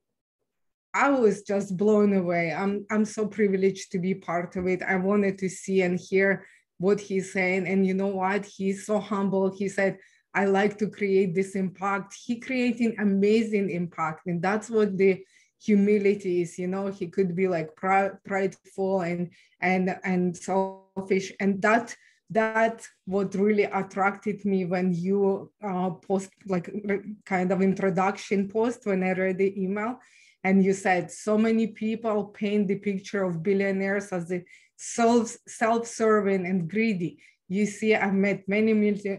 I was just blown away. I'm so privileged to be part of it. I wanted to see and hear what he's saying. And you know what? He's so humble. He said, I like to create this impact. He creating amazing impact. And that's what the humility is, you know. He could be like prideful and selfish. And that what really attracted me when you post like kind of introduction post when I read the email. And you said so many people paint the picture of billionaires as a self-serving and greedy. You see, I've met many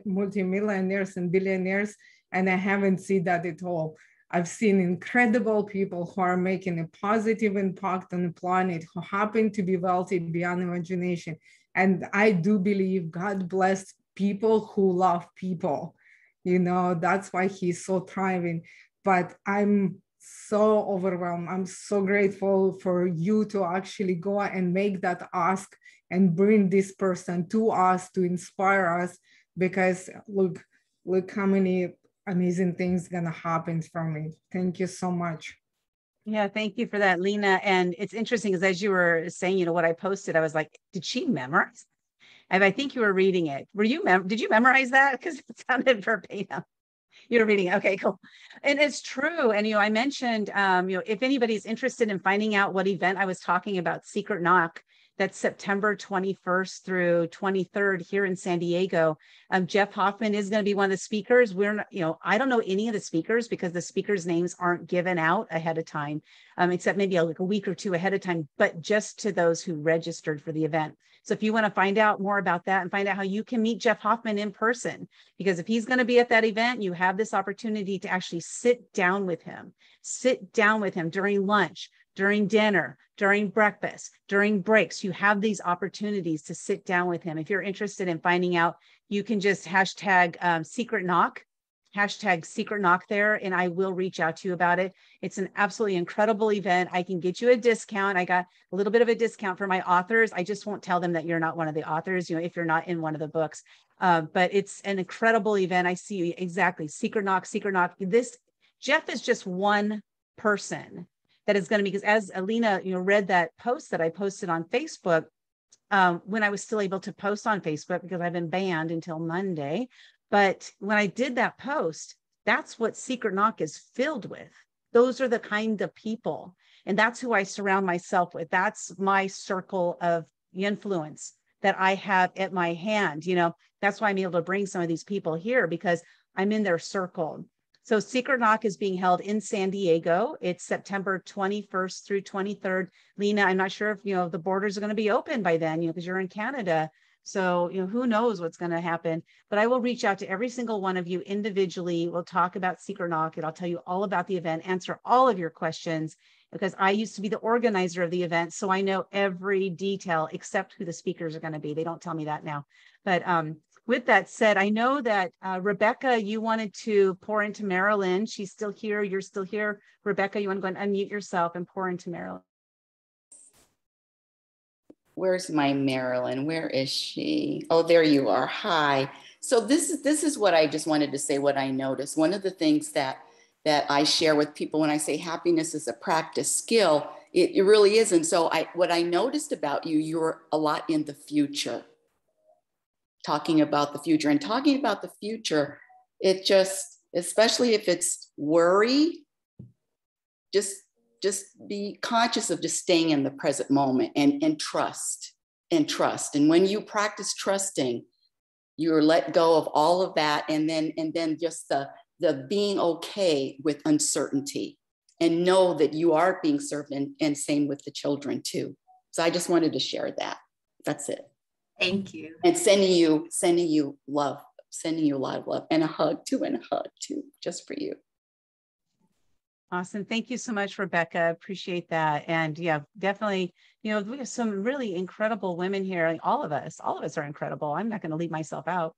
multimillionaires and billionaires, and I haven't seen that at all. I've seen incredible people who are making a positive impact on the planet, who happen to be wealthy beyond imagination. And I do believe God blessed people who love people. You know, that's why he's so thriving. But I'm so overwhelmed. I'm so grateful for you to actually go and make that ask and bring this person to us to inspire us, because look how many amazing things gonna happen from it. Thank you so much. Yeah, thank you for that, Lena. And it's interesting because as you were saying, you know, what I posted, I was like, did she memorize? And I think you were reading it. Did you memorize that? Because it sounded verbatim. You're reading it. Okay, cool. And it's true. And, you know, I mentioned, you know, if anybody's interested in finding out what event I was talking about, Secret Knock, That's September 21st through 23rd here in San Diego. Jeff Hoffman is going to be one of the speakers. We're not, I don't know any of the speakers because the speakers' names aren't given out ahead of time, except maybe like a week or two ahead of time, but just to those who registered for the event. So if you want to find out more about that and find out how you can meet Jeff Hoffman in person, because if he's going to be at that event, you have this opportunity to actually sit down with him during lunch, during dinner, during breakfast, during breaks. You have these opportunities to sit down with him. If you're interested in finding out, you can just hashtag secret knock there, and I will reach out to you about it. It's an absolutely incredible event. I can get you a discount. I got a little bit of a discount for my authors. I just won't tell them that you're not one of the authors, if you're not in one of the books. But it's an incredible event. I see you exactly. Secret knock. This Jeff is just one person that is going to be, because as Alina, read that post that I posted on Facebook, when I was still able to post on Facebook, because I've been banned until Monday. But when I did that post, that's what Secret Knock is filled with. Those are the kind of people. And that's who I surround myself with. That's my circle of influence that I have at my hand. That's why I'm able to bring some of these people here, because I'm in their circle. So Secret Knock is being held in San Diego. It's September 21st through 23rd. Lena, I'm not sure if, the borders are going to be open by then, because you're in Canada. So, who knows what's going to happen, but I will reach out to every single one of you individually. We'll talk about Secret Knock, and I'll tell you all about the event, answer all of your questions, because I used to be the organizer of the event. So I know every detail except who the speakers are going to be. They don't tell me that now. But with that said, I know that Rebecca, you wanted to pour into Marilyn. She's still here. You're still here. Rebecca, you want to go and unmute yourself and pour into Marilyn. Where's my Marilyn? Where is she? Oh, there you are. Hi. So this is what I just wanted to say, what I noticed. One of the things that I share with people when I say happiness is a practice skill, it really is. And so what I noticed about you, you're a lot in the future, talking about the future. And talking about the future, it just, especially if it's worry, just be conscious of just staying in the present moment and trust. And when you practice trusting, you're let go of all of that. And then just the being okay with uncertainty, and know that you are being served, and same with the children too. So I just wanted to share that. That's it. Thank you. And sending you love, sending you a lot of love, and a hug too, just for you. Awesome. Thank you so much, Rebecca. Appreciate that. And yeah, definitely, we have some really incredible women here. Like all of us are incredible. I'm not going to leave myself out.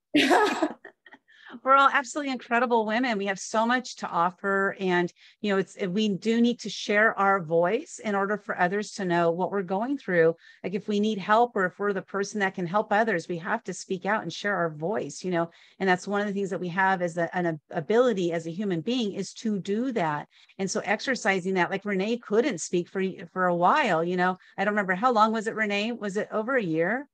We're all absolutely incredible women. We have so much to offer. And, we do need to share our voice in order for others to know what we're going through. Like if we need help, or if we're the person that can help others, we have to speak out and share our voice, and that's one of the things that we have as an ability as a human being, is to do that. And so exercising that, like Renee couldn't speak for a while, I don't remember, how long was it, Renee? Was it over a year?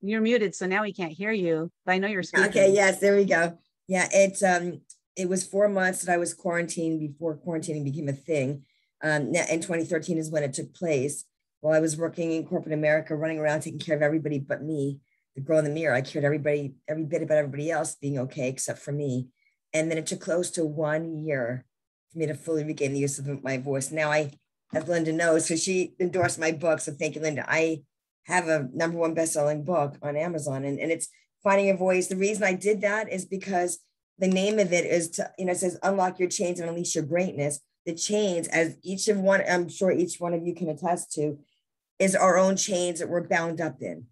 You're muted, so now we can't hear you, but I know you're speaking. Okay, yes, there we go. Yeah, it was 4 months that I was quarantined before quarantining became a thing. And 2013 is when it took place. While I was working in corporate America, running around taking care of everybody but me, the girl in the mirror. I cared every bit about everybody else being okay except for me. And then it took close to 1 year for me to fully regain the use of my voice. Now as Linda knows, so she endorsed my book. So thank you, Linda. I have a #1 best-selling book on Amazon, and it's Finding Your Voice. The reason I did that is because the name of it is to, it says unlock your chains and unleash your greatness. The chains, as I'm sure each one of you can attest to, is our own chains that we're bound up in.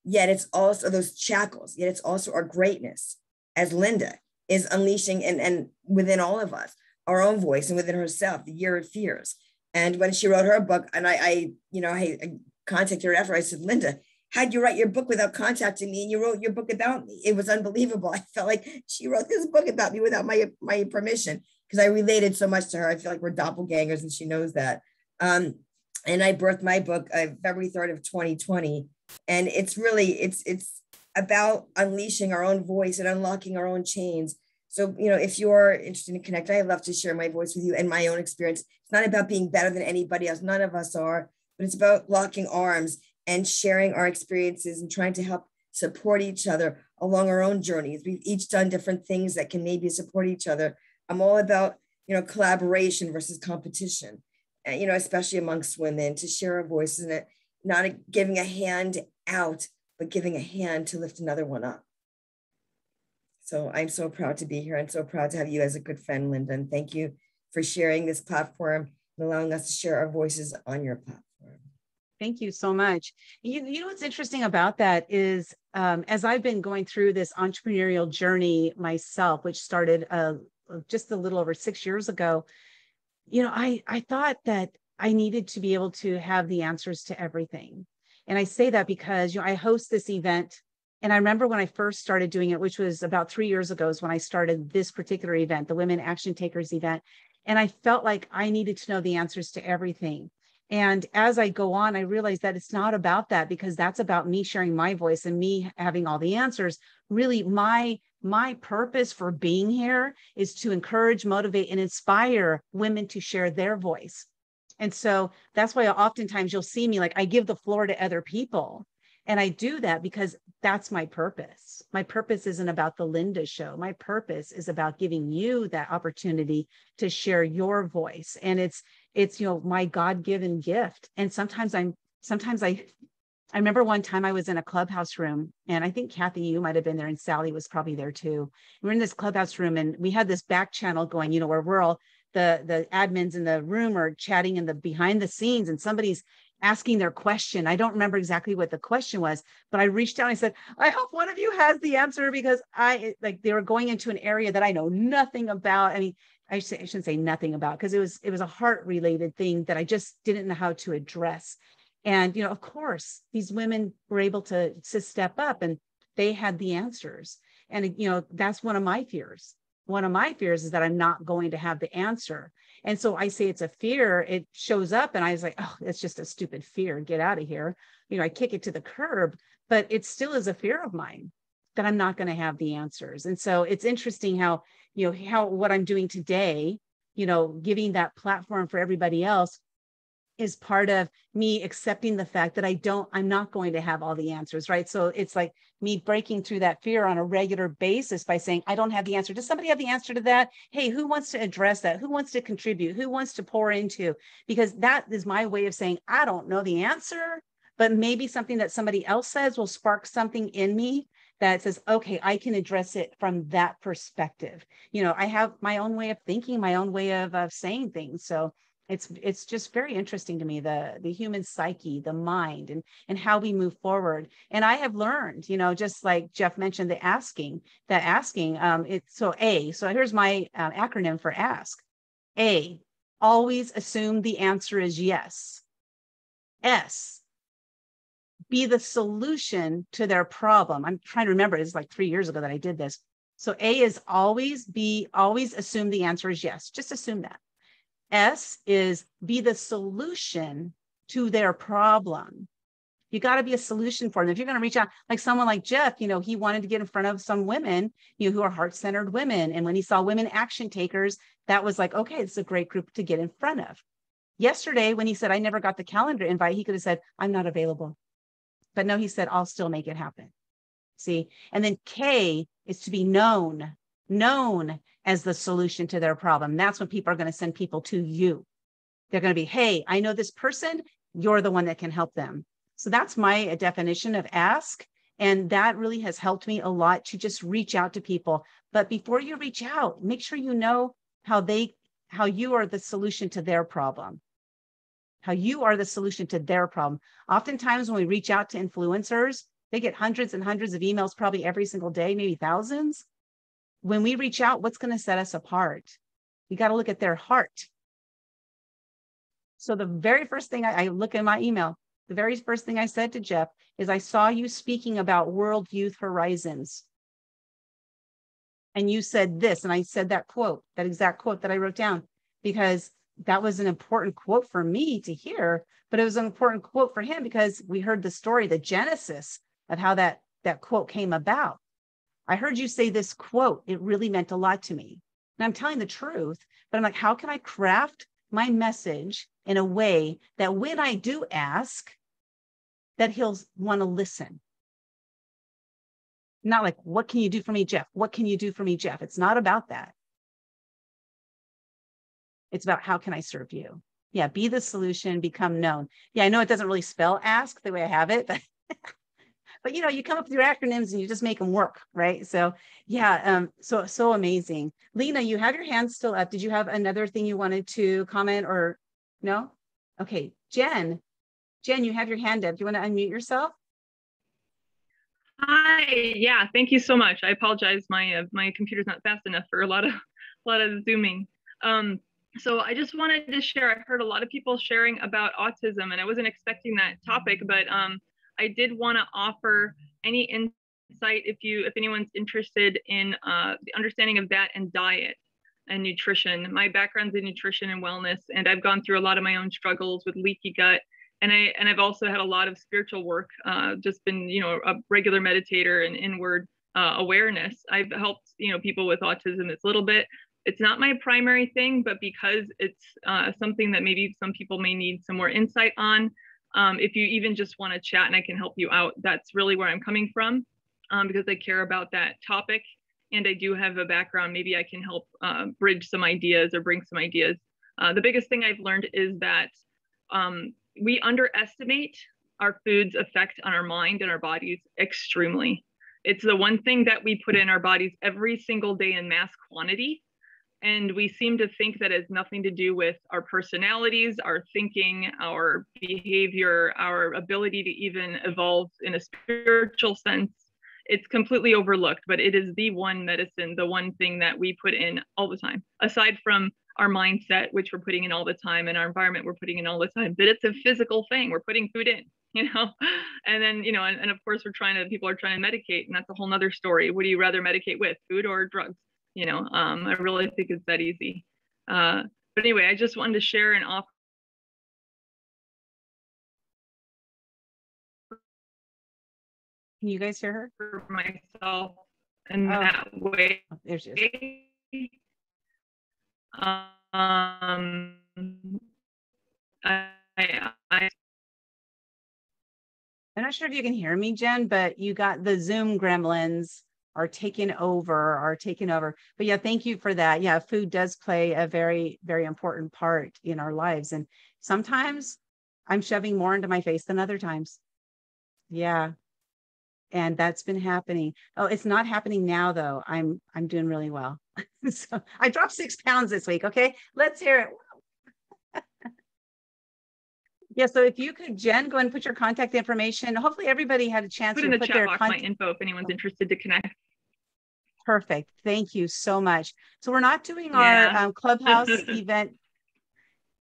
Yet it's also those shackles, yet it's also our greatness, as Linda is unleashing and within all of us, our own voice, and within herself, the year of fears. And when she wrote her book, and I contacted her after, I said, Linda, how'd you write your book without contacting me? And you wrote your book about me. It was unbelievable. I felt like she wrote this book about me without my permission, because I related so much to her. I feel like we're doppelgangers, and she knows that. And I birthed my book February 3rd of 2020. And it's really, it's about unleashing our own voice and unlocking our own chains. So, if you're interested in connecting, I'd love to share my voice with you and my own experience. It's not about being better than anybody else. None of us are. but it's about locking arms and sharing our experiences and trying to help support each other along our own journeys. We've each done different things that can maybe support each other. I'm all about, collaboration versus competition, and, especially amongst women, to share our voices and not giving a hand out, but giving a hand to lift another one up. So I'm so proud to be here. I'm so proud to have you as a good friend, Linda. And thank you for sharing this platform and allowing us to share our voices on your platform. Thank you so much. You know what's interesting about that is, as I've been going through this entrepreneurial journey myself, which started just a little over 6 years ago, I thought that I needed to be able to have the answers to everything. And I say that because, I host this event. And I remember when I first started doing it, which was about 3 years ago, is when I started this particular event, the Women Action Takers event. And I felt like I needed to know the answers to everything. And as I go on, I realized that it's not about that, because that's about me sharing my voice and me having all the answers. Really, my purpose for being here is to encourage, motivate, and inspire women to share their voice. And so that's why oftentimes you'll see me, like, I give the floor to other people. And I do that because that's my purpose. My purpose isn't about the Linda Show. My purpose is about giving you that opportunity to share your voice. And it's my God-given gift. And sometimes I remember one time I was in a clubhouse room, and I think Kathy, you might have been there, and Sally was probably there too. We were in this clubhouse room, and we had this back channel going, where we're all the admins in the room are chatting in the behind the scenes, and somebody's asking their question. I don't remember exactly what the question was, but I reached out and I said, I hope one of you has the answer, because they were going into an area that I know nothing about. I mean, I shouldn't say nothing about, because it was a heart related thing that I just didn't know how to address. And, of course, these women were able to step up, and they had the answers. And, that's one of my fears. One of my fears is that I'm not going to have the answer. And so I say it's a fear. It shows up, and I was like, oh, it's just a stupid fear. Get out of here. I kick it to the curb, but it still is a fear of mine that I'm not going to have the answers. And so it's interesting how what I'm doing today, giving that platform for everybody else, is part of me accepting the fact that I'm not going to have all the answers, right? So it's like me breaking through that fear on a regular basis by saying, I don't have the answer. Does somebody have the answer to that? Hey, who wants to address that? Who wants to contribute? Who wants to pour into? Because that is my way of saying, I don't know the answer, but maybe something that somebody else says will spark something in me that says, okay, I can address it from that perspective. I have my own way of thinking, my own way of saying things. So it's just very interesting to me, the human psyche, the mind, and how we move forward. And I have learned, just like Jeff mentioned, so here's my acronym for ask. A, always assume the answer is yes. S, be the solution to their problem. I'm trying to remember, it's like 3 years ago that I did this. So A is always assume the answer is yes. Just assume that. S is be the solution to their problem. You got to be a solution for them. If you're going to reach out, like someone like Jeff, he wanted to get in front of some women, who are heart-centered women. And when he saw Women Action Takers, that was like, okay, this is a great group to get in front of. Yesterday, when he said, I never got the calendar invite, he could have said, I'm not available. But no, he said, I'll still make it happen. See? And then K is to be known as the solution to their problem. That's when people are going to send people to you. They're going to be, hey, I know this person, you're the one that can help them. So that's my definition of ask. And that really has helped me a lot to just reach out to people. But before you reach out, make sure you know how you are the solution to their problem. How you are the solution to their problem. Oftentimes when we reach out to influencers, they get hundreds and hundreds of emails probably every single day, maybe thousands. When we reach out, what's going to set us apart? You got to look at their heart. So the very first thing I look in my email, the very first thing I said to Jeff is, I saw you speaking about World Youth Horizons. And you said this, and I said that exact quote that I wrote down, because that was an important quote for me to hear, but it was an important quote for him because we heard the story, the genesis of how that quote came about. I heard you say this quote. It really meant a lot to me. And I'm telling the truth, but I'm like, how can I craft my message in a way that when I do ask, that he'll want to listen. Not like, what can you do for me, Jeff? What can you do for me, Jeff? It's not about that. It's about how can I serve you? Yeah, be the solution, become known. Yeah, I know it doesn't really spell ask the way I have it, but you know, you come up with your acronyms and you just make them work, right? So yeah, so amazing. Lena, you have your hand still up. Did you have another thing you wanted to comment or no? Okay, Jen, you have your hand up. Do you want to unmute yourself? Hi, yeah, thank you so much. I apologize, my computer's not fast enough for a lot of zooming. So I just wanted to share, I've heard a lot of people sharing about autism, and I wasn't expecting that topic, but I did want to offer any insight if anyone's interested in the understanding of that and diet and nutrition. My background's in nutrition and wellness, and I've gone through a lot of my own struggles with leaky gut. And I've also had a lot of spiritual work, just been, you know, a regular meditator and inward awareness. I've helped, you know, people with autism. It's not my primary thing, but because it's something that maybe some people may need some more insight on, if you even just want to chat and I can help you out, that's really where I'm coming from, because I care about that topic. And I do have a background, maybe I can help bridge some ideas or bring some ideas. The biggest thing I've learned is that we underestimate our food's effect on our mind and our bodies extremely. It's the one thing that we put in our bodies every single day in mass quantity. And we seem to think that it has nothing to do with our personalities, our thinking, our behavior, our ability to even evolve in a spiritual sense. It's completely overlooked, but it is the one medicine, the one thing that we put in all the time, aside from our mindset, which we're putting in all the time, and our environment we're putting in all the time. But it's a physical thing. We're putting food in, you know, and then, you know, and of course people are trying to medicate, and that's a whole nother story. What do you rather medicate with, food or drugs? You know, I really think it's that easy. But anyway, I just wanted to share and offer. Can you guys hear her? For myself in that way. Oh, there she is. I'm not sure if you can hear me, Jen, but you got the Zoom gremlins are taking over. But yeah, thank you for that. Yeah, food does play a very, very important part in our lives. And sometimes I'm shoving more into my face than other times. Yeah. And that's been happening. Oh, it's not happening now though. I'm doing really well. So I dropped 6 pounds this week. Okay, let's hear it. Yeah, so if you could, Jen, go ahead and put your contact information. Hopefully everybody had a chance to put in the put chat their box my info if anyone's interested to connect. Perfect. Thank you so much. So we're not doing our Clubhouse event.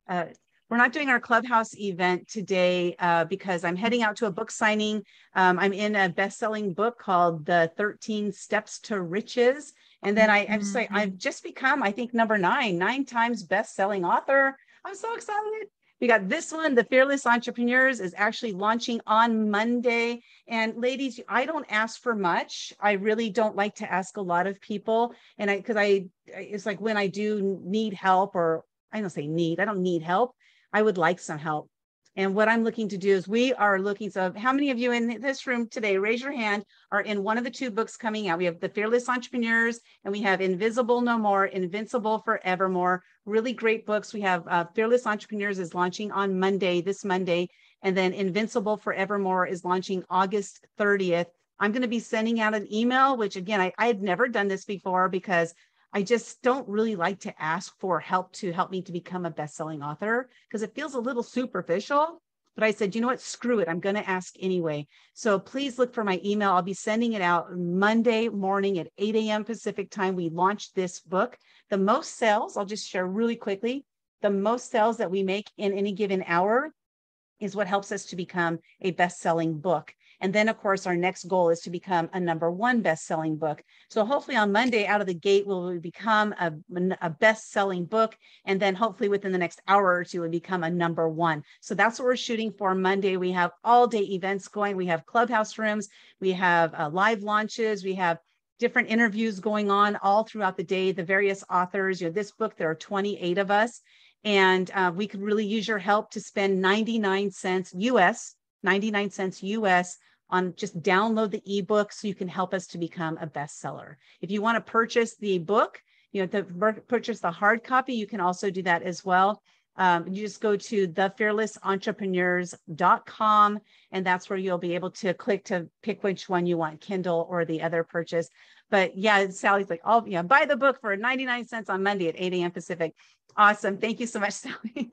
We're not doing our Clubhouse event today because I'm heading out to a book signing. I'm in a best-selling book called The 13 Steps to Riches. And then I've just become, I think, number 9 times best-selling author. I'm so excited. We got this one, The Fearless Entrepreneurs, is actually launching on Monday. And ladies, I don't ask for much. I really don't like to ask a lot of people. And it's like when I do need help, or I don't say need, I don't need help. I would like some help. And what I'm looking to do is so how many of you in this room today, raise your hand, are in one of the 2 books coming out? We have The Fearless Entrepreneurs and we have Invisible No More, Invincible Forevermore. Really great books. We have Fearless Entrepreneurs is launching on this Monday. And then Invincible Forevermore is launching August 30th. I'm going to be sending out an email, which again, I had never done this before because I just don't really like to ask for help to help me to become a best-selling author because it feels a little superficial. But I said, you know what, screw it. I'm going to ask anyway. So please look for my email. I'll be sending it out Monday morning at 8 a.m. Pacific time. We launched this book. The most sales, I'll just share really quickly, the most sales that we make in any given hour is what helps us to become a best-selling book. And then, of course, our next goal is to become a #1 best-selling book. So hopefully on Monday out of the gate, we'll become a best-selling book. And then hopefully within the next hour or 2, it'll become a #1. So that's what we're shooting for Monday. We have all-day events going. We have clubhouse rooms. We have live launches. We have different interviews going on all throughout the day, the various authors. This book, there are 28 of us. And we could really use your help to spend 99 cents US, 99 cents US on just download the ebook so you can help us to become a bestseller. If you want to purchase the book, purchase the hard copy, you can also do that as well. You just go to thefearlessentrepreneurs.com, and that's where you'll be able to click to pick which one you want, Kindle or the other purchase. But yeah, Sally's like, oh yeah, buy the book for 99 cents on Monday at 8 a.m. Pacific. Awesome. Thank you so much, Sally.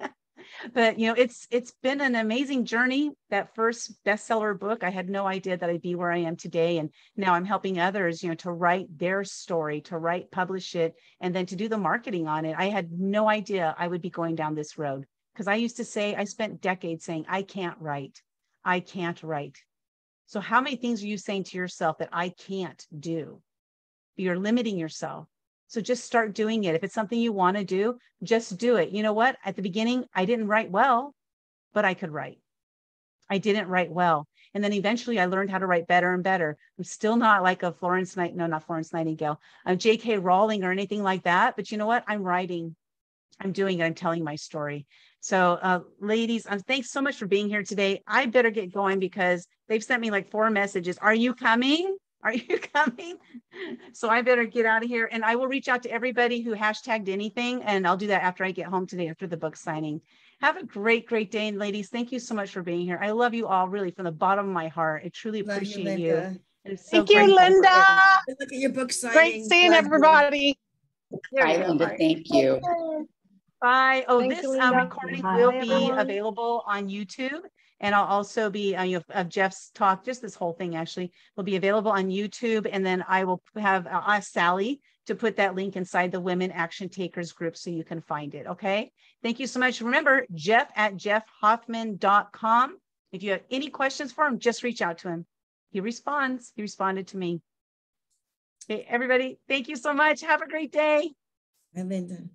But it's been an amazing journey. That first bestseller book, I had no idea that I'd be where I am today. And now I'm helping others, to write their story, to publish it, and then to do the marketing on it. I had no idea I would be going down this road, because I used to say, I spent decades saying, I can't write. I can't write. So how many things are you saying to yourself that I can't do? You're limiting yourself. So just start doing it. If it's something you want to do, just do it. You know what? At the beginning, I didn't write well, but I could write. I didn't write well. And then eventually I learned how to write better and better. I'm still not like a not Florence Nightingale, J.K. Rowling or anything like that. But you know what? I'm writing. I'm doing it. I'm telling my story. So ladies, thanks so much for being here today. I better get going because they've sent me like 4 messages. Are you coming? Are you coming? So I better get out of here, and I will reach out to everybody who hashtagged anything, and I'll do that after I get home today, after the book signing. Have a great, great day. And ladies, thank you so much for being here. I love you all really from the bottom of my heart. I truly appreciate you. Thank you, Linda. Look at your book signing. Great seeing everybody. Bye, Linda. Thank you. Bye. Oh, Thank this you, Linda. recording Bye, will be everyone. available on YouTube. And I'll also be, of Jeff's talk, just this whole thing actually will be available on YouTube. And then I will have ask Sally to put that link inside the Women Action Takers group so you can find it. Okay. Thank you so much. Remember, Jeff@jeffhoffman.com. If you have any questions for him, just reach out to him. He responds. He responded to me. Okay, everybody, thank you so much. Have a great day. Bye, Linda.